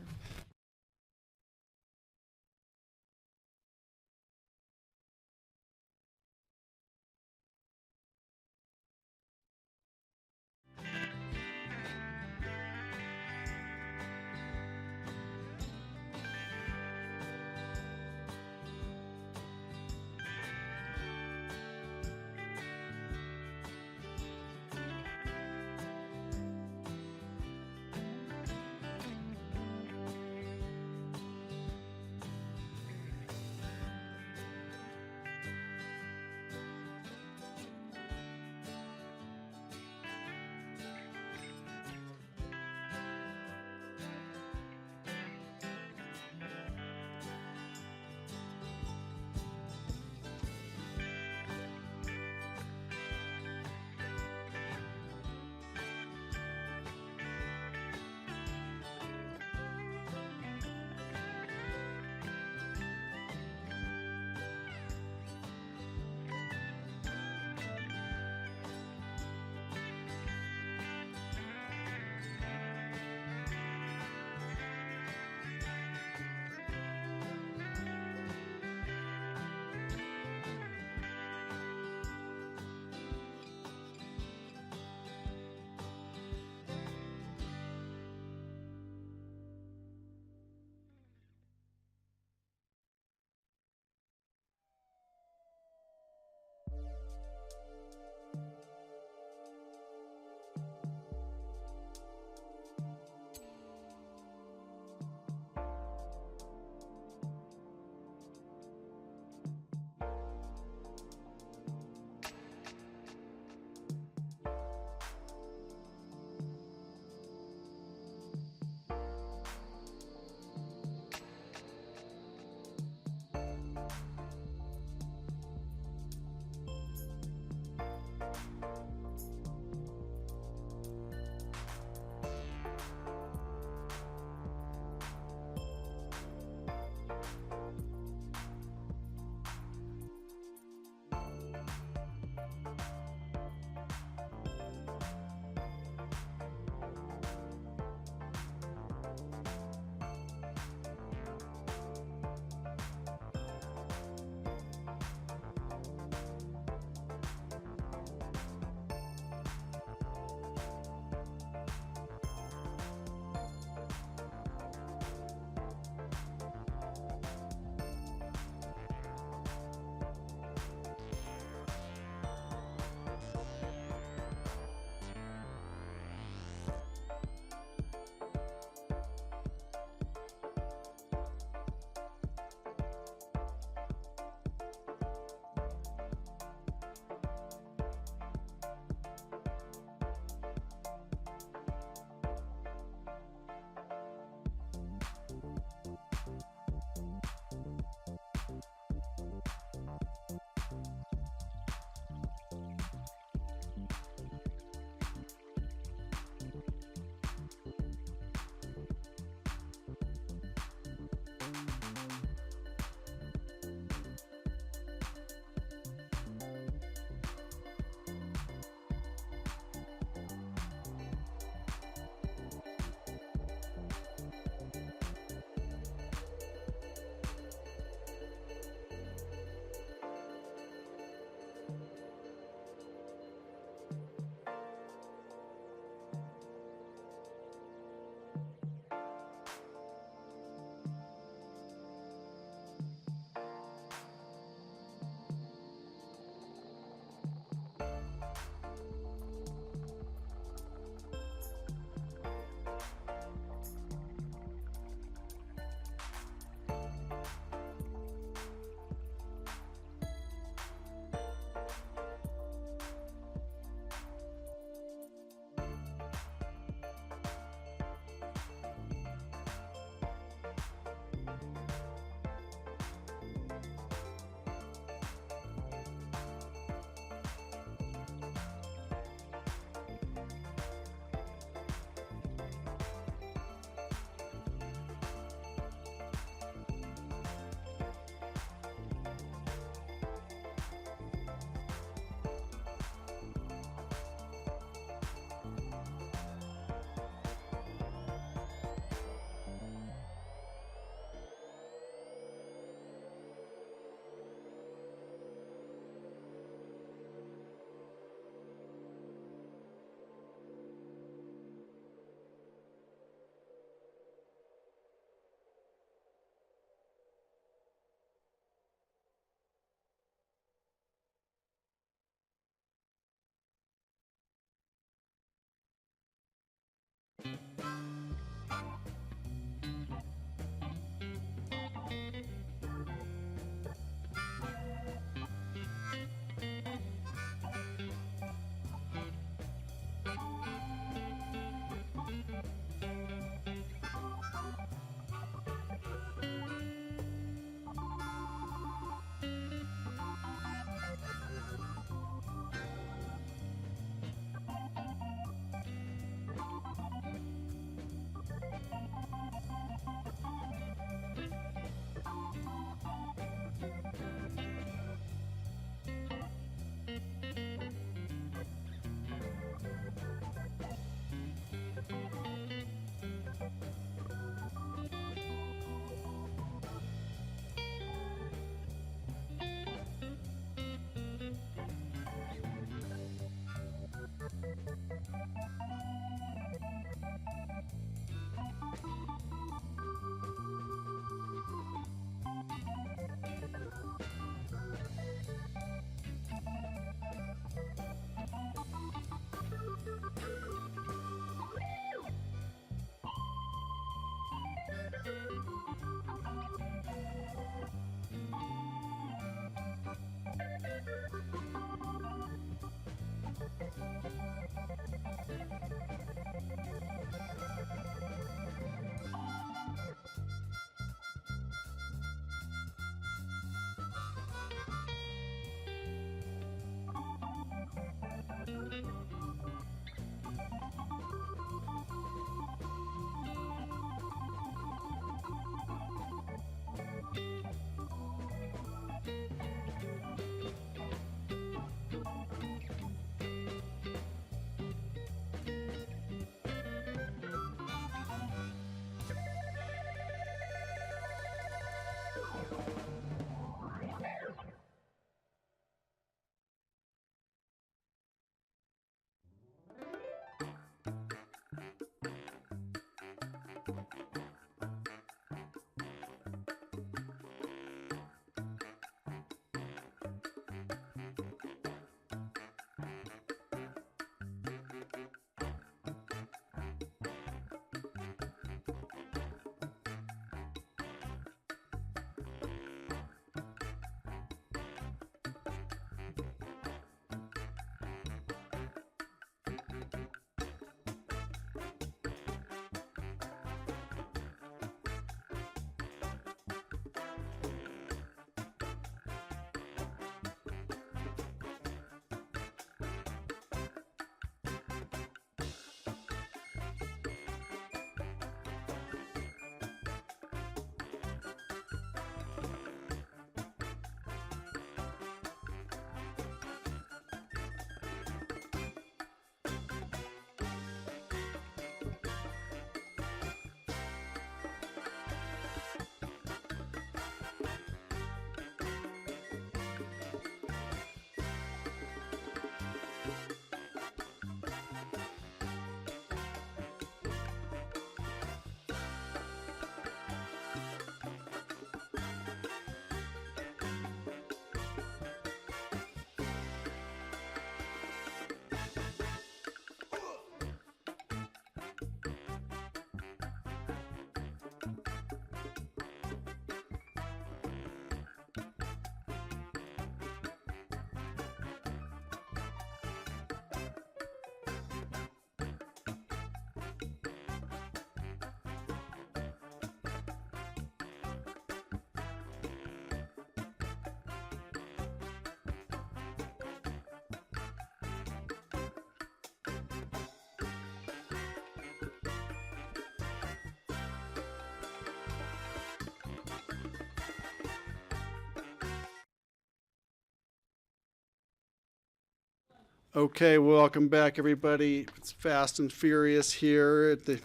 Okay, welcome back, everybody. It's fast and furious here at the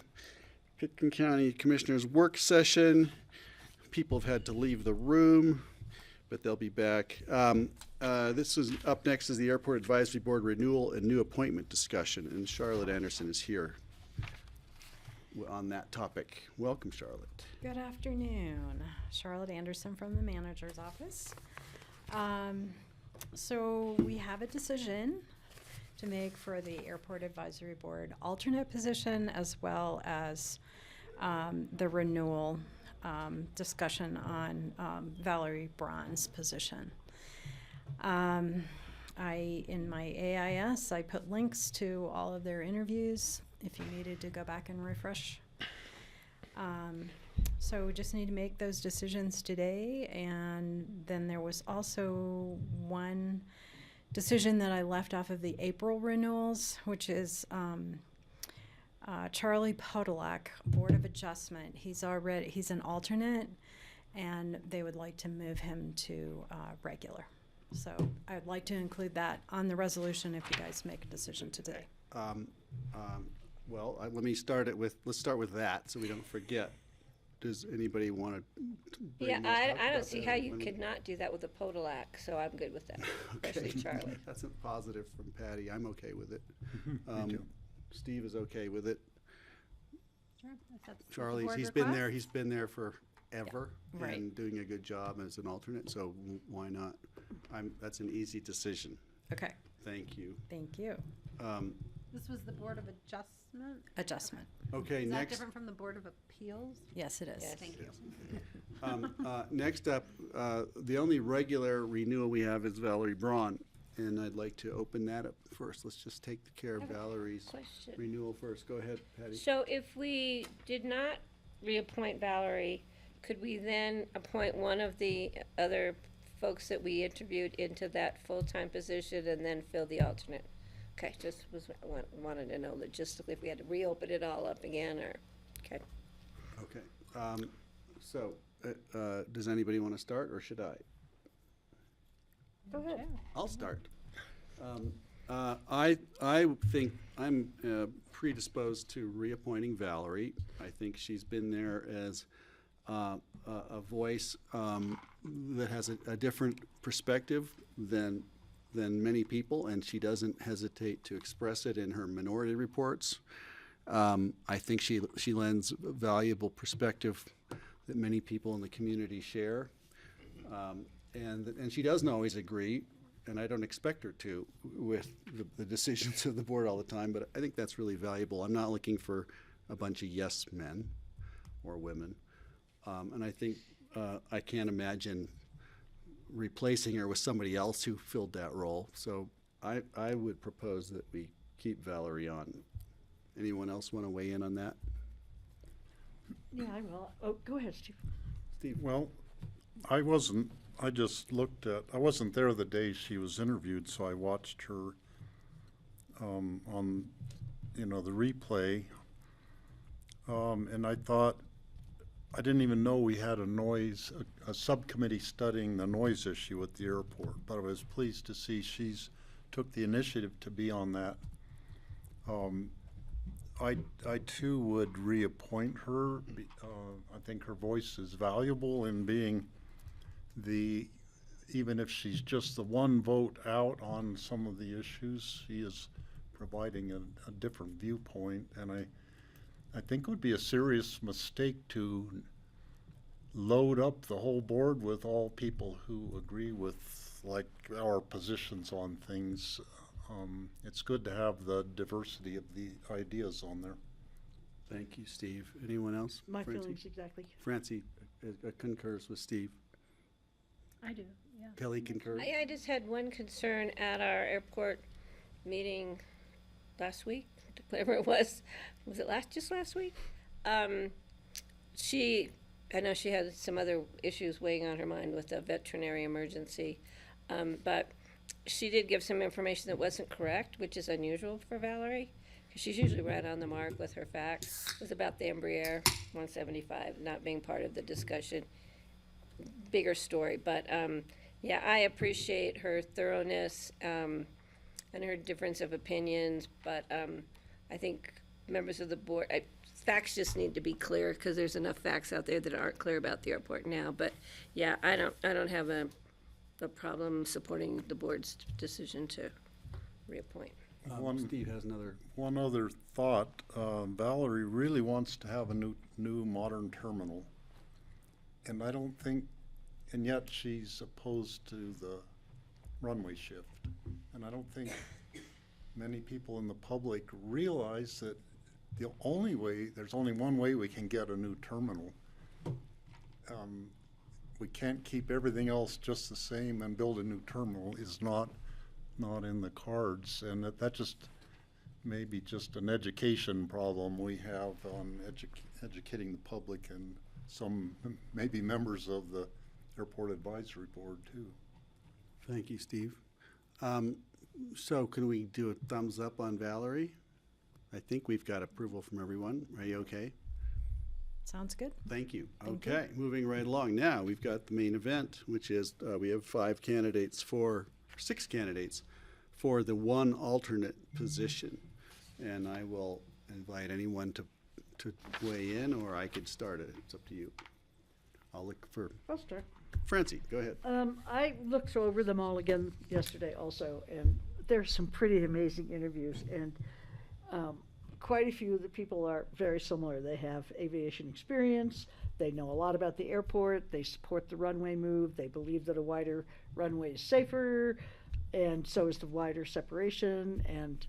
Pitkin County Commissioners Work Session. People have had to leave the room, but they'll be back. This is up next is the Airport Advisory Board renewal and new appointment discussion, and Charlotte Anderson is here on that topic. Welcome, Charlotte.
Good afternoon. Charlotte Anderson from the manager's office. So we have a decision to make for the Airport Advisory Board alternate position, as well as the renewal discussion on Valerie Braun's position. In my AIS, I put links to all of their interviews if you needed to go back and refresh. So we just need to make those decisions today. And then there was also one decision that I left off of the April renewals, which is Charlie Podolak, Board of Adjustment. He's an alternate, and they would like to move him to regular. So I'd like to include that on the resolution if you guys make a decision today.
Well, let's start with that so we don't forget. Does anybody want to
Yeah, I don't see how you could not do that with a Podolak, so I'm good with that, especially Charlie.
That's a positive from Patty. I'm okay with it.
Me too.
Steve is okay with it.
Sure, if that's what the
Charlie's,
board
he's been there,
requests.
he's been there forever
Right.
and doing a good job as an alternate, so why not? That's an easy decision.
Okay,
Thank you.
thank you.
This was the Board of Adjustment?
Adjustment.
Okay,
Is that
next.
different from the Board of Appeals?
Yes, it is.
Yes.
Thank you.
Next up, the only regular renewal we have is Valerie Braun, and I'd like to open that up first. Let's just take care of Valerie's
Question.
renewal first. Go ahead, Patty.
So if we did not reappoint Valerie, could we then appoint one of the other folks that we interviewed into that full-time position and then fill the alternate? Okay, just wanted to know logistically if we had to reopen it all up again, or, okay.
Okay. So, does anybody want to start, or should I?
Go ahead.
I'll start. I think I'm predisposed to reappointing Valerie. I think she's been there as a voice that has a different perspective than many people, and she doesn't hesitate to express it in her minority reports. I think she lends valuable perspective that many people in the community share. And she doesn't always agree, and I don't expect her to, with the decisions of the board all the time, but I think that's really valuable. I'm not looking for a bunch of yes men or women. And I think I can't imagine replacing her with somebody else who filled that role. So I would propose that we keep Valerie on. Anyone else want to weigh in on that?
Yeah, I will. Oh, go ahead, Steve.
Steve?
Well, I wasn't there the day she was interviewed, so I watched her on, the replay. And I thought, I didn't even know we had a subcommittee studying the noise issue at the airport, but I was pleased to see she's took the initiative to be on that. I too would reappoint her. I think her voice is valuable in being even if she's just the one vote out on some of the issues, she is providing a different viewpoint, and I think it would be a serious mistake to load up the whole board with all people who agree with like our positions on things. It's good to have the diversity of the ideas on there.
Thank you, Steve. Anyone else?
My
Francie?
feelings exactly.
Francie concurs with Steve.
I do, yeah.
Kelly concurs?
I just had one concern at our airport meeting last week, whatever it was. Was it just last week? I know she had some other issues weighing on her mind with a veterinary emergency, but she did give some information that wasn't correct, which is unusual for Valerie, because she's usually right on the mark with her facts. It was about the Embraer 175 not being part of the discussion. Bigger story, but yeah, I appreciate her thoroughness and heard difference of opinions, but I think members of the board, facts just need to be clear, because there's enough facts out there that aren't clear about the airport now. But yeah, I don't have a problem supporting the board's decision to reappoint.
Steve has another.
One other thought, Valerie really wants to have a new modern terminal. And I don't think, and yet she's opposed to the runway shift. And I don't think many people in the public realize that there's only one way we can get a new terminal. We can't keep everything else just the same and build a new terminal is not in the cards. And that just maybe just an education problem we have on educating the public and some maybe members of the Airport Advisory Board too.
Thank you, Steve. So can we do a thumbs up on Valerie? I think we've got approval from everyone. Are you okay?
Sounds good.
Thank you.
Thank you.
Okay, moving right along. Now, we've got the main event, which is we have 6 candidates for the one alternate position. And I will invite anyone to weigh in, or I could start it. It's up to you. I'll look for
I'll start.
Francie. Go ahead.
I looked over them all again yesterday also, and there's some pretty amazing interviews, and quite a few of the people are very similar. They have aviation experience, they know a lot about the airport, they support the runway move, they believe that a wider runway is safer, and so is the wider separation, and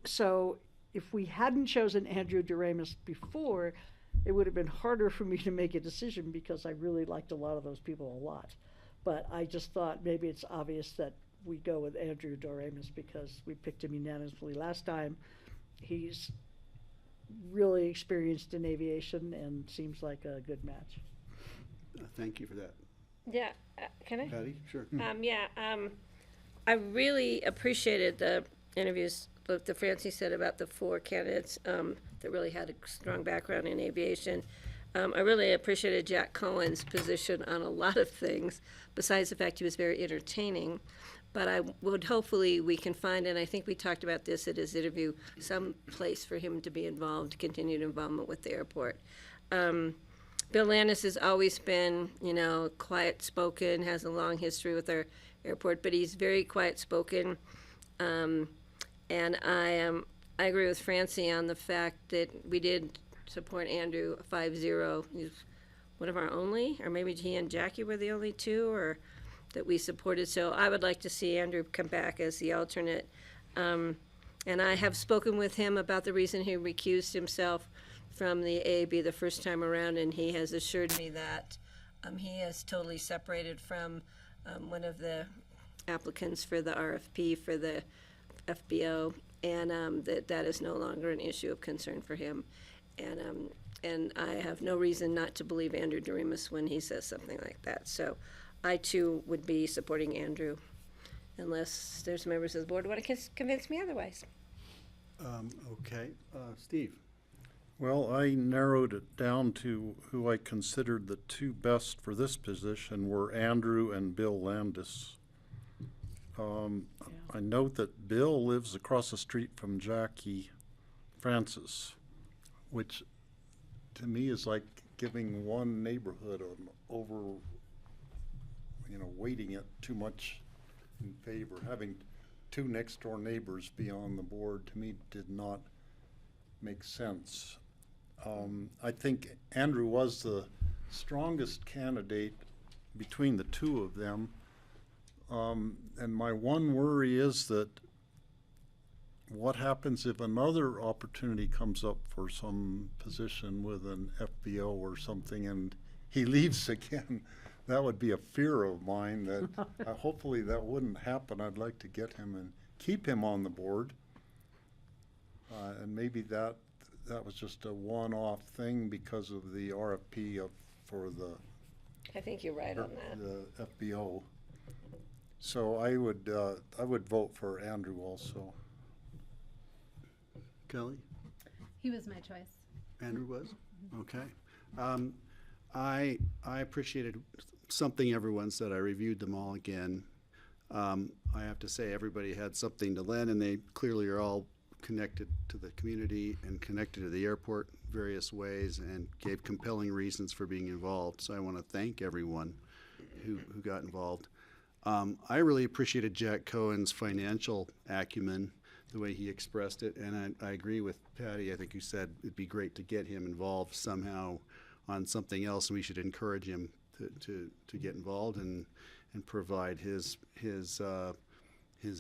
so if we hadn't chosen Andrew Doremus before, it would have been harder for me to make a decision because I really liked a lot of those people a lot. But I just thought maybe it's obvious that we go with Andrew Doremus because we picked him unanimously last time. He's really experienced in aviation and seems like a good match.
Thank you for that.
Yeah, can I?
Patty, sure.
I really appreciated the interviews that Francie said about the 4 candidates that really had a strong background in aviation. I really appreciated Jack Cohen's position on a lot of things, besides the fact he was very entertaining. But I would hopefully we can find, and I think we talked about this at his interview, some place for him to be involved, continued involvement with the airport. Bill Landis has always been, quiet-spoken, has a long history with our airport, but he's very quiet-spoken. And I agree with Francie on the fact that we did support Andrew 5-0. He's one of our only, or maybe he and Jackie were the only 2, or that we supported. So I would like to see Andrew come back as the alternate. And I have spoken with him about the reason he recused himself from the AAB the first time around, and he has assured me that he has totally separated from one of the applicants for the RFP for the FBO, and that is no longer an issue of concern for him. And I have no reason not to believe Andrew Doremus when he says something like that. So I, too, would be supporting Andrew, unless there's members of the board who want to convince me otherwise.
Okay. Steve.
Well, I narrowed it down to who I considered the 2 best for this position were Andrew and Bill Landis. I note that Bill lives across the street from Jackie Francis, which to me is like giving one neighborhood weighting it too much in favor. Having 2 next door neighbors be on the board to me did not make sense. I think Andrew was the strongest candidate between the 2 of them. And my one worry is that what happens if another opportunity comes up for some position with an FBO or something and he leaves again? That would be a fear of mine that hopefully that wouldn't happen. I'd like to get him and keep him on the board. And maybe that was just a one-off thing because of the RFP for the
I think you're right on that.
the FBO. So I would vote for Andrew also.
Kelly?
He was my choice.
Andrew was? Okay. I appreciated something everyone said. I reviewed them all again. I have to say, everybody had something to lend, and they clearly are all connected to the community and connected to the airport various ways and gave compelling reasons for being involved. So I want to thank everyone who got involved. I really appreciated Jack Cohen's financial acumen, the way he expressed it, and I agree with Patty. I think you said it'd be great to get him involved somehow on something else, and we should encourage him to get involved and provide his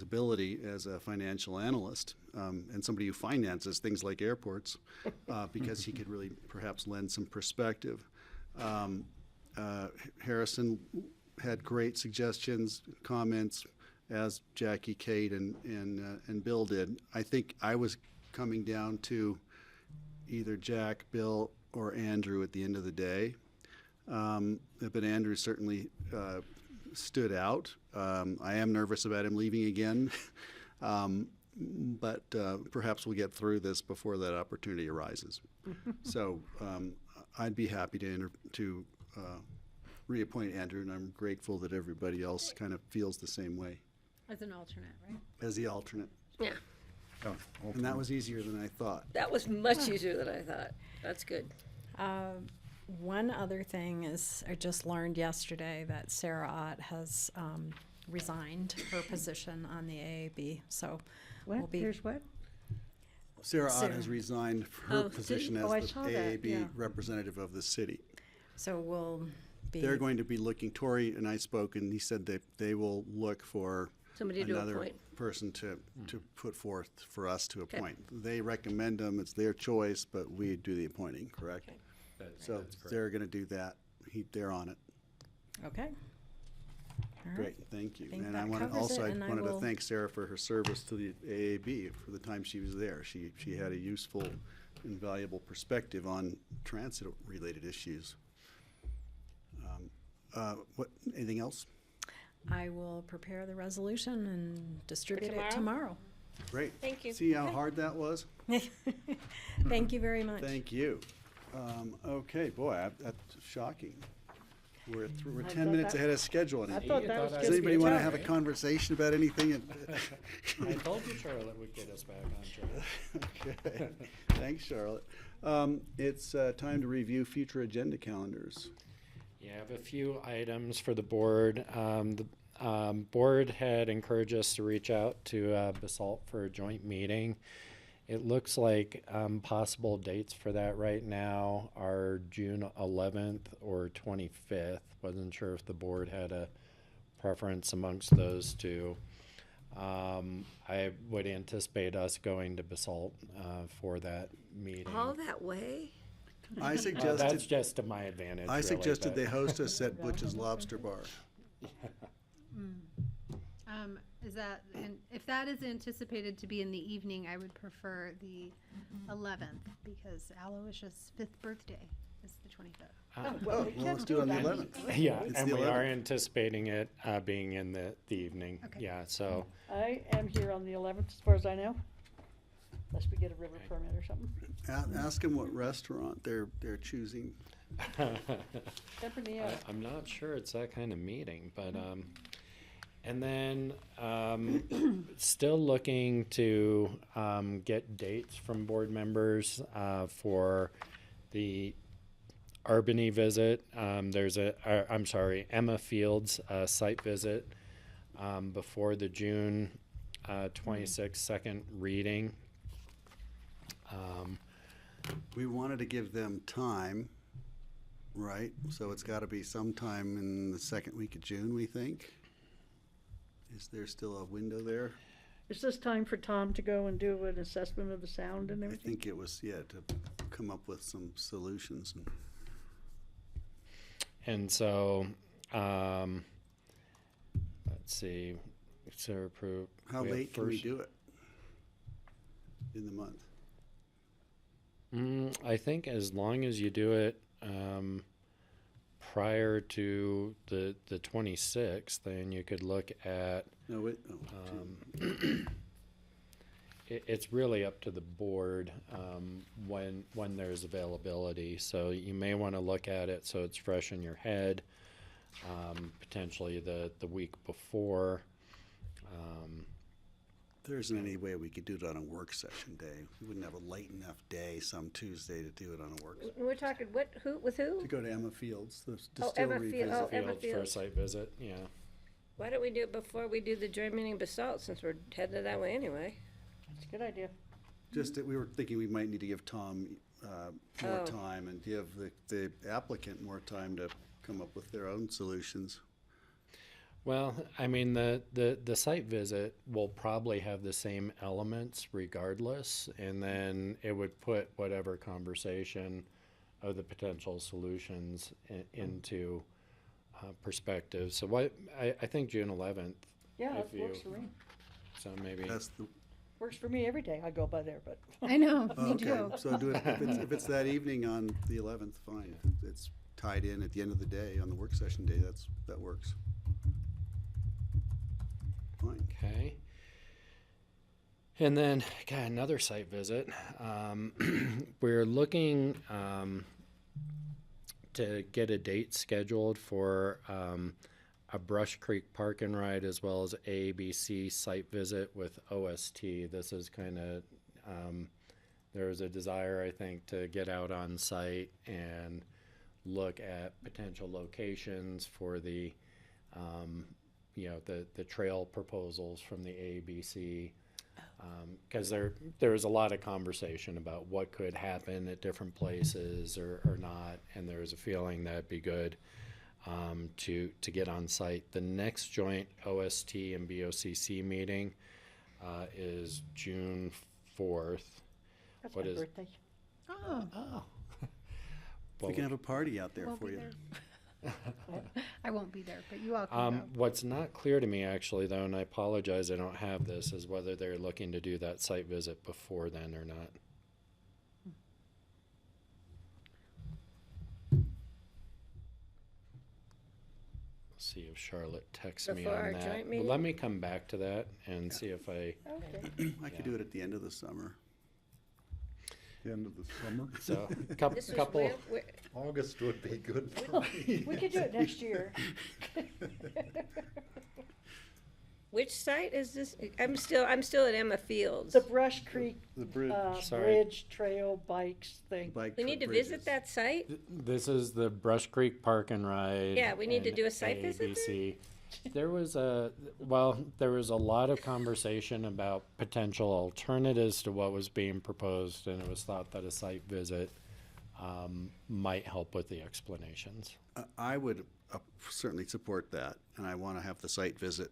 ability as a financial analyst and somebody who finances things like airports, because he could really perhaps lend some perspective. Harrison had great suggestions, comments, as Jackie, Kate, and Bill did. I think I was coming down to either Jack, Bill, or Andrew at the end of the day. But Andrew certainly stood out. I am nervous about him leaving again, but perhaps we'll get through this before that opportunity arises. So I'd be happy to reappoint Andrew, and I'm grateful that everybody else kind of feels the same way.
As an alternate, right?
As the alternate.
Yeah,
And that was easier than I thought.
that was much easier than I thought. That's good.
One other thing is, I just learned yesterday that Sarah Ott has resigned her position on the AAB, so we'll
What?
be.
There's what?
Sarah Ott
Sarah.
has resigned her
Oh,
position
did-
as
oh, I
the
saw that,
AAB
yeah.
representative of the city.
So we'll be.
They're going to be looking, Tori and I spoke, and he said that they will look for
Somebody to
another
appoint.
person to put forth for us to appoint. They recommend them, it's their choice, but we do the appointing, correct?
Okay.
So
That's correct.
they're gonna do that. They're on it.
Okay. All right.
Great, thank you.
think
And
that
I wanted,
covers
also,
it,
I
and I
wanted to
will-
thank Sarah for her service to the AAB for the time she was there. She had a useful and valuable perspective on transit-related issues. Anything else?
I will prepare the resolution and distribute
tomorrow?
it tomorrow.
Great.
Thank you.
See how hard that was?
Thank you very much.
Thank you. Okay, boy, that's shocking. We're
I
10
thought
minutes
that-
ahead of schedule. And
I thought that was
Does
does
gonna be
anybody want to
tough.
have a conversation about anything?
I told you Charlotte would get us back on track.
Okay, thanks, Charlotte. It's time to review future agenda calendars.
Yeah, I have a few items for the board. The board had encouraged us to reach out to Basalt for a joint meeting. It looks like possible dates for that right now are June 11th or 25th. Wasn't sure if the board had a preference amongst those two. I would anticipate us going to Basalt for that meeting.
All that way?
I
That's
suggested,
just to my advantage.
I
really,
suggested
but-
they host us at Butch's Lobster Bar.
Is that, and if that is anticipated to be in the evening, I would prefer the 11th, because Aloysius' 5th birthday is the 25th.
Well, let's do it on the 11th.
Yeah,
It's
and
the
we are
11th.
anticipating it being in the evening.
Okay.
Yeah, so
I am here on the 11th, as far as I know. Unless we get a river permit or something.
Ask them what restaurant they're choosing.
Pepper me out.
I'm not sure it's that kind of meeting, but and then still looking to get dates from board members for the Albany visit. There's Emma Fields site visit before the June 26th second reading.
We wanted to give them time, right? So it's got to be sometime in the second week of June, we think. Is there still a window there?
Is this time for Tom to go and do an assessment of the sound and
I
everything?
think it was, yeah, to come up with some solutions.
And so, let's see, so approved.
How
we have
late can we
first-
do it in the month?
I think as long as you do it prior to the 26th, then you could look at,
No, wait,
it's really up to the board when there's availability. So you may want to look at it so it's fresh in your head, potentially the week before.
There isn't any way we could do it on a work session day. We wouldn't have a late enough day some Tuesday to do it on a work.
We're talking, what, who, with who?
To go to Emma Fields, the
Oh, Emma
distillery
Field,
visit.
oh, Emma
Fields for a
Fields.
site visit, yeah.
Why don't we do it before we do the joint meeting of Basalt, since we're headed that way anyway?
It's a good idea.
Just that we were thinking we might need to give Tom more
Oh.
time and give the applicant more time to come up with their own solutions.
Well, I mean, the site visit will probably have the same elements regardless, and then it would put whatever conversation of the potential solutions into perspective. So I think June 11th.
Yeah,
if
that works for me.
So maybe.
That's the,
Works for me every day. I go by there, but.
I know, me
okay,
too.
so do it, if it's that evening on the 11th, fine. If it's tied in at the end of the day, on the work session day, that works. Fine.
Okay. And then, got another site visit. We're looking to get a date scheduled for a Brush Creek Park and Ride as well as ABC site visit with OST. This is kind of, there's a desire, I think, to get out on site and look at potential locations for the the trail proposals from the ABC, because there was a lot of conversation about what could happen at different places or not, and there was a feeling that it'd be good to get on site. The next joint OST and BoCC meeting is June 4th.
That's
What
my
is-
birthday.
Oh,
We can have a party out there
won't
for
be
you.
there. I won't be there, but you all can go.
What's not clear to me actually though, and I apologize I don't have this, is whether they're looking to do that site visit before then or not. See if Charlotte texts me
Before our
on that.
joint
Well,
meeting?
let me come back to that and see if I,
Okay.
I could do it at the end of the summer.
The end of the summer.
so,
This was
couple,
where-
August would be good for me.
We could do it next year.
which site is this? I'm still at Emma Fields.
The Brush Creek,
The bridge.
Sorry.
bridge, trail, bikes thing.
Bike
We
trip
need to
bridges.
visit that site?
this is the Brush Creek Park and Ride.
Yeah, we need to
and
do a site visit there?
ABC. There was a lot of conversation about potential alternatives to what was being proposed, and it was thought that a site visit might help with the explanations.
I would certainly support that, and I want to have the site visit.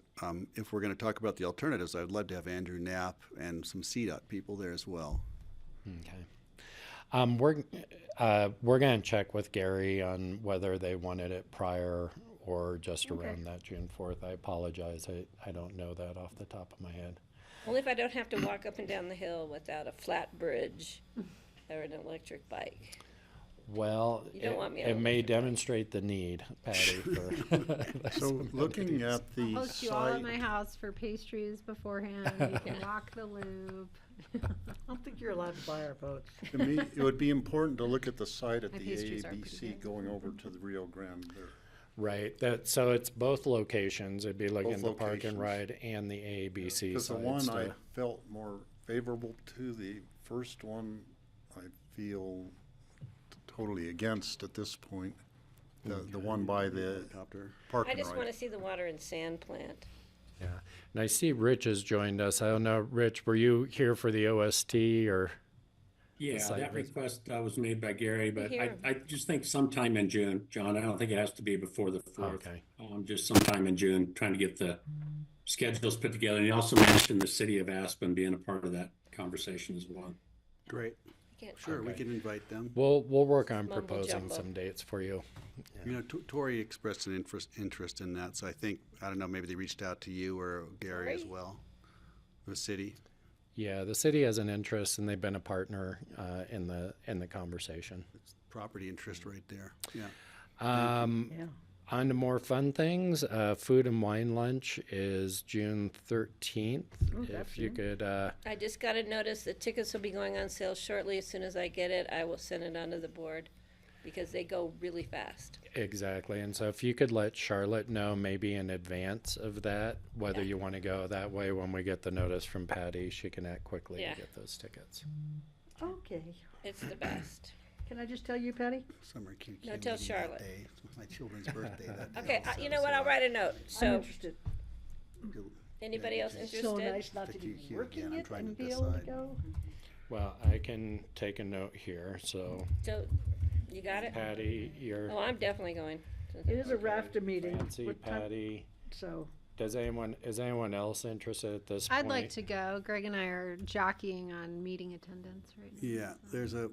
If we're going to talk about the alternatives, I would love to have Andrew Knapp and some CDOT people there as well.
Okay. We're going to check with Gary on whether they wanted it prior or just around that June 4th. I apologize. I don't know that off the top of my head.
Only if I don't have to walk up and down the hill without a flat bridge or an electric bike.
Well,
You don't want me on
it
a
may
electric bike.
demonstrate the need, Patty, for
So looking at
I'll
the
host you all at my
site,
house for pastries beforehand. You can walk the loop.
I don't think you're allowed to buy our boats.
to me, it would be important to look at the site at
My
the
pastries are pretty
ABC
good.
going over to the Rio Grande there.
right. So it's both locations. It'd be looking at
Both
the Park and
locations.
Ride and the ABC
Because the
sites.
one I
to-
felt more favorable to, the first one, I feel totally against at this point. The one by the
Helicopter.
park
I
and
just want to
ride.
see the water and sand plant.
Yeah, and I see Rich has joined us. I don't know, Rich, were you here for the OST or?
Yeah,
site
that
visit.
request was made by Gary, but
Here.
I just think sometime in June, John. I don't think it has to be before the 4th.
Okay.
Just sometime in June, trying to get the schedules put together. And he also mentioned the city of Aspen being a part of that conversation as well.
Great.
I can't-
Sure, we
Okay.
can invite them.
We'll work on
Mumbo
proposing
jumbo.
some dates for you.
You know, Tori expressed an interest in that, so I think, I don't know, maybe they reached out to you or Gary as
Tori?
well, the city.
Yeah, the city has an interest and they've been a partner in the conversation.
Property interest right there, yeah.
Yeah.
On to more fun things. Food and wine lunch is June 13th. If you could,
I just got a notice that tickets will be going on sale shortly. As soon as I get it, I will send it onto the board. because they go really fast.
Exactly. And so if you could let Charlotte know maybe in advance of that, whether
Yeah.
you want to go that way, when we get the notice from Patty, she can act quickly
Yeah.
to get those tickets.
Okay.
It's the best.
Can I just tell you, Patty?
Summer QQ
No, tell
meeting
Charlotte.
that day. It's my children's birthday that day.
Okay,
also,
you know what,
so
I'll write a note.
I'm
So,
interested.
you'll-
anybody else
just-
So
interested?
nice not to
The
be
QQ
working
again, I'm
it
trying
and
to
be able to
decide.
go.
Well, I can take a note here. So
So, you got it?
Patty, you're
Oh, I'm definitely going.
It is a RAFTA meeting.
Nancy,
What time-
Patty.
So,
Is anyone else interested at this
I'd
point?
like to go. Greg and I are jockeying on meeting attendance right now.
Yeah,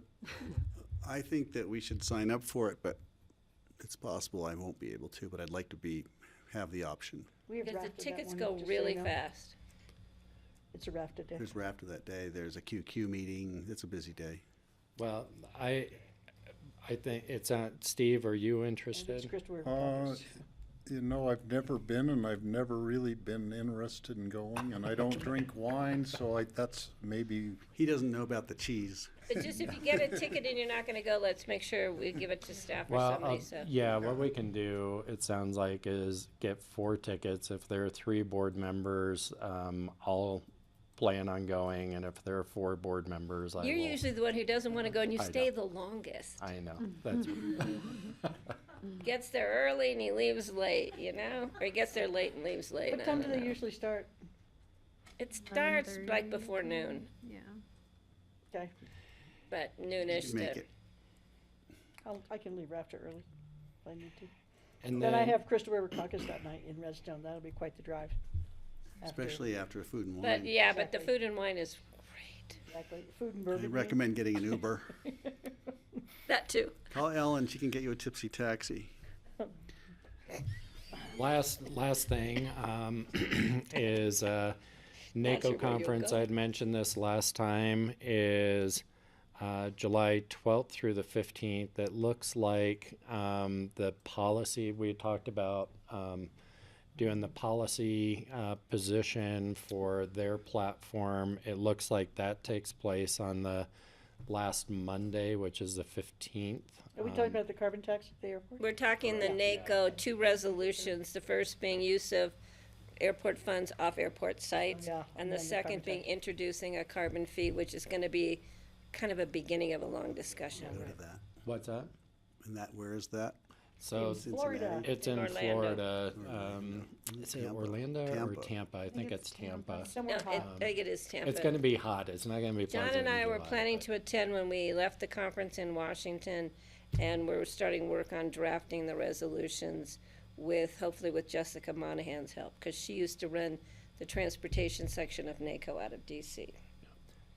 I think that we should sign up for it, but it's possible I won't be able to, but I'd like to have the option.
we have
Because the
RAFTA that
tickets
one,
go
just so you
really
know.
fast.
It's a RAFTA day.
There's RAFTA that day, there's a QQ meeting, it's a busy day.
Well, I think it's Steve, are you
And it's
interested?
Christopher
Uh,
Caucus.
You know, I've never been and I've never really been interested in going, and I don't drink wine, so that's maybe,
He doesn't know about the cheese.
But just if you get a ticket and you're not gonna go, let's make sure we give it to staff or
Well,
somebody, so.
yeah, what we can do, it sounds like, is get 4 tickets. If there are 3 board members, I'll plan on going, and if there are 4 board members, I
You're
will.
usually the one who doesn't wanna go and you
I
stay
know.
the longest.
I know, that's,
Gets there early and he leaves late, you know? Or he gets there late and leaves late.
What
I
time do
don't
they
know.
usually start?
It starts like
11:30.
before noon,
Yeah.
Okay,
but noonish
Make
to.
it.
I can leave RAFTA early if I need to.
and
Then I
then,
have Crystal River Caucus that night in Redstone. That'll be quite the drive. After-
Especially after food and
But
wine.
yeah, but the
Exactly.
food and wine is great.
Exactly. Food and
I
bourbon.
recommend getting an Uber.
That too.
Call Ellen, she can get you a tipsy taxi.
last thing, is,
where
NACO
you'll
conference,
go.
I'd mentioned this last time, is July 12th through the 15th. It looks like the policy, we talked about doing the policy position for their platform. It looks like that takes place on the last Monday, which is the 15th.
Are we talking about the carbon tax at the airport?
We're talking the NACO, 2 resolutions, the first being use of airport funds off airport sites.
Yeah,
And
and
the
then the
second
carbon
being
tax.
introducing a carbon fee, which is gonna be kind of a beginning of a long discussion.
Go to that.
What's that?
And where is that?
So
Florida.
it's
In
in
Orlando.
Florida. Is it
Tampa.
Orlando or
Tampa.
Tampa? I think it's Tampa.
No,
Somewhere hot.
I think it is Tampa.
It's gonna be hot. It's not gonna be
John
pleasant
and I
in
were
July,
planning
but-
to attend when we left the conference in Washington, and we're starting work on drafting the resolutions hopefully with Jessica Monahan's help, because she used to run the transportation section of NACO out of DC.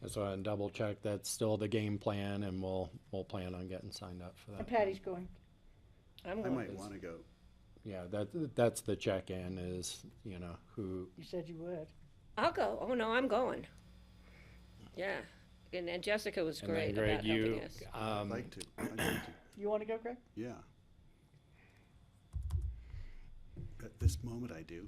So I double check that's still the game plan, and we'll plan on getting signed up for
And
that.
Patty's going.
I'm
I
going.
might want to go.
Yeah, that's the check-in is, who,
You said you would.
I'll go. Oh, no, I'm going. Yeah. And Jessica was
and then
great
Greg,
about helping
you,
us.
I'd like to. I'd like to.
You want to go, Greg?
Yeah. At this moment, I do.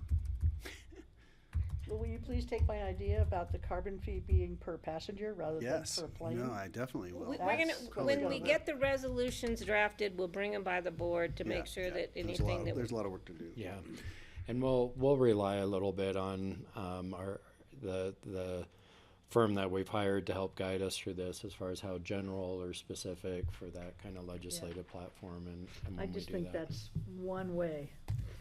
Well, will you please take my idea about the carbon fee being per passenger rather
Yes.
than per plane?
No, I definitely will.
We're gonna,
That's
when
totally
we
got
get the resolutions drafted, we'll bring them by the board to
Yeah,
make sure
yeah.
that
There's a lot
anything
of-
that.
There's a lot of work to do.
yeah. And we'll rely a little bit on, the firm that we've hired to help guide us through this as far as how general or specific for that kind of legislative platform and
I
when we
just
do
think
that.
that's one way.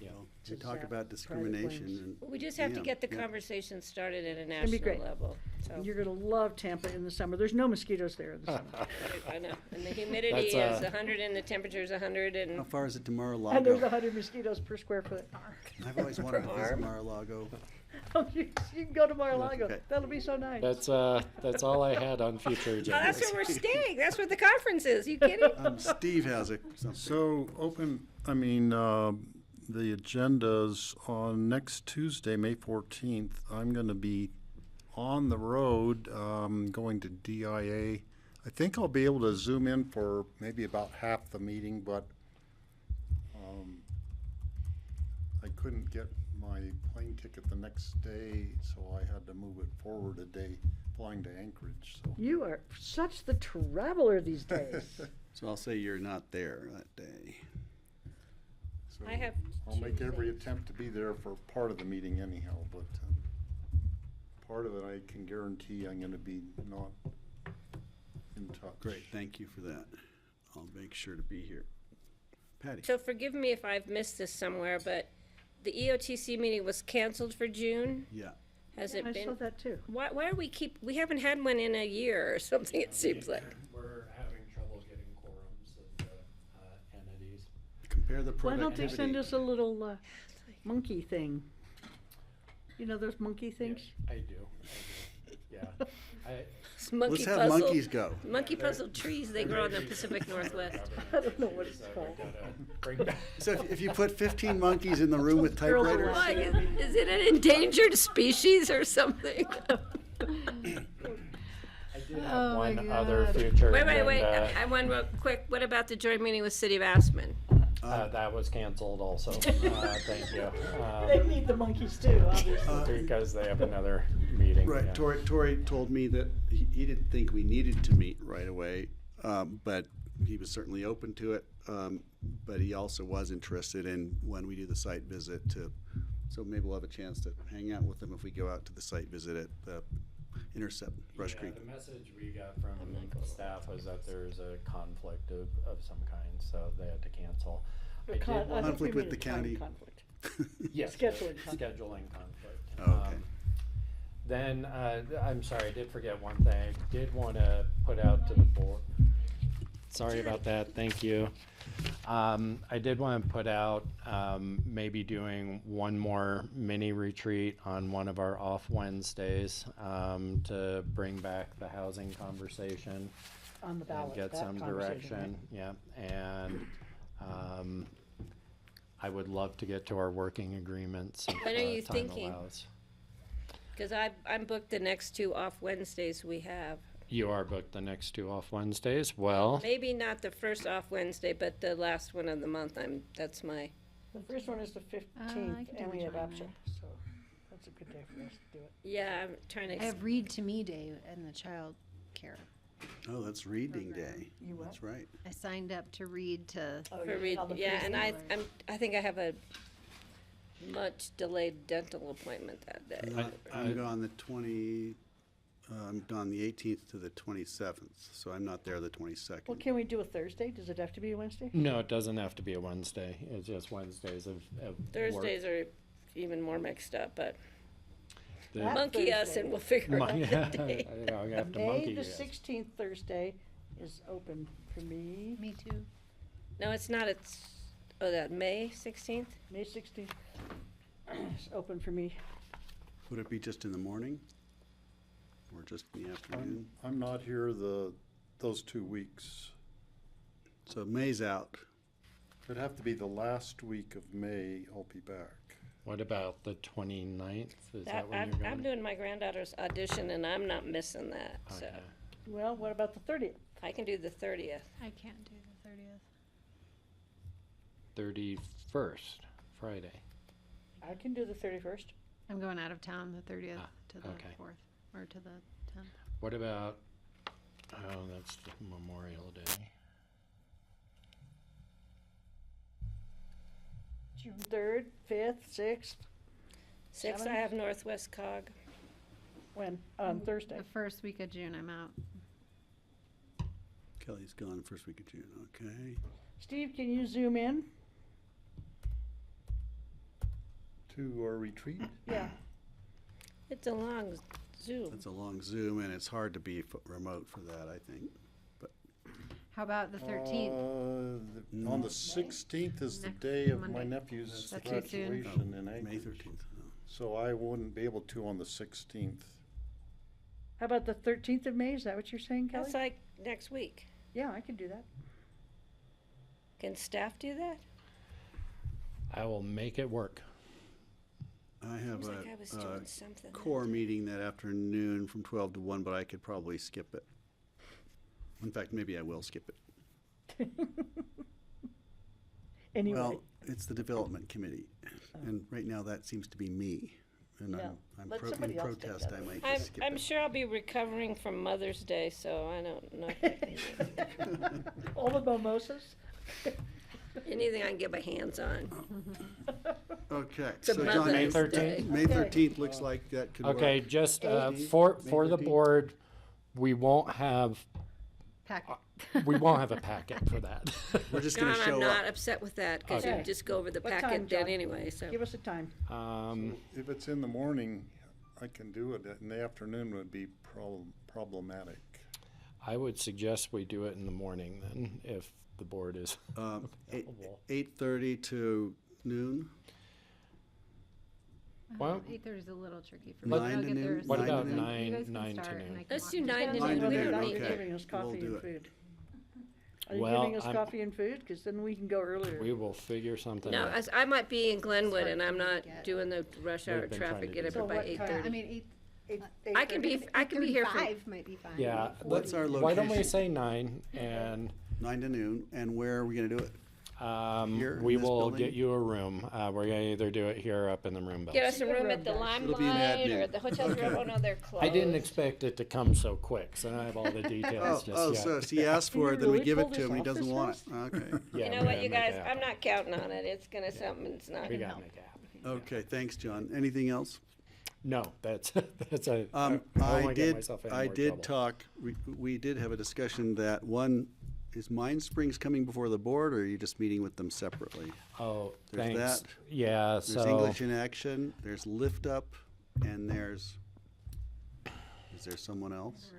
Yeah.
We
to
talk
zap
about
private
discrimination
planes.
and.
We just have to
yeah,
get the
yeah.
conversation started at a
gonna be
national
great.
level, so.
And you're gonna love Tampa in the summer. There's no mosquitoes there in the summer.
I know, and the humidity
That's,
is 100 and the temperature's 100
How
and,
far is it to
And there's
Mar-a-Lago?
100 mosquitoes per square foot.
I've always wanted to visit
arm.
Mar-a-Lago.
Oh, you can go to Mar-a-Lago.
Okay.
That'll be so nice.
That's all I had on future agendas.
oh, that's where we're staying, that's where the conference is, you kidding?
Steve has something.
so the agendas on next Tuesday, May 14th, I'm going to be on the road, going to DIA. I think I'll be able to zoom in for maybe about half the meeting, but I couldn't get my plane ticket the next day, so I had to move it forward a day, flying to Anchorage, so.
You are such the traveler these days.
So I'll say you're not there that day.
So
I have
I'll make every
Tuesdays.
attempt to be there for part of the meeting anyhow, but part of it I can guarantee I'm gonna be not in touch.
Great, thank you for that. I'll make sure to be here. Patty?
So forgive me if I've missed this somewhere, but the EOTC meeting was canceled for June.
Yeah.
Has it
I
been?
saw that too.
Why are we haven't had one in a year or something, it seems like.
We're having trouble getting quorums of the entities.
Compare the
Why don't they
productivity.
send us a little monkey thing? You know those monkey things?
I do. Yeah.
It's monkey
Let's have
puzzle.
monkeys go.
Monkey puzzle trees, they grow in the Pacific Northwest.
I don't know what it's
So
called.
we gotta bring back.
So if you put 15 monkeys in the room with
Girls are
typewriters,
Like, is it an endangered species or something?
I did have
Oh my
one other
God.
future.
Wait,
agenda.
I want real quick, what about the joint meeting with City of Aspen?
That was canceled also. Thank you.
They need the monkeys too, obviously.
Because they have another meeting.
right,
yeah.
Tori told me that he didn't think we needed to meet right away, but he was certainly open to it. But he also was interested in when we do the site visit to, so maybe we'll have a chance to hang out with him if we go out to the site visit at the Intercept Brush
Yeah,
Creek.
the message we got from staff was that there's a conflict of some kind, so they had to cancel. I did want-
Conflict with the county.
Conflict.
Yes,
Scheduling conflict.
scheduling conflict.
Oh, okay.
Then, I'm sorry, I did forget one thing. I did want to put out to the board. Sorry about that, thank you. I did want to put out, maybe doing one more mini retreat on one of our off Wednesdays, to bring back the housing conversation.
On the ballot.
And get
that
some
conversation,
direction, yeah, and, I would love to get to our working agreements if
When are you
time
thinking?
allows.
Because I'm booked the next two off Wednesdays we have.
You are booked the next two off Wednesdays, well,
Maybe not the first off Wednesday, but the last one of the month, that's my,
The first one is the
I
15th,
can do
and we
the
have
joint
APSA,
meeting.
so that's a good day for us to do it.
yeah, I'm trying
I
to,
have Read to Me Day in the child care.
Oh, that's reading day.
You what?
That's right.
I signed up to read to,
Oh,
for
you
read,
called the
yeah,
first
and
one?
I think I have a much delayed dental appointment that day.
I'm gone the 20, I'm gone the 18th to the 27th, so I'm not there the 22nd.
Well, can we do a Thursday? Does it have to be a Wednesday?
no, it doesn't have to be a Wednesday, it's just Wednesdays of work.
Thursdays are even more mixed up, but
The-
That
monkey us
Thursday.
and we'll figure out
Yeah,
the day.
I'm gonna have to
May
monkey
the
you guys.
16th Thursday is open for me.
me too.
No, it's not, it's, that May 16th?
May 16th is open for me.
Would it be just in the morning? Or just in the afternoon?
I'm not here those 2 weeks.
So May's out.
It'd have to be the last week of May, I'll be back.
What about the 29th, is that
That,
when
I'm,
you're going?
I'm doing my granddaughter's audition and I'm not missing that, so
Okay.
Well, what about the 30th?
I can do the 30th.
I can't do the 30th.
31st, Friday.
I can do the 31st.
I'm going out of town the 30th
Ah,
to the
okay.
4th, or to the 10th.
What about, oh, that's the Memorial Day.
June 3rd, 5th, 6th.
6th, I
Seventh?
have Northwest Cog.
When? On Thursday.
The first week of June, I'm out.
Kelly's gone first week of June, okay.
Steve, can you zoom in?
To our retreat?
Yeah.
It's a long Zoom.
That's a long Zoom, and it's hard to be remote for that, I think.
How about the 13th?
On the 16th is the
Next
day of my
Monday.
nephew's
That's too soon.
graduation in
May
Anchorage.
13th. oh.
So I wouldn't be able to on the 16th.
How about the 13th of May? Is that what you're saying, Kelly?
That's like next week.
Yeah, I can do that.
Can staff do that?
I will make it work.
I have
Seems like I was
a
doing something that
core
day.
meeting that afternoon from 12 to 1, but I could probably skip it. In fact, maybe I will skip it.
Anyway,
Well, it's the development committee, and right now that seems to be me. and
Yeah.
I'm
Let
in
somebody else take
protest,
that
I
over.
might
I'm,
just skip
I'm
it.
sure I'll be recovering from Mother's Day, so I don't know.
All the mimosas?
Anything I can get my hands on.
Okay,
It's a
so John,
May
Mother's
13th?
Day.
May 13th looks like that could work.
Okay, just
May
for the
13th?
board, we won't have
Packet.
a packet for that.
We're just gonna
John,
show
I'm not
up.
upset with that, because
Okay.
you just go over the
What time,
packet then
John?
anyway, so.
Give us a time.
If it's in the morning, I can do it. In the afternoon would be problematic.
I would suggest we do it in the morning then, if the board is
Eight-
available.
8:30 to noon?
Well,
8:30 is a little tricky for me.
What-
I'll
9 to
get there
noon?
as
What
soon
about
as you
nine-
guys can
9 to
start, and
noon?
I can
Let's
walk
do
you
9 to
through.
9 to
noon. We
noon,
don't need
okay.
You're giving us
We'll
coffee
do
and
it.
food. Are you
Well,
giving us
I'm-
coffee and food? Because then we can go earlier.
we will figure something
No,
out.
as I might be in Glenwood,
hard
and
for
I'm
me to
not
get.
doing the rush
We've
hour
been trying
traffic,
to
get
do
up
So
by
what time?
8:30.
I mean,
I can be here from,
8:35 might be fine.
Yeah,
What's our
why don't we
location?
say 9 and
9 to noon, and where are we gonna do it? Here in
we
this
will
building?
get you a room. We're gonna either do it here or up in the room
get
building.
us a room at the
It'll be an
Limelight or
admin.
the Hotel
Okay.
Room. Oh, no, they're closed.
I didn't expect it to come so quick, so I don't have all the details just
Oh,
yet.
so he asked for it,
Can
then
you
we
really
give it
pull
to him, and he
this
doesn't
off
want
this
it. Okay.
Yeah,
You know
we
what,
gotta
you
make
guys,
it
I'm
happen.
not counting on it. It's gonna something, it's not
We
gonna
gotta
help.
make it happen.
Okay, thanks, John. Anything else?
No, that's a. I don't
I
wanna get
did,
myself in
I
more
did
trouble.
talk, we did have a discussion that is Mind Springs coming before the board, or are you just meeting with them separately?
Oh,
There's
thanks.
that.
Yeah,
There's
so.
English in Action, there's Lift Up, and is there someone else?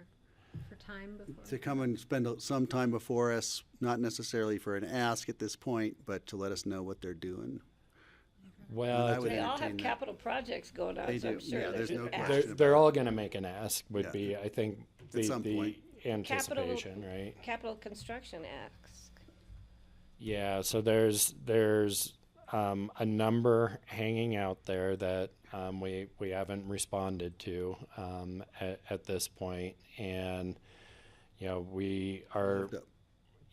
For time before.
To come and spend some time before us, not necessarily for an ask at this point, but to let us know what they're doing.
Well,
I would
They all have
entertain that.
capital projects going on,
They
so I'm
do.
sure
Yeah, there's no
an
question.
ask.
they're all gonna make an ask,
Yeah.
would be, I think,
At some
the
point.
anticipation, right?
Capital construction ask.
Yeah, so there's a number hanging out there that we haven't responded to at this point, and you know we are.
Lift Up.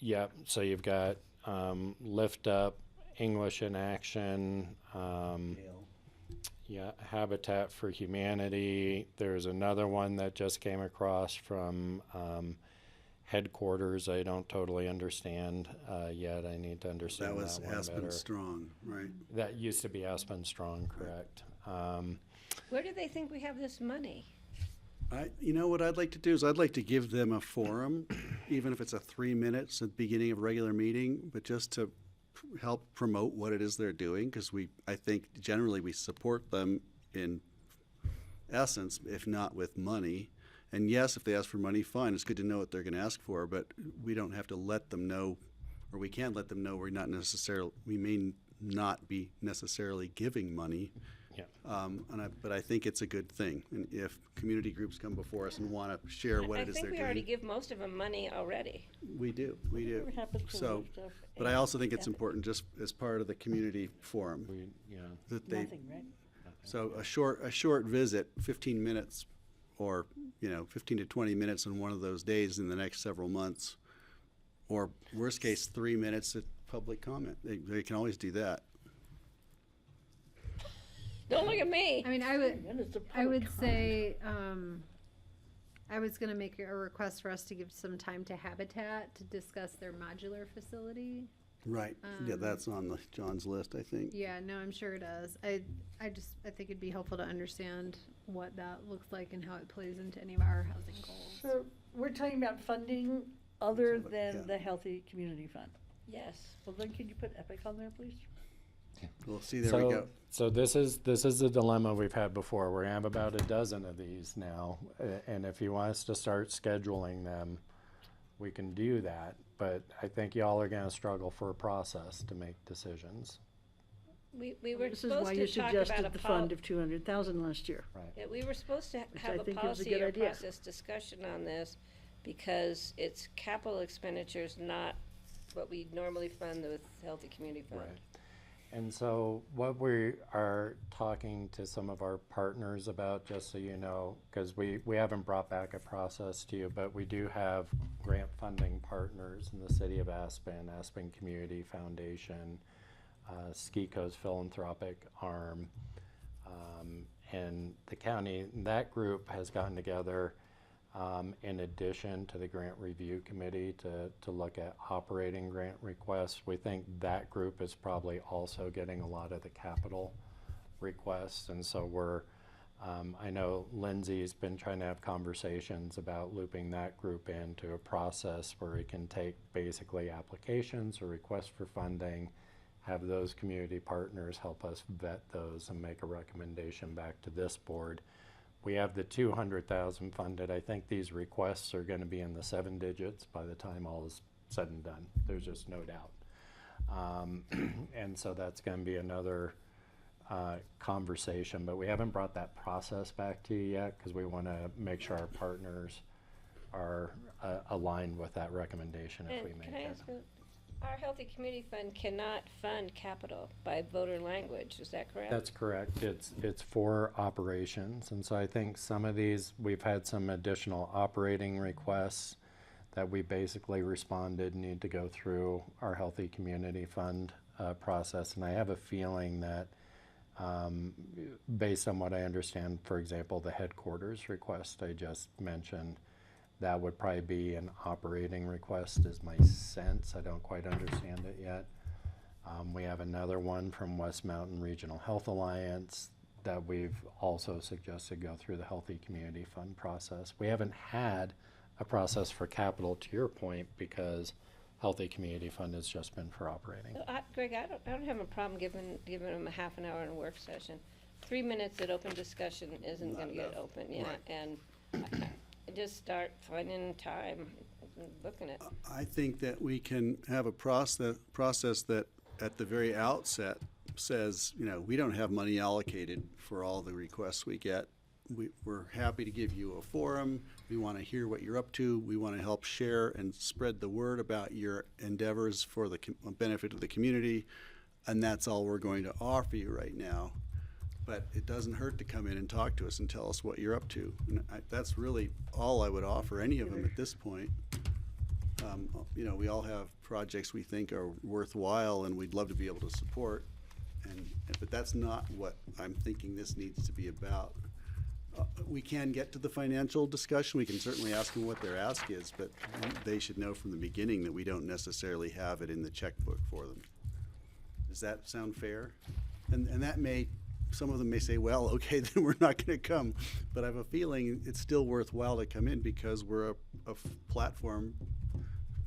Yep. So you've got Lift Up, English in Action. Yeah, Habitat for Humanity. There's another one that just came across from headquarters. I don't totally understand yet. I need to understand
That was
one
Aspen
better.
Strong, right?
That used to be Aspen Strong, correct?
Where do they think we have this money?
You know what I'd like to do is I'd like to give them a forum, even if it's a 3 minutes at the beginning of a regular meeting, but just to help promote what it is they're doing, because I think generally we support them in essence, if not with money. And yes, if they ask for money, fine, it's good to know what they're gonna ask for, but we don't have to let them know, or we can't let them know we may not be necessarily giving money.
Yeah.
But I think it's a good thing. And if community groups come before us and want to share what
I
it is
think
they're
we already
doing,
give most of them money already.
we do.
Whatever happens to
So,
Lift Up
but I
and
also think it's
Habitat?
important just as part of the community forum
Yeah.
that they,
Nothing, right?
so a short visit, 15 minutes or, 15 to 20 minutes on one of those days in the next several months, or worst case, 3 minutes at public comment. They can always do that.
Don't look at me.
I mean, I
And it's a
would
public
say, I was gonna make a request for us to give some time to Habitat to discuss their modular facility.
Right. Yeah, that's on John's list, I think.
Yeah, no, I'm sure it does. I think it'd be helpful to understand what that looks like and how it plays into any of our housing goals.
So we're talking about funding other
That's what- yeah.
than the Healthy Community Fund.
Yes.
Well, then can you put EPIC on there, please?
We'll see, there we go.
So this is the dilemma we've had before. We're gonna have about a dozen of these now, and if you want us to start scheduling them, we can do that. But I think y'all are gonna struggle for a process to make decisions,
We were
This is why
supposed
you
to talk about
suggested
a
the fund of 200,000 last year.
right?
Yeah, we were supposed to
Which
have
I
a
think is a
policy
good
or
idea.
process discussion on this because it's capital expenditures, not what we normally fund with Healthy Community Fund.
Right. And so what we are talking to some of our partners about, just so you know, because we haven't brought back a process to you, but we do have grant funding partners in the city of Aspen, Aspen Community Foundation, SKICO's philanthropic arm, in the county. That group has gotten together in addition to the grant review committee to look at operating grant requests. We think that group is probably also getting a lot of the capital requests, and so we're I know Lindsay's been trying to have conversations about looping that group into a process where it can take basically applications or requests for funding, have those community partners help us vet those and make a recommendation back to this board. We have the 200,000 funded. I think these requests are going to be in the 7 digits by the time all is said and done. There's just no doubt. And so that's going to be another conversation, but we haven't brought that process back to you yet because we want to make sure our partners are aligned with that recommendation if we make
Can I
it.
ask you, our Healthy Community Fund cannot fund capital by voter language, is that correct?
That's correct. It's for operations, and so I think some of these, we've had some additional operating requests that we basically responded need to go through our Healthy Community Fund process, and I have a feeling that based on what I understand, for example, the headquarters request I just mentioned, that would probably be an operating request is my sense. I don't quite understand it yet. We have another one from West Mountain Regional Health Alliance that we've also suggested go through the Healthy Community Fund process. We haven't had a process for capital, to your point, because Healthy Community Fund has just been for operating.
So Greg, I don't have a problem giving them a half an hour in a work session. 3 minutes at open discussion isn't going to get open, yeah,
Right.
and just start finding time, and looking at.
I think that we can have a process that at the very outset says, you know, we don't have money allocated for all the requests we get. We're happy to give you a forum. We want to hear what you're up to. We want to help share and spread the word about your endeavors for the benefit of the community. And that's all we're going to offer you right now. But it doesn't hurt to come in and talk to us and tell us what you're up to. And that's really all I would offer any of them at this point. You know, we all have projects we think are worthwhile and we'd love to be able to support. But that's not what I'm thinking this needs to be about. We can get to the financial discussion. We can certainly ask them what their ask is, but they should know from the beginning that we don't necessarily have it in the checkbook for them. Does that sound fair? And that may, some of them may say, well, okay, then we're not going to come. But I have a feeling it's still worthwhile to come in because we're a platform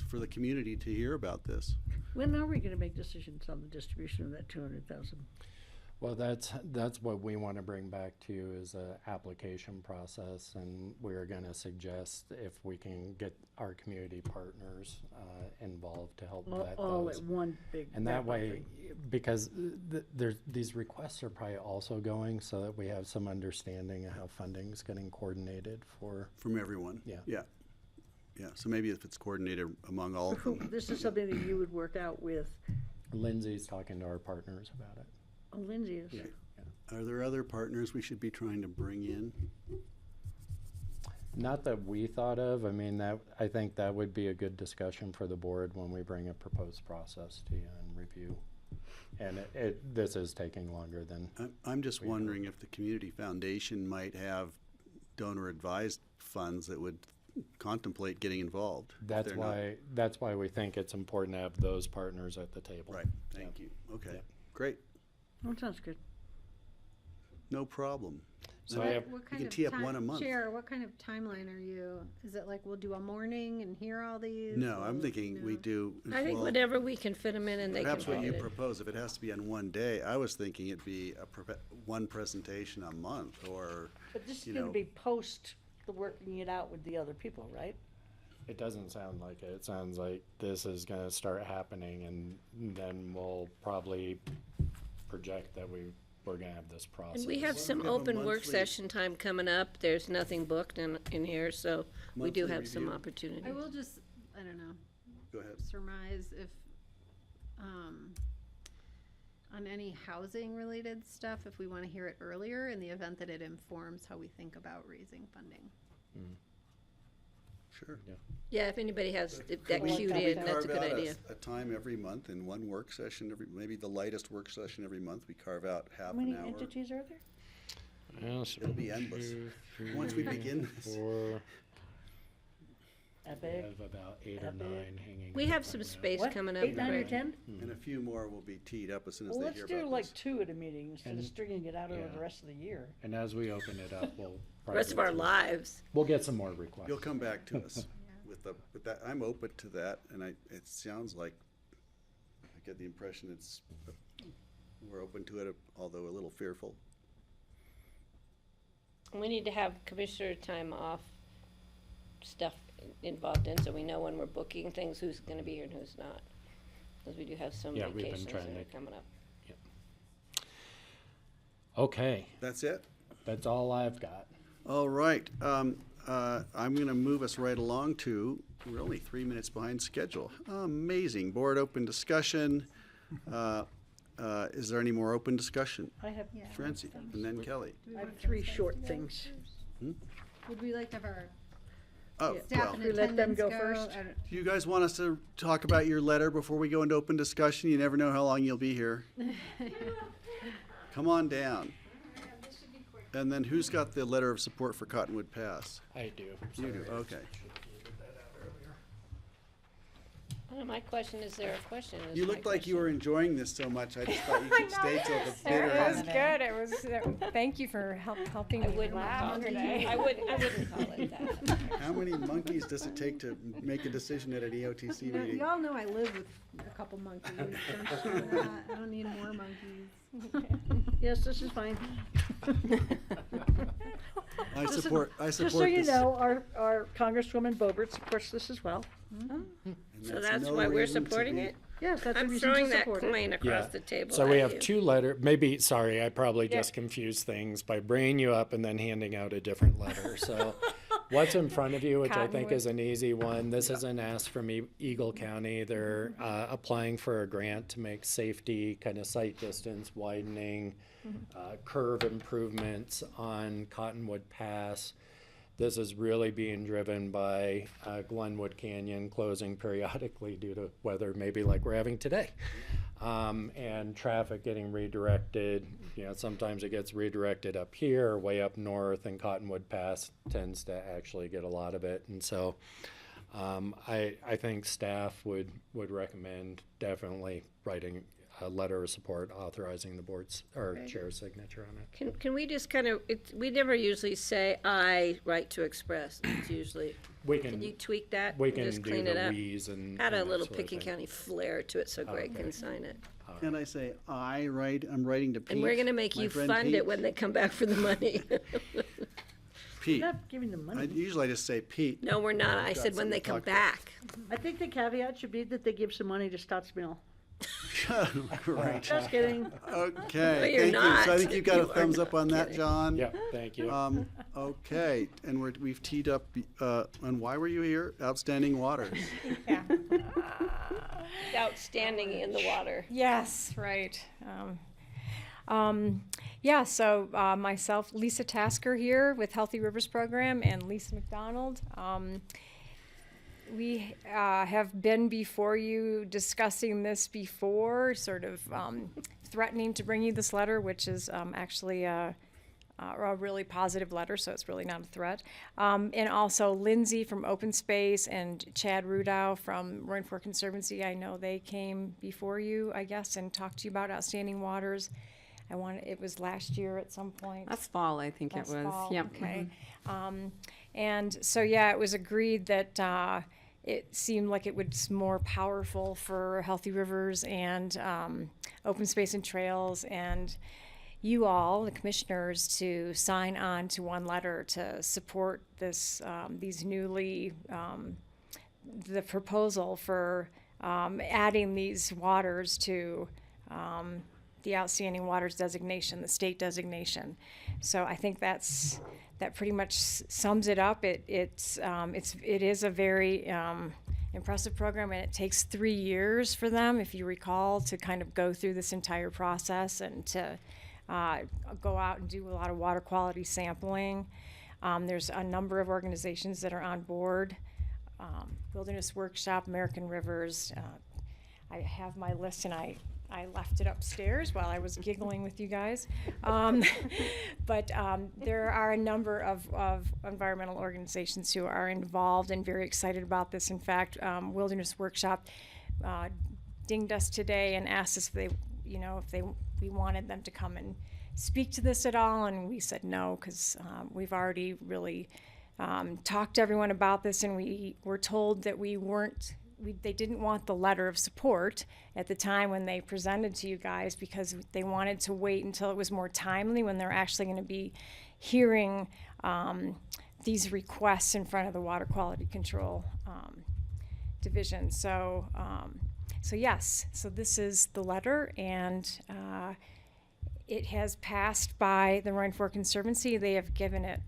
for the community to hear about this.
When are we gonna make decisions on the distribution of that 200,000?
Well, that's what we want to bring back to you is a application process, and we're going to suggest if we can get our community partners involved to help vet
All
those.
at one big.
And that
wrap-up
way,
thing.
because these requests are probably also going so that we have some understanding of how funding is getting coordinated for.
From everyone.
Yeah.
Yeah. Yeah. So maybe if it's coordinated among all of them.
This is something that you would work out with
Lindsay's talking to our partners about it.
Lindsay is.
Yeah.
Are there other partners we should be trying to bring in?
Not that we thought of. I mean, I think that would be a good discussion for the board when we bring a proposed process to you and review. And this is taking longer than.
I'm just wondering if the Community Foundation might have donor advised funds that would contemplate getting involved. if
That's
they're not.
that's why we think it's important to have those partners at the table.
Right. Thank you. Okay.
Yeah.
Great.
Oh, sounds good.
No problem.
So
Now,
I have,
What
you
kind
can
of
tee up one a month.
Chair, what kind of timeline are you? Is it like we'll do a morning and hear all these?
No, I'm
or-
thinking we
no?
do.
I think
well,
whatever we can fit them in and they can
perhaps what
fit
you
it.
propose, if it has to be on one day, I was thinking it'd be one presentation a month or,
But this is
you
gonna
know.
be post the working it out with the other people, right?
it doesn't sound like it. It sounds like this is gonna start happening and then we'll probably project that we're gonna have this process.
And we have some
have a
open work
monthly-
session time coming up. There's nothing booked in here, so we do
Monthly
have some
review?
opportunities.
I will just, I don't know,
Go ahead.
surmise if, on any housing related stuff, if we want to hear it earlier in the event that it informs how we think about raising funding.
Sure.
Yeah, if anybody has that
Could we-
cued
could we
in, that's a
carve
good
out
idea.
A time every month in one work session, maybe the lightest work session every month, we carve out half
How
an
many
hour.
entities are there?
Yes,
It'll be endless.
2,
Once we
3,
begin this.
4. We
Epic.
have about 8 or
Epic.
9 hanging.
We have some
right now.
space
What,
coming up.
8, 9, or
quick.
10?
And a few more will be teed up as soon as
Well,
they
let's
hear
do
about
like
this.
2 at a meeting instead of
And-
stringing it out over
yeah.
the rest of the year.
And as we open it up, we'll
The
probably
rest of
get
our
some-
lives.
We'll get some more requests.
You'll come back to us with that. I'm open to that, and it sounds like I get the impression we're open to it, although a little fearful.
We need to have commissioner time off stuff involved in, so we know when we're booking things, who's gonna be here and who's not. Because we do have some
Yeah, we've been
vacations that
trying
are
to-
coming up.
Okay,
That's it?
that's all I've got.
All right. I'm going to move us right along to, we're only 3 minutes behind schedule. Amazing. Board open discussion. Is there any more open discussion?
I have,
Francie, and then Kelly.
I have 3 short things.
Would we like to have our
Oh,
staff
well,
in
We let them
attendance
go
go?
first?
I don't-
do you guys want us to talk about your letter before we go into open discussion? You never know how long you'll be here. Come on down. And then who's got the letter of support for Cottonwood Pass?
I do.
You do, okay.
My question is, there a question? is
You
my
looked like you were
question.
enjoying this so much, I just thought you should stay till the bitter
It was
end.
good. It was, thank you for helping
I
me
wouldn't
laugh
call it,
today.
I wouldn't call it that.
How many monkeys does it take to make a decision at an EOTC
You know,
meeting?
y'all know I live with a couple monkeys. Don't you know that? I don't need more monkeys.
Yes, this is fine.
I support
Just so
this.
you know, our Congresswoman Boebert supports this as well.
And
So that's
no
why we're
reason to
supporting
be-
it?
Yes, that's a
I'm
reason
throwing
to
that
support it.
coin across the table
So we
at
have
you.
2 maybe, sorry, I probably just confused things by bringing you up and then handing out a different letter. So what's in front of you, which I think
Cottonwood.
is an easy one, this is an ask from Eagle County. They're applying for a grant to make safety, kind of sight distance widening, curve improvements on Cottonwood Pass. This is really being driven by Glenwood Canyon closing periodically due to weather, maybe like we're having today. And traffic getting redirected. You know, sometimes it gets redirected up here or way up north, and Cottonwood Pass tends to actually get a lot of it. And so I think staff would recommend definitely writing a letter of support authorizing the board's or chair's signature on it.
Can we just kind of, we never usually say, I write to express. It's usually,
We
can you
can,
tweak that?
we
and
can
just
do
clean it
the
up?
we's and.
Add a
and that
little
sort of
Picken
thing.
County flair to it so Greg
Okay.
can sign it.
Can I say, I'm writing to Pete?
And we're gonna make
my
you
friend
fund
Pete?
it when they come back for the money.
Pete.
Not giving them money.
Usually I just say Pete.
No, we're not. I
Got
said when they
something
come
to talk about.
back.
I think the caveat should be that they give some money to Stotts Mill.
Great.
Just kidding.
Okay,
No, you're
thank you. So I
not.
think you got a
You are
thumbs up
not
on that,
kidding.
John.
Yep, thank you.
Okay, and we've teed up, and why were you here? Outstanding waters.
Yeah.
Outstanding in the water.
Yes, right. Yeah, so myself, Lisa Tasker here with Healthy Rivers Program, and Lisa McDonald. We have been before you discussing this before, sort of threatening to bring you this letter, which is actually a really positive letter, so it's really not a threat. And also Lindsay from Open Space and Chad Rudow from Roaring Fork Conservancy. I know they came before you, I guess, and talked to you about outstanding waters. It was last year at some point.
Last fall, I think
Last
it was.
fall,
Yep.
okay. And so, yeah, it was agreed that it seemed like it was more powerful for Healthy Rivers and Open Space and Trails and you all, the commissioners, to sign on to one letter to support this, these newly, the proposal for adding these waters to the outstanding waters designation, the state designation. So I think that pretty much sums it up. It is a very impressive program, and it takes 3 years for them, if you recall, to kind of go through this entire process and to go out and do a lot of water quality sampling. There's a number of organizations that are on board. Wilderness Workshop, American Rivers. I have my list, and I I left it upstairs while I was giggling with you guys. But there are a number of environmental organizations who are involved and very excited about this. In fact, Wilderness Workshop dinged us today and asked us if we wanted them to come and speak to this at all, and we said no, because we've already really talked to everyone about this, and we were told that they didn't want the letter of support at the time when they presented to you guys, because they wanted to wait until it was more timely when they're actually going to be hearing these requests in front of the Water Quality Control Division. So yes, so this is the letter, and it has passed by the Roaring Fork Conservancy. They have given it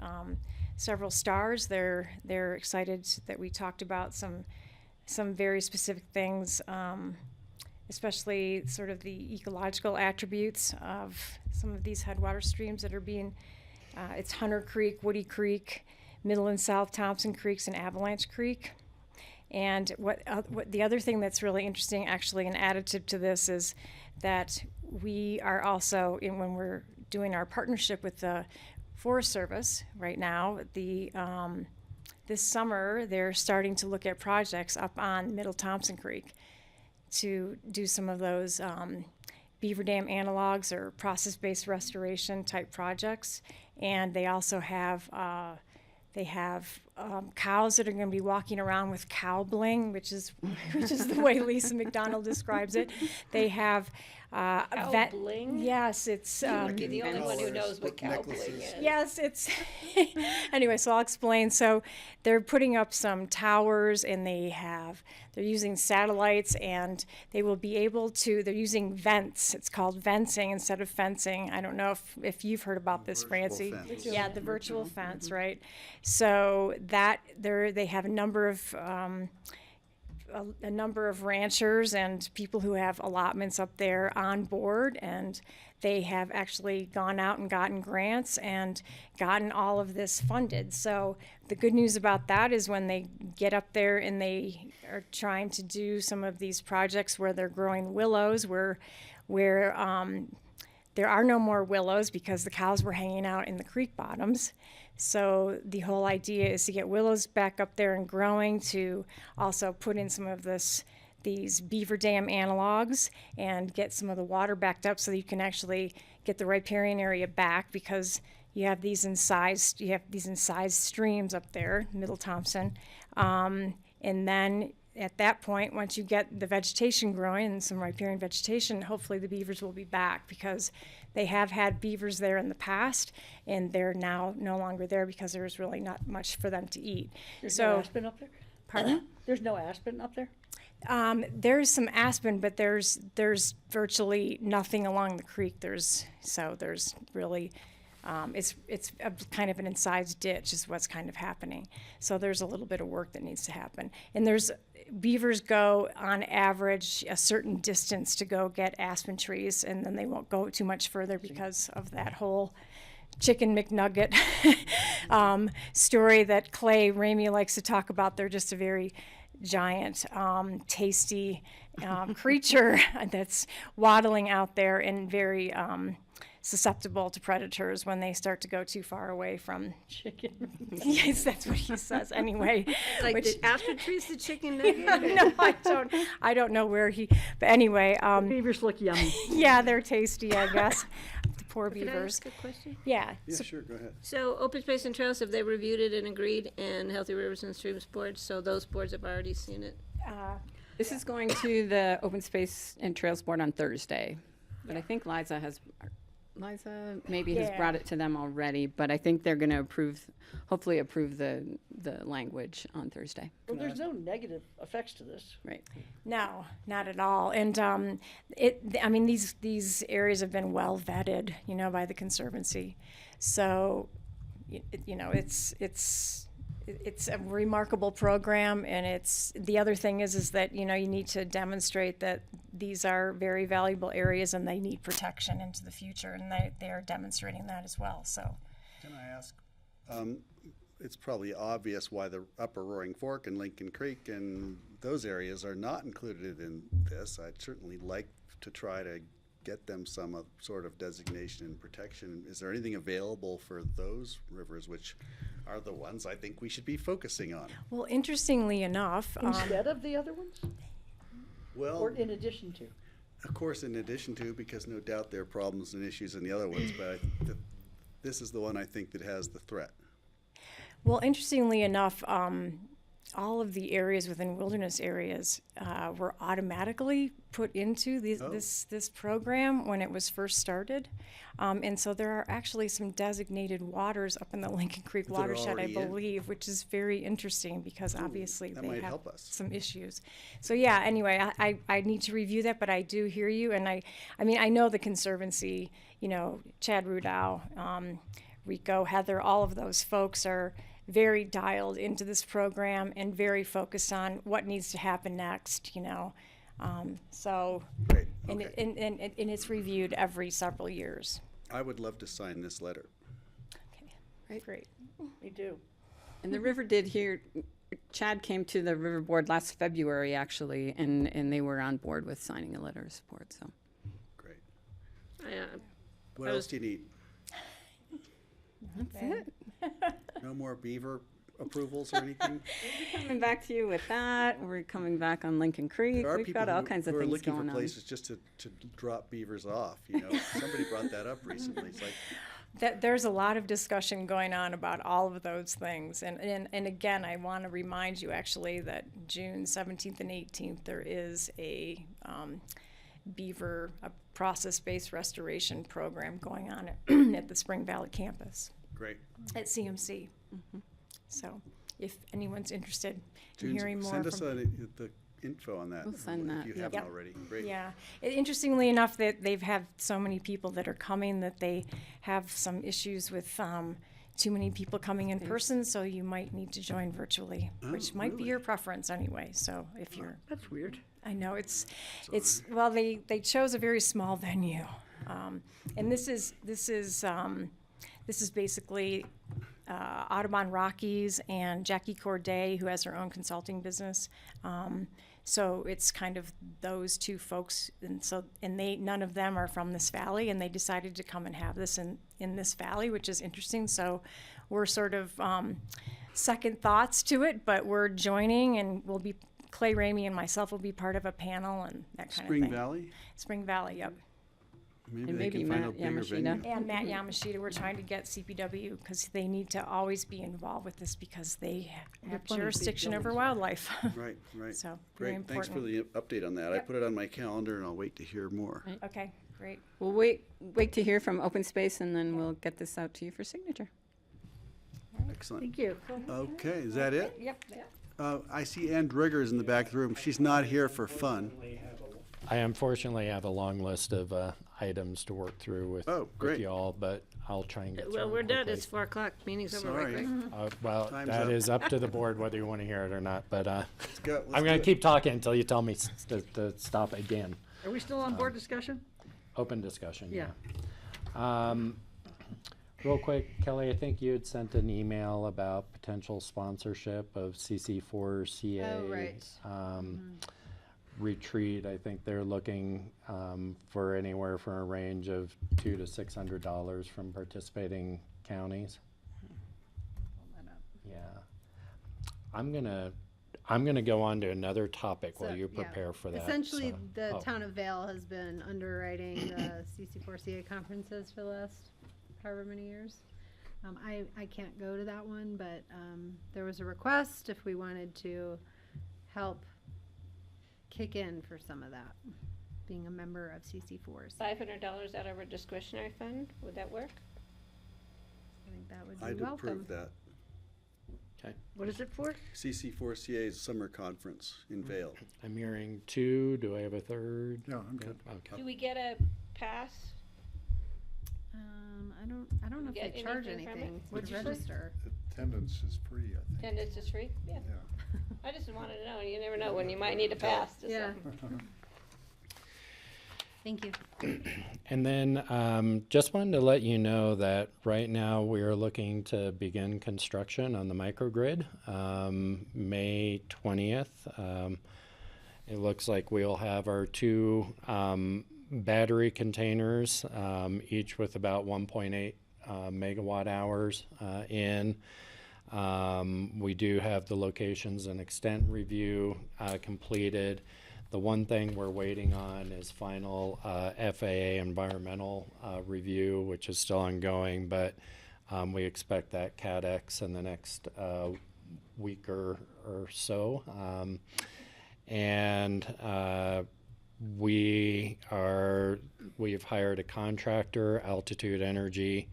several stars. They're excited that we talked about some very specific things, especially sort of the ecological attributes of some of these headwater streams that are being, it's Hunter Creek, Woody Creek, Middle and South Thompson Creeks, and Avalanche Creek. And what the other thing that's really interesting, actually, an additive to this, is that we are also, when we're doing our partnership with the Forest Service right now, this summer, they're starting to look at projects up on Middle Thompson Creek to do some of those beaver dam analogs or process-based restoration type projects. And they also have cows that are going to be walking around with cow bling, which is the way Lisa McDonald describes it. They have
Cow bling?
Yes, it's
You must be the only one who knows what cow bling is.
yes, it's anyway. So I'll explain. So they're putting up some towers, and they're using satellites, and they will be able to. They're using vents. It's called venting instead of fencing. I don't know if you've heard about this, Francie.
fence.
Yeah, the virtual fence, right? So that they have a number of ranchers and people who have allotments up there on board, and they have actually gone out and gotten grants and gotten all of this funded. So the good news about that is when they get up there and they are trying to do some of these projects where they're growing willows, where there are no more willows because the cows were hanging out in the creek bottoms. So the whole idea is to get willows back up there and growing, to also put in some of these beaver dam analogs and get some of the water backed up so that you can actually get the riparian area back, because you have these incised streams up there, Middle Thompson. And then at that point, once you get the vegetation growing and some riparian vegetation, hopefully the beavers will be back, because they have had beavers there in the past, and they're now no longer there because there's really not much for them to eat.
There's no aspen up there?
Pardon?
There's no aspen up there?
There's some aspen, but there's virtually nothing along the creek. There's really, it's a kind of an incised ditch is what's kind of happening. So there's a little bit of work that needs to happen. And beavers go on average a certain distance to go get aspen trees, and then they won't go too much further because of that whole Chicken McNugget story that Clay Ramey likes to talk about. They're just a very giant, tasty creature that's waddling out there and very susceptible to predators when they start to go too far away from
Chicken.
Yes, that's what he says anyway.
Like the aspen trees, the chicken nugget?
No, I don't know where but anyway.
Beavers look yummy.
Yeah, they're tasty, I guess. The poor
Can I
beavers.
ask a question?
Yeah.
Yeah,
so-
sure, go ahead.
So Open Space and Trails, have they reviewed it and agreed, and Healthy Rivers and Streams Board, so those boards have already seen it?
This is going to the Open Space and Trails Board on Thursday, but I think Liza maybe has
Yeah.
brought it to them already, but I think they're going to hopefully approve the language on Thursday.
Well, there's no negative effects to this.
Right.
No, not at all. And these areas have been well vetted, by the Conservancy. So, it's a remarkable program, and the other thing is that you need to demonstrate that these are very valuable areas and they need protection into the future, and they are demonstrating that as well. So,
Can I ask, it's probably obvious why the Upper Roaring Fork and Lincoln Creek and those areas are not included in this. I'd certainly like to try to get them some sort of designation and protection. Is there anything available for those rivers, which are the ones I think we should be focusing on?
Well, interestingly enough,
Instead of the other ones?
Well,
Or in addition to?
of course, in addition to, because no doubt there are problems and issues in the other ones, but this is the one I think that has the threat.
well, interestingly enough, all of the areas within wilderness areas were automatically put into this program when it was first started. And so there are actually some designated waters up in the Lincoln Creek
That are
watershed, I
already in.
believe, which is very interesting because obviously
that
they
might
have
help us.
some issues. So yeah, anyway, I need to review that, but I do hear you. And I mean, I know the Conservancy, Chad Rudow, Rico, Heather, all of those folks are very dialed into this program and very focused on what needs to happen next, so,
Great,
and,
okay.
and it's reviewed every several years.
I would love to sign this letter.
Okay, great.
Me too.
And the river did hear, Chad came to the river board last February, actually, and they were on board with signing a letter of support, so.
Great.
Yeah.
What else do you need?
That's it.
No more beaver approvals or anything?
Coming back to you with that, we're coming back on Lincoln Creek,
There are
we've
people
got all
who
kinds of
are
things
looking
going
for
on.
places just to drop beavers off, Somebody brought that up recently. It's like,
There's a lot of discussion going on about all of those things. And again, I want to remind you actually that June 17th and 18th, there is a beaver, a process-based restoration program going on at the Spring Valley campus
great.
at CMC. So if anyone's interested in
June,
hearing more
send us
from.
the info on that.
We'll send that,
If you
yep.
haven't
Yep.
already. Great.
Yeah. Interestingly enough, that they've had so many people that are coming that they have some issues with too many people coming in person, so you might need to join virtually, which might be
really?
your preference anyway. So if you're,
That's weird.
I know it's well, they chose a very small venue, and this is basically Audubon Rockies and Jackie Corday, who has her own consulting business. So it's kind of those two folks, and none of them are from this valley, and they decided to come and have this in this valley, which is interesting. So we're sort of second thoughts to it, but we're joining, and we'll be Clay Ramey and myself will be part of a panel and that kind of thing.
Spring Valley?
Spring Valley, yep.
Maybe
And
they
maybe
can find a
Matt
bigger
Yamashita.
venue.
And Matt Yamashita, we're trying to get CPW because they need to always be involved with this because they have
plenty of big
jurisdiction over
buildings.
wildlife.
Right, right.
So, very
Great, thanks for
important.
the update on that. I put it on my calendar and I'll wait to hear more.
Okay, great.
We'll wait to hear from Open Space, and then we'll get this out to you for signature.
Excellent.
Thank you.
Okay, is that it?
Yep.
I see Ann Driggers in the back of the room. She's not here for fun.
I unfortunately have a long list of items to work through with
great.
y'all, but I'll try and get through
Well,
them
we're done.
quickly.
It's 4:00. Meeting's over right
Sorry.
quick.
Well,
Time's
that
up.
is up to the board whether you want to hear it or not, but
Let's go.
I'm going to keep talking until you tell me to stop again.
Are we still on board discussion?
Open discussion,
Yeah.
Real quick, Kelly, I think you had sent an email about potential sponsorship of CC4CA.
Oh, right.
Retreat. I think they're looking for anywhere from a range of $200 to $600 from participating counties. Yeah. I'm gonna go on to another topic while
So,
you
yeah.
prepare for that.
Essentially,
so-
the
oh.
town of Vale has been underwriting the CC4CA conferences for the last however many years. I can't go to that one, but there was a request if we wanted to help kick in for some of that, being a member of CC4. So
$500 out of our discretionary fund. Would that work?
I think that would be
I'd
welcome.
approve that.
What is it for?
CC4CA's summer conference in Vail.
I'm hearing 2. Do I have a third?
Yeah, I'm good.
Okay.
Do we get a pass?
I don't know if
Get
they charge
anything from it?
anything
What'd
to
you say?
register.
Attendance is free, I think.
And it's just free? Yeah.
Yeah.
I just wanted to know. You never know when you might need a pass. Just
Yeah.
so-
Thank you.
And then just wanted to let you know that right now we are looking to begin construction on the microgrid May 20th. it looks like we'll have our two battery containers, each with about 1.8 megawatt hours in. We do have the locations and extent review completed. The one thing we're waiting on is final FAA environmental review, which is still ongoing, but we expect that CADX in the next week or so. We've hired a contractor, Altitude Energy,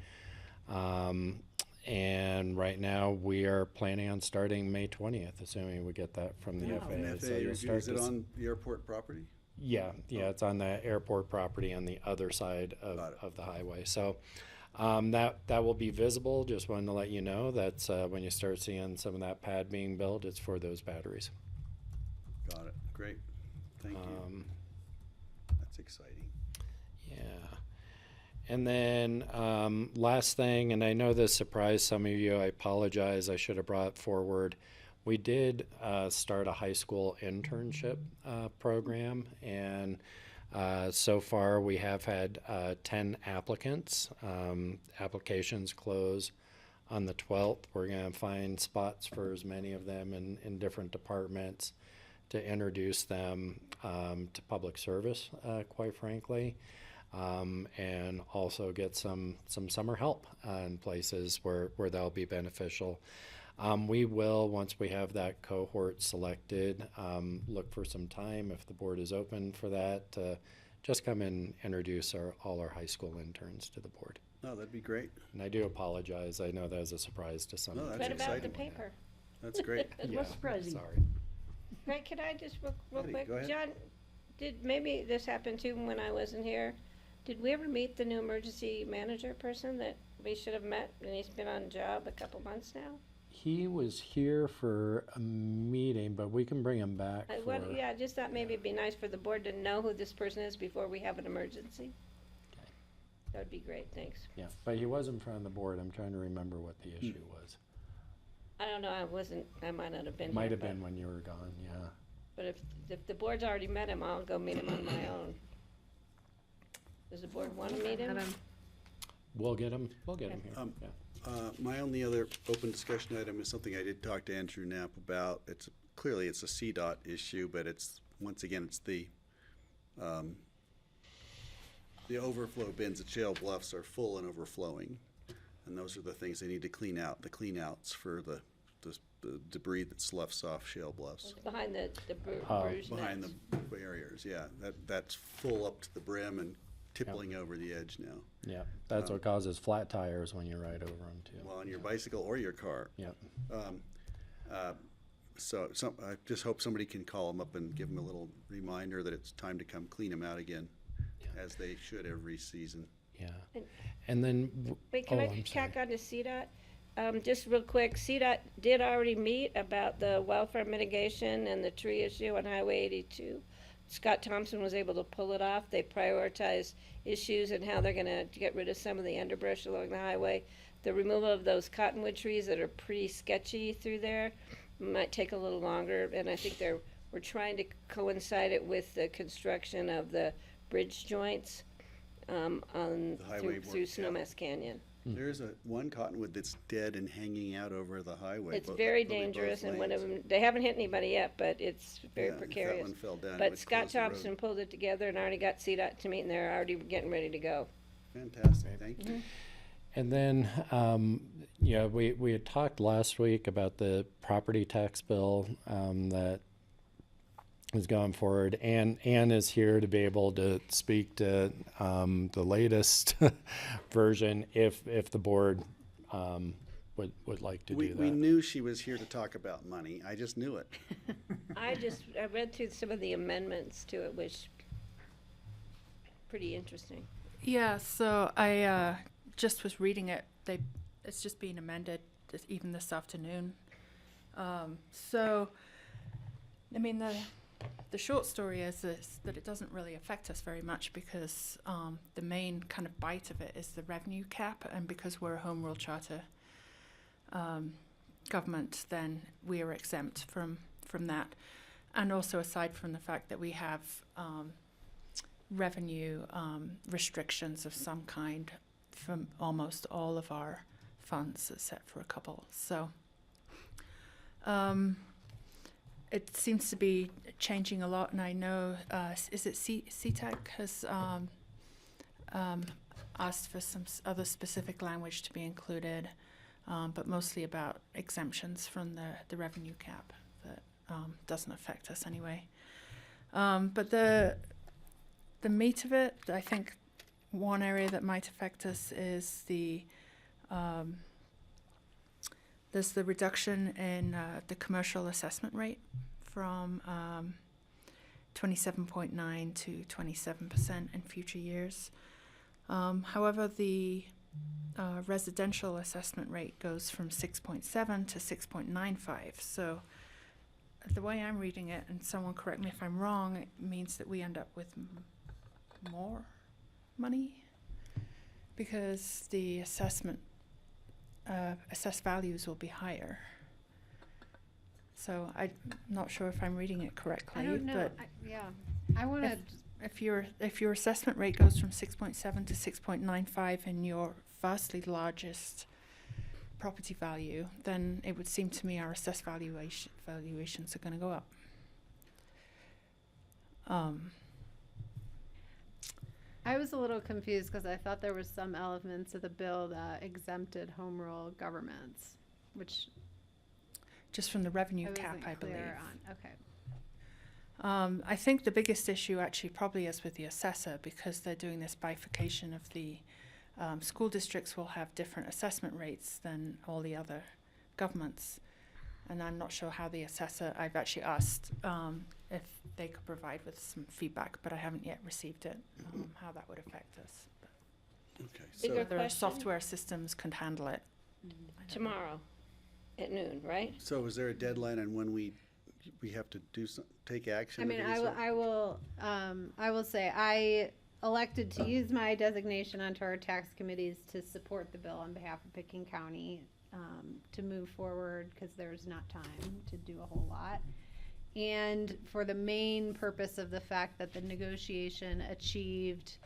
and right now we are planning on starting May 20th, assuming we get that from the FAA.
And
So
FAA
you'll
review,
start
is it
to
on the airport property?
Yeah, it's on the airport property on the other side of the highway. So that will be visible. Just wanted to let you know that's when you start seeing some of that pad being built, it's for those batteries.
Got it. Great. Thank you. That's exciting.
Yeah. And then last thing, and I know this surprised some of you, I apologize, I should have brought it forward. We did start a high school internship program, and so far we have had 10 applicants. Applications close on the 12th. We're going to find spots for as many of them in different departments to introduce them to public service, quite frankly. And also get some summer help in places where they'll be beneficial. We will, once we have that cohort selected, look for some time, if the board is open for that, to just come and introduce all our high school interns to the board.
Oh, that'd be great.
And I do apologize. I know that was a surprise to some.
No, that's
What about the
exciting.
paper?
That's great.
It was surprising.
Sorry.
Right, could I just real
Eddie,
quick,
go ahead.
John, maybe this happened too when I wasn't here. Did we ever meet the new emergency manager person that we should have met, and he's been on job a couple months now?
He was here for a meeting, but we can bring him back for.
Yeah, I just thought maybe it'd be nice for the board to know who this person is before we have an emergency.
Okay.
That would be great, thanks.
Yeah, but he was in front of the board. I'm trying to remember what the issue was.
I don't know, I might not have been here.
Might have
but-
been when you were gone, yeah.
But if the board's already met him, I'll go meet him on my own. Does the board want to meet him?
We'll get him here, yeah.
My only other open discussion item is something I did talk to Andrew Knapp about. Clearly it's a CDOT issue, but once again, it's the overflow bins at Shale Bluffs are full and overflowing. And those are the things they need to clean out, the clean outs for the debris that sloughs off Shale Bluffs.
Behind the bruise
Behind
nets.
the barriers, yeah. That's full up to the brim and tippling over the edge now.
Yeah, that's what causes flat tires when you ride over them too.
Well, on your bicycle or your car.
Yeah.
So I just hope somebody can call them up and give them a little reminder that it's time to come clean them out again, as they should every season.
Yeah. And then.
Wait, can I tack on to CDOT? Just real quick, CDOT did already meet about the wildfire mitigation and the tree issue on Highway 82. Scott Thompson was able to pull it off. They prioritized issues and how they're gonna get rid of some of the underbrush along the highway. The removal of those cottonwood trees that are pretty sketchy through there might take a little longer, and I think we're trying to coincide it with the construction of the bridge joints
highway
through
work,
Snowmass Canyon.
There's one cottonwood that's dead and hanging out over the highway.
It's very dangerous, and one of them, they haven't hit anybody yet, but it's very precarious.
If that one fell down, it
But
would
Scott
close the road.
Thompson pulled it together and already got CDOT to meet, and they're already getting ready to go.
Fantastic, thank you.
And then, we had talked last week about the property tax bill that is going forward. Ann is here to be able to speak to the latest version if the board would like to do that.
We knew she was here to talk about money. I just knew it.
I read through some of the amendments to it, which pretty interesting.
Yeah, so I just was reading it. It's just being amended even this afternoon. So, I mean, the short story is that it doesn't really affect us very much because the main kind of bite of it is the revenue cap, and because we're a home rule charter government, then we are exempt from that. and also aside from the fact that we have revenue restrictions of some kind from almost all of our funds, except for a couple. So it seems to be changing a lot, and I know, is it CTEC has asked for some other specific language to be included, but mostly about exemptions from the revenue cap that doesn't affect us anyway. But the meat of it, I think one area that might affect us is there's the reduction in the commercial assessment rate from 27.9 to 27% in future years. However, the residential assessment rate goes from 6.7 to 6.95. So the way I'm reading it, and someone correct me if I'm wrong, it means that we end up with more money because the assessed values will be higher. So I'm not sure if I'm reading it correctly.
I don't know.
But
I want to.
if your assessment rate goes from 6.7 to 6.95 in your vastly largest property value, then it would seem to me our assessed valuations are going to go up.
I was a little confused because I thought there was some elements of the bill that exempted home rule governments, which
just from the revenue
I
cap,
wasn't
I believe.
clear on. Okay.
I think the biggest issue actually probably is with the assessor, because they're doing this bifurcation of the school districts will have different assessment rates than all the other governments. And I'm not sure how the assessor, I've actually asked if they could provide with some feedback, but I haven't yet received it, how that would affect us. But
Okay,
Bigger
whether
question?
software systems can handle it. I don't know.
Tomorrow at noon, right?
so is there a deadline on when we have to take action?
I mean,
of any sort?
I will say I elected to use my designation onto our tax committees to support the bill on behalf of Pickens County, to move forward because there's not time to do a whole lot. And for the main purpose of the fact that the negotiation achieved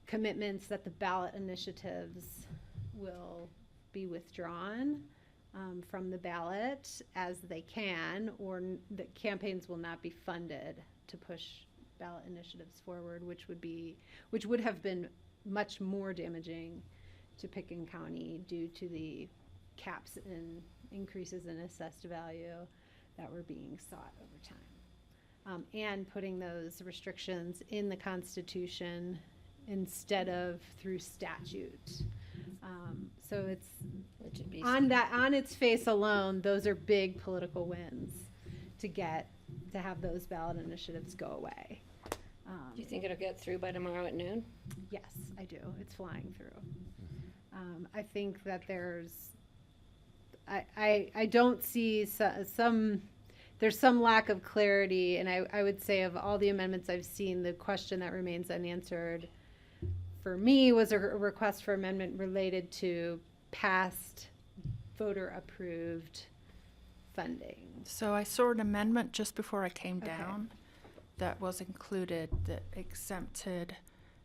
commitments that the ballot initiatives will be withdrawn from the ballot as they can, or the campaigns will not be funded to push ballot initiatives forward, which would have been much more damaging to Pickens County due to the caps and increases in assessed value that were being sought over time, and putting those restrictions in the Constitution instead of through statute. So it's
Which would be
on its face alone, those are big political wins to have those ballot initiatives go away.
Do you think it'll get through by tomorrow at noon?
Yes, I do. It's flying through. I think that I don't see there's some lack of clarity, and I would say of all the amendments I've seen, the question that remains unanswered for me was a request for amendment related to past voter-approved funding.
So I saw an amendment just before I came down that was included that exempted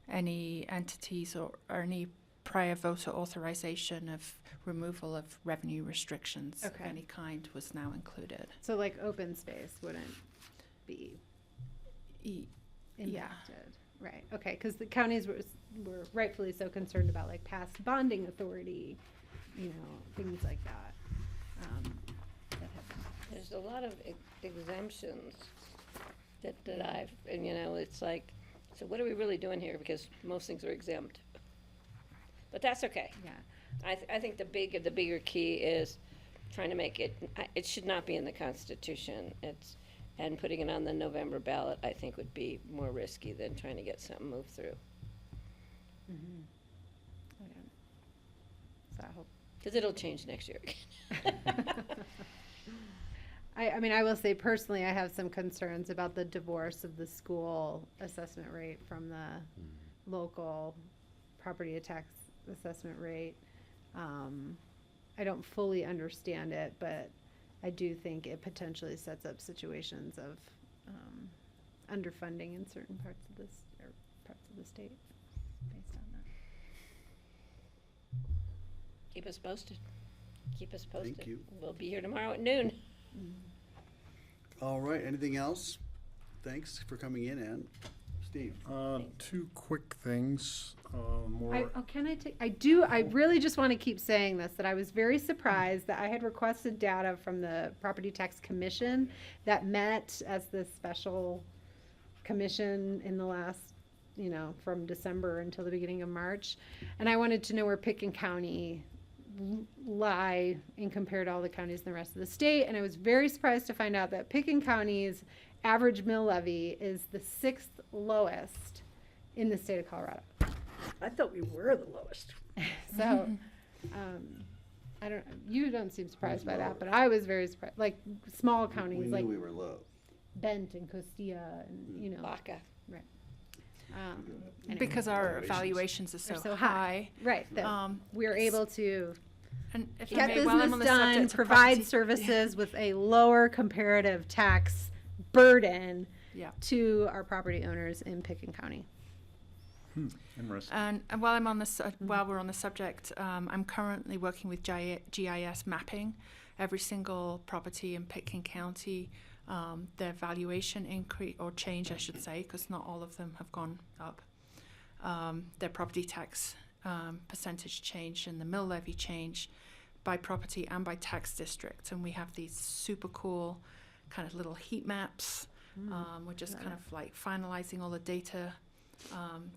any entities or any prior voter authorization of removal of revenue restrictions of any kind was now included.
So like open space wouldn't be
Yeah.
impacted. Right, okay, because the counties were rightfully so concerned about like past bonding authority, things like that.
There's a lot of exemptions that and it's like, so what are we really doing here? Because most things are exempt. But that's okay.
Yeah.
I think the bigger key is trying to make it should not be in the Constitution. And putting it on the November ballot, I think, would be more risky than trying to get something moved through.
Mm-hmm. So I hope.
Because it'll change next year.
I mean, I will say personally, I have some concerns about the divorce of the school assessment rate from the local property tax assessment rate. I don't fully understand it, but I do think it potentially sets up situations of underfunding in certain parts of this, or parts of the state based on that.
Keep us posted. Keep us posted.
Thank you.
We'll be here tomorrow at noon.
All right, anything else? Thanks for coming in, Ann. Steve?
Two quick things,
I really just want to keep saying this, that I was very surprised that I had requested data from the Property Tax Commission that met as the special commission in the last, from December until the beginning of March. And I wanted to know where Picken County lie in compared to all the counties in the rest of the state. And I was very surprised to find out that Picken County's average mill levy is the 6th lowest in the state of Colorado.
I thought we were the lowest.
So, you don't seem surprised by that, but I was very surprised. Like small counties,
We
like
knew we were low.
Bent and Costilla and,
Baca.
right. Anyway.
Because our
Valuations.
valuations are
They're
so,
so
high.
Right, that we're able to
And if I
get
may, while I'm on
business
the
done,
subject of
provide
property-
services with a lower comparative tax burden
Yeah.
to our property owners in Picken County.
Interesting.
And while I'm on this, while we're on the subject, I'm currently working with GIS mapping every single property in Pitkin County, their valuation increase or change, I should say, because not all of them have gone up. Their property tax percentage change and the mill levy change by property and by tax district, and we have these super cool kind of little heat maps. We're just kind of like finalizing all the data.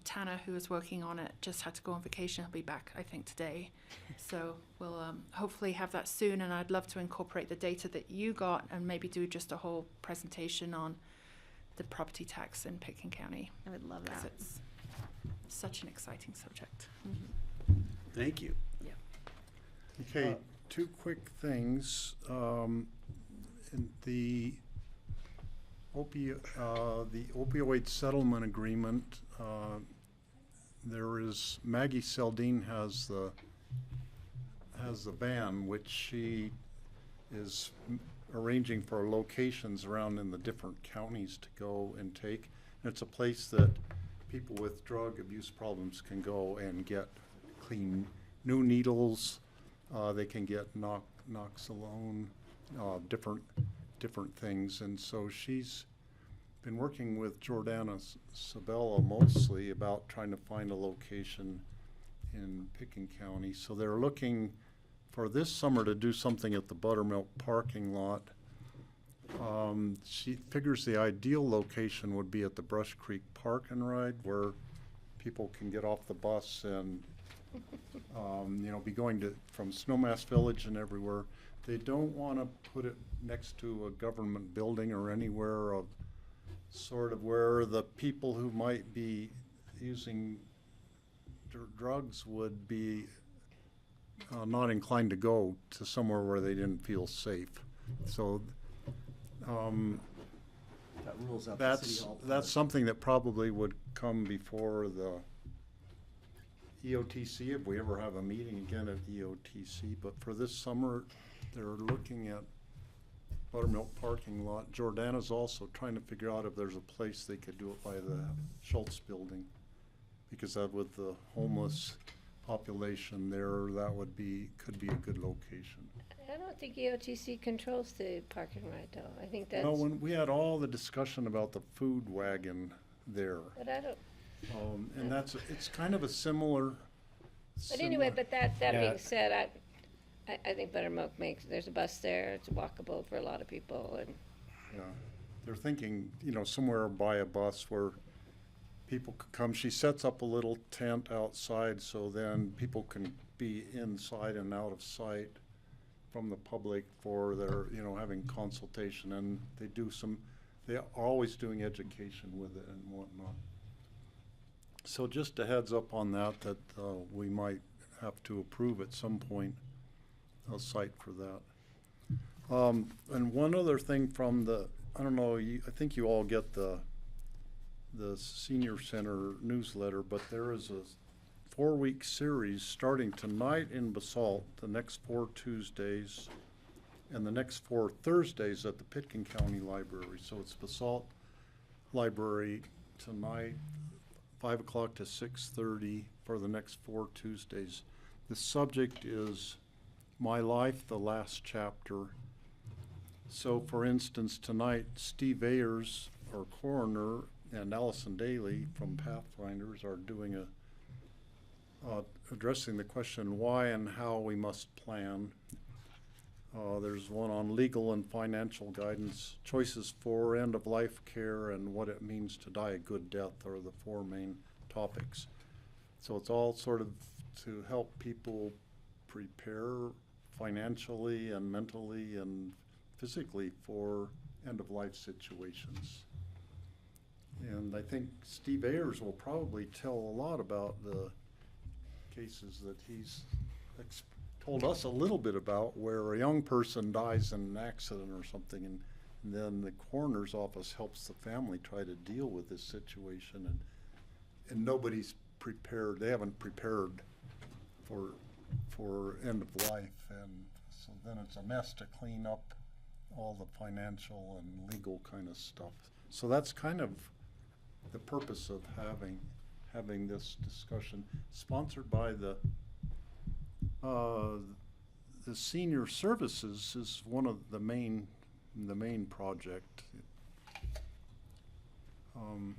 Tanner, who is working on it, just had to go on vacation. He'll be back, I think, today. So we'll hopefully have that soon, and I'd love to incorporate the data that you got and maybe do just a whole presentation on the property tax in Pitkin County.
I would love
'cause
that.
it's such an exciting subject.
Thank you.
Okay, two quick things. In the opioid settlement agreement, there is, Maggie Seldine has the van, which she is arranging for locations around in the different counties to go and take. And it's a place that people with drug abuse problems can go and get clean new needles. They can get Noxolone, different things. And so she's been working with Jordana Sabella mostly about trying to find a location in Pitkin County. So they're looking for this summer to do something at the Buttermilk parking lot. She figures the ideal location would be at the Brush Creek Park and Ride, where people can get off the bus and be going from Snowmass Village and everywhere. They don't want to put it next to a government building or anywhere of sort of where the people who might be using drugs would be not inclined to go to somewhere where they didn't feel safe. So
That rules out the city
that's
hall.
something that probably would come before the EOTC, if we ever have a meeting again at EOTC. But for this summer, they're looking at Buttermilk parking lot. Jordana's also trying to figure out if there's a place they could do it by the Schultz building, because that with the homeless population there, that could be a good location.
I don't think EOTC controls the park and ride though. I think that's,
No, when we had all the discussion about the food wagon there,
but I don't,
and it's kind of a similar.
but anyway, but that
Yeah.
being said, I think Buttermilk there's a bus there, it's walkable for a lot of people, and
Yeah, they're thinking, somewhere by a bus where people could come. She sets up a little tent outside, so then people can be inside and out of sight from the public for their, having consultation, and they are always doing education with it and whatnot. So just a heads up on that we might have to approve at some point a site for that. And one other thing from I don't know, I think you all get the senior center newsletter, but there is a 4-week series starting tonight in Basalt, the next 4 Tuesdays, and the next 4 Thursdays at the Pitkin County Library. So it's Basalt, library tonight, 5 o'clock to 6:30 for the next 4 Tuesdays. The subject is My Life, the Last Chapter. So for instance, tonight, Steve Ayers, our coroner, and Allison Daly from Pathfinders are doing addressing the question why and how we must plan. There's one on legal and financial guidance, choices for end-of-life care, and what it means to die a good death are the 4 main topics. So it's all sort of to help people prepare financially and mentally and physically for end-of-life situations. And I think Steve Ayers will probably tell a lot about the cases that he's told us a little bit about, where a young person dies in an accident or something, and then the coroner's office helps the family try to deal with this situation, and nobody's prepared. They haven't prepared for end of life, and so then it's a mess to clean up all the financial and legal kind of stuff. So that's kind of the purpose of having this discussion, sponsored by the senior services is one of the main project. And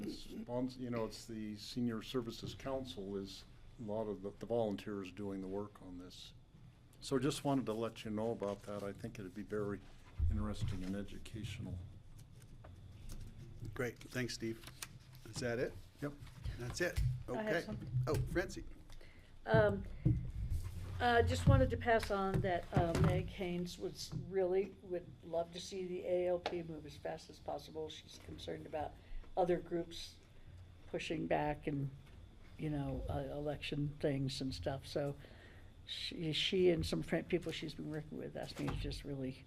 it's the Senior Services Council is a lot of the volunteers doing the work on this. So just wanted to let you know about that. I think it'd be very interesting and educational.
Great, thanks, Steve. Is that it?
Yep.
That's it.
I have
Okay.
something.
Oh, Francie.
Just wanted to pass on that Meg Haynes would love to see the ALP move as fast as possible. She's concerned about other groups pushing back and, election things and stuff. So she and some people she's been working with asked me to just really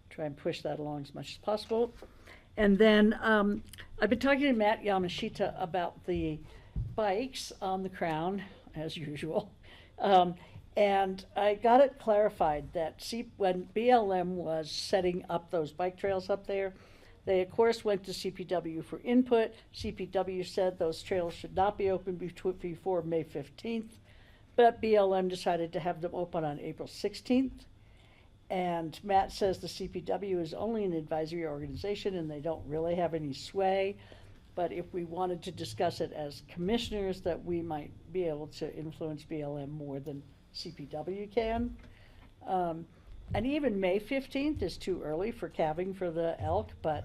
try and push that along as much as possible. And then I've been talking to Matt Yamashita about the bikes on the Crown, as usual. And I got it clarified that when BLM was setting up those bike trails up there, they of course went to CPW for input. CPW said those trails should not be open before May 15th, but BLM decided to have them open on April 16th. And Matt says the CPW is only an advisory organization and they don't really have any sway. But if we wanted to discuss it as commissioners, that we might be able to influence BLM more than CPW can. And even May 15th is too early for calving for the elk, but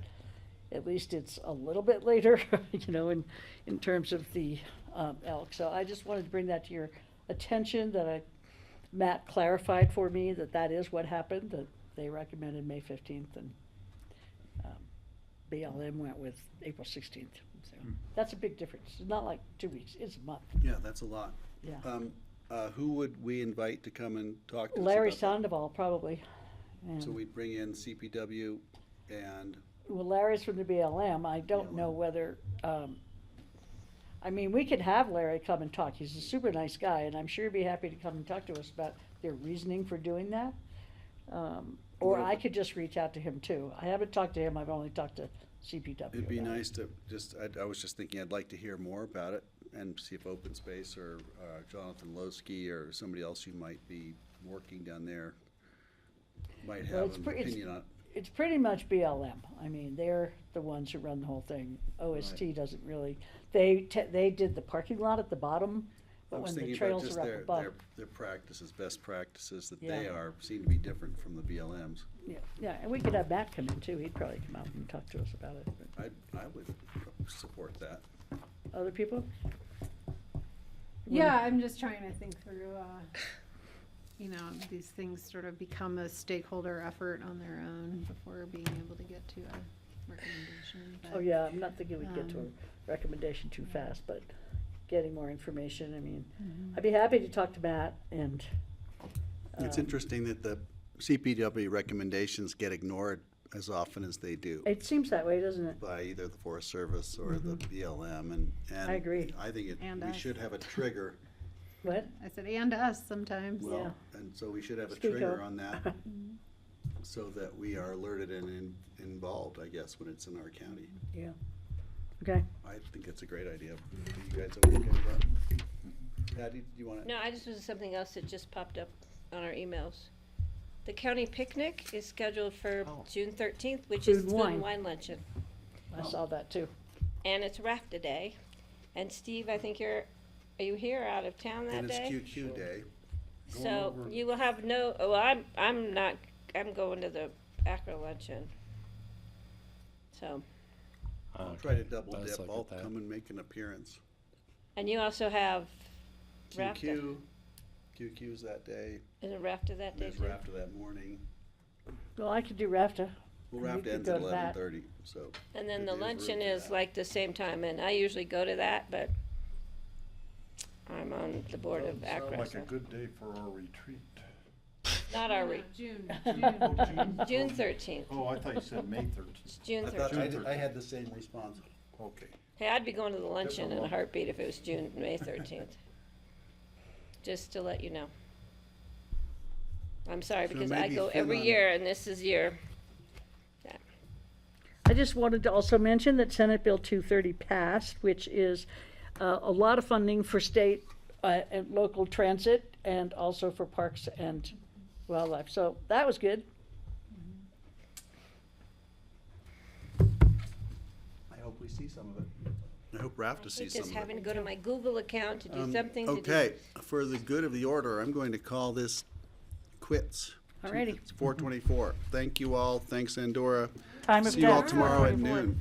at least it's a little bit later, in terms of the elk. So I just wanted to bring that to your attention, that Matt clarified for me that is what happened, that they recommended May 15th and BLM went with April 16th. So that's a big difference. It's not like 2 weeks, it's a month.
Yeah, that's a lot.
Yeah.
Who would we invite to come and talk to us
Larry
about that?
Sandoval, probably.
So we'd bring in CPW and...
Well, Larry's from the BLM. I don't know whether, we could have Larry come and talk. He's a super nice guy, and I'm sure he'd be happy to come and talk to us about their reasoning for doing that. Or I could just reach out to him too. I haven't talked to him, I've only talked to CPW.
It'd be
about
nice to I was just thinking I'd like to hear more about it and see if Open Space or Jonathan Losky or somebody else who might be working down there might
Well,
have an opinion on it.
It's pretty much BLM. They're the ones who run the whole thing. OST
Right.
doesn't really, they did the parking lot at the bottom,
I
but
was
when the
thinking about
trails
just
are up above.
their practices, best practices that
Yeah.
they seem to be different from the BLMs.
Yeah, and we could have Matt come in too. He'd probably come out and talk to us about it. But
I would support that.
other people?
Yeah, I'm just trying to think through, these things sort of become a stakeholder effort on their own before being able to get to a recommendation.
Oh, yeah, I'm not thinking we'd get to a recommendation too
yeah.
fast, but getting more information, I'd be happy to talk to Matt and.
It's interesting that the CPW recommendations get ignored as often as they do
It seems that way, doesn't it?
by either the Forest Service or the BLM, and
I agree.
I think
And
we
us.
should have a trigger.
What?
I said, and us sometimes.
Well, and so we should have a
Speak
trigger
up.
on that. so that we are alerted and involved, I guess, when it's in our county.
Yeah. Okay.
I think it's a great idea. Do you guys okay with that? Patty, do you want to?
No, I just was something else that just popped up on our emails. The county picnic is scheduled for June 13th, which is
Food and
food
wine.
and wine luncheon.
I saw that too.
And it's RAFTA Day. And Steve, I think are you here or out of town that
And it's
day?
QQ Day.
So you will have no, well, I'm not, I'm going to the Acro luncheon. So,
I'll try to double
Let's
dip.
look at
I'll
that.
come and make an appearance.
and you also have RAFTA.
QQ. QQ's that day.
Is it RAFTA that day
There's
too?
RAFTA that morning.
Well, I could do RAFTA.
Well,
We
RAFTA
could
ends
go
at
to that.
11:30, so.
And then
it
the
is room
luncheon
for
is
that.
like the same time, and I usually go to that, but I'm on the board of
Sounds
Acro,
like
so
a good day for our retreat.
not our
June.
June 13th.
Oh, I thought you said May 13th.
June
I thought
13th.
I had the same response.
Okay.
Hey, I'd be going to the luncheon in a
one.
heartbeat if it was May 13th. Just to let you know. I'm sorry,
So
because I
maybe
go
Finn
every
on-
year, and this is your,
I just wanted to also mention that Senate Bill 230 passed, which is a lot of funding for state and local transit and also for parks and wildlife. So that was good.
I hope we see some of it. I hope RAFTA sees some
just
of it.
having to go to my Google account to do something to do.
Okay, for the good of the order, I'm going to call this quits.
Alrighty.
It's 4:24. Thank you all. Thanks, Andorra.
Time of
See you all
death,
tomorrow at
4:24.
noon.